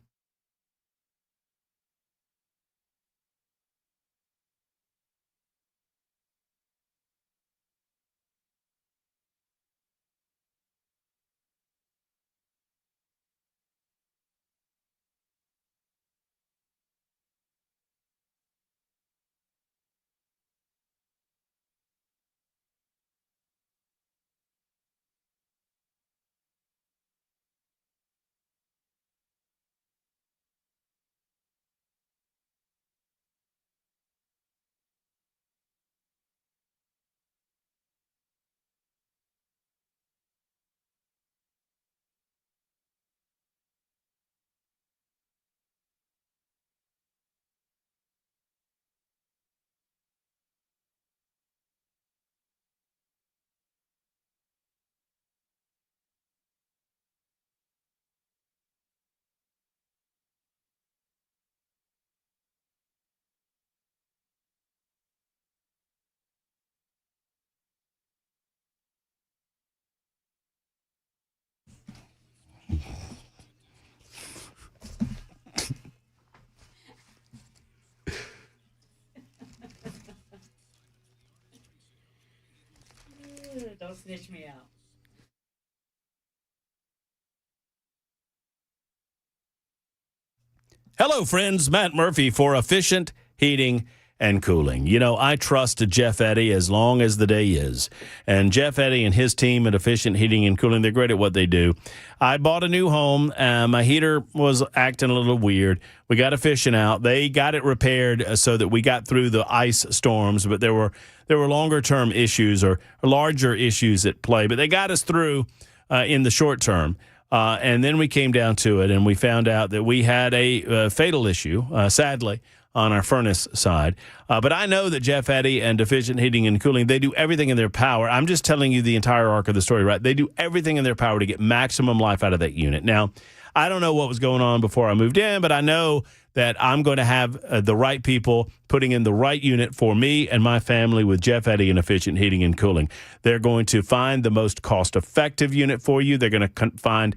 Don't snitch me out. Hello, friends. Matt Murphy for Efficient Heating and Cooling. You know, I trust Jeff Eddy as long as the day is. And Jeff Eddy and his team at Efficient Heating and Cooling, they're great at what they do. I bought a new home. My heater was acting a little weird. We got Efficient out. They got it repaired so that we got through the ice storms, but there were longer-term issues or larger issues at play. But they got us through in the short term. And then we came down to it, and we found out that we had a fatal issue, sadly, on our furnace side. But I know that Jeff Eddy and Efficient Heating and Cooling, they do everything in their power. I'm just telling you the entire arc of the story, right? They do everything in their power to get maximum life out of that unit. Now, I don't know what was going on before I moved in, but I know that I'm going to have the right people putting in the right unit for me and my family with Jeff Eddy and Efficient Heating and Cooling. They're going to find the most cost-effective unit for you. They're going to find,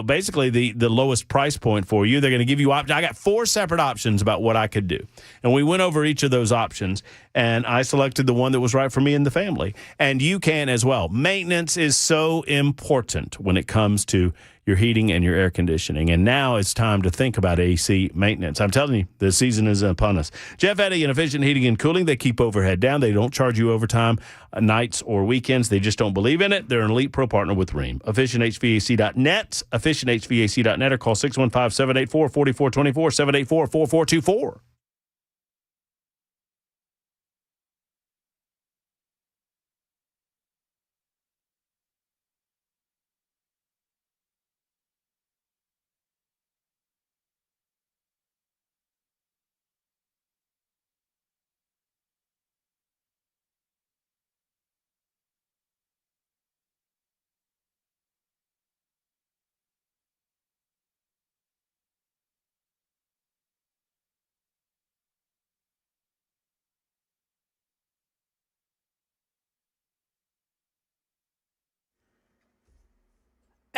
basically the lowest price point for you. They're going to give you options. I got 4 separate options about what I could do. And we went over each of those options, and I selected the one that was right for me and the family. And you can as well. Maintenance is so important when it comes to your heating and your air conditioning. And now it's time to think about AC maintenance. I'm telling you, the season is upon us. Jeff Eddy and Efficient Heating and Cooling, they keep overhead down. They don't charge you overtime nights or weekends. They just don't believe in it. They're an elite pro partner with Rheem. EfficientHVAC.net, EfficientHVAC.net, or call 615-784-4424, 784-4424.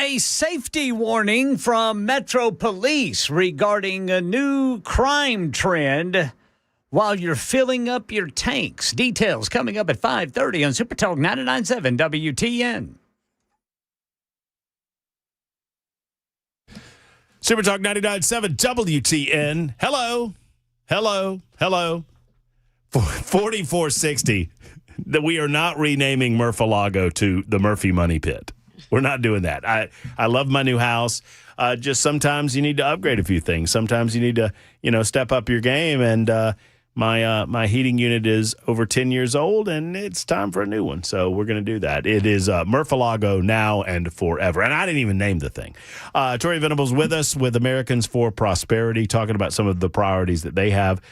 A safety warning from Metro Police regarding a new crime trend while you're filling up your tanks. Details coming up at 5:30 on Super Talk 99.7 WTN. Super Talk 99.7 WTN. Hello. 4460. That we are not renaming Murphy-Lago to the Murphy Money Pit. We're not doing that. I love my new house. Just sometimes you need to upgrade a few things. Sometimes you need to, step up your game. And my heating unit is over 10 years old, and it's time for a new one. So we're going to do that. It is Murphy-Lago now and forever. And I didn't even name the thing. Tori Venables with us with Americans for Prosperity, talking about some of the priorities that they have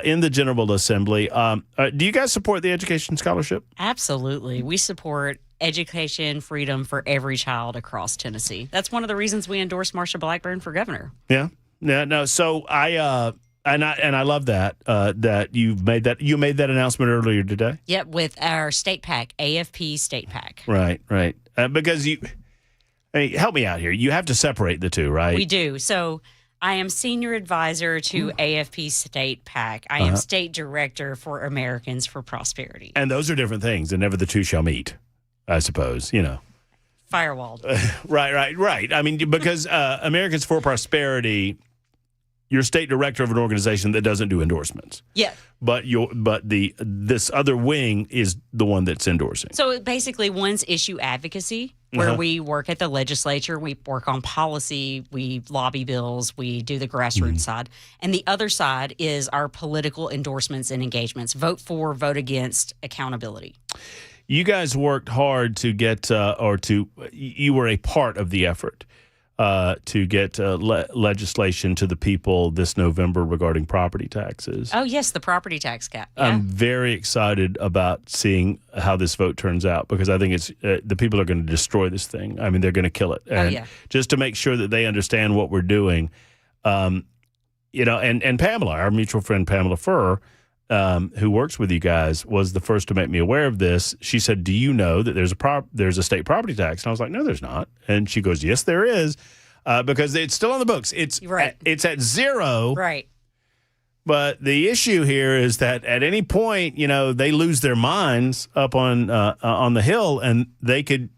in the General Assembly. Do you guys support the Education Scholarship? Absolutely. We support education freedom for every child across Tennessee. That's one of the reasons we endorse Marsha Blackburn for governor. Yeah. No. So I love that that you made that announcement earlier today. Yep, with our state PAC, AFP state PAC. Right. Because help me out here. You have to separate the two, right? We do. So I am senior advisor to AFP State PAC. I am state director for Americans for Prosperity. And those are different things, and never the two shall meet, I suppose, Firewalled. Right. I mean, because Americans for Prosperity, you're state director of an organization that doesn't do endorsements. Yeah. But this other wing is the one that's endorsing. So basically, one's issue advocacy, where we work at the legislature, we work on policy, we lobby bills, we do the grassroots side. And the other side is our political endorsements and engagements. Vote for, vote against, accountability. You guys worked hard to get, you were a part of the effort to get legislation to the people this November regarding property taxes. Oh, yes, the property tax cap. Yeah. I'm very excited about seeing how this vote turns out, because I think it's the people are going to destroy this thing. I mean, they're going to kill it. And just to make sure that they understand what we're doing, and Pamela, our mutual friend Pamela Furr, who works with you guys, was the first to make me aware of this. She said, "Do you know that there's a state property tax?" And I was like, "No, there's not." And she goes, "Yes, there is, because it's still on the books. It's right. It's at zero. Right. But the issue here is that at any point, they lose their minds up on the Hill, and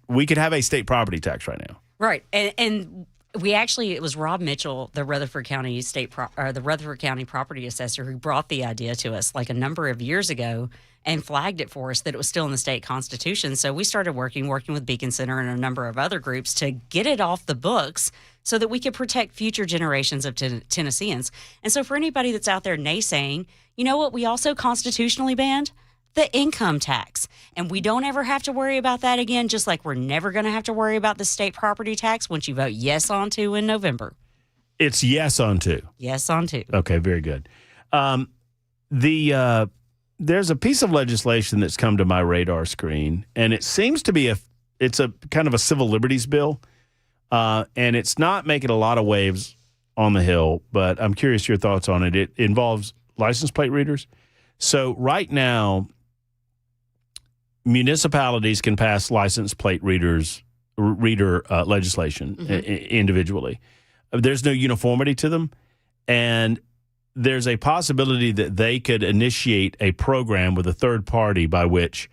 we could have a state property tax right now. Right, and we actually, it was Rob Mitchell, the Rutherford County the Rutherford County property assessor, who brought the idea to us like a number of years ago and flagged it for us that it was still in the state constitution. So we started working with Beacon Center and a number of other groups to get it off the books so that we could protect future generations of Tennesseans. And so for anybody that's out there naysaying, you know what we also constitutionally banned? The income tax. And we don't ever have to worry about that again, just like we're never going to have to worry about the state property tax once you vote yes on 2 in November. It's yes on 2. Yes on 2. Okay, very good. There's a piece of legislation that's come to my radar screen, and it seems to be it's a kind of a civil liberties bill, and it's not making a lot of waves on the Hill, but I'm curious your thoughts on it. It involves license plate readers. So right now, municipalities can pass license plate reader legislation individually. There's no uniformity to them, and there's a possibility that they could initiate a program with a third party by which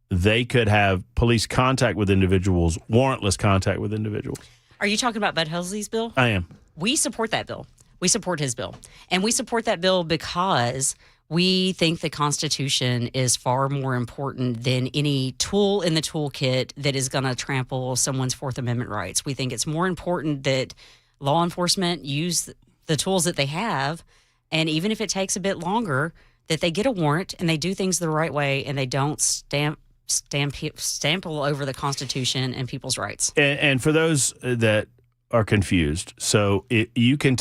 they could have police contact with individuals, warrantless contact with individuals. Are you talking about Bud Helsley's bill? I am. We support that bill. We support his bill. And we support that bill because we think the Constitution is far more important than any tool in the toolkit that is going to trample someone's Fourth Amendment rights. We think it's more important that law enforcement use the tools that they have, and even if it takes a bit longer, that they get a warrant and they do things the right way and they don't stamp over the Constitution and people's rights. And for those that are confused, so you can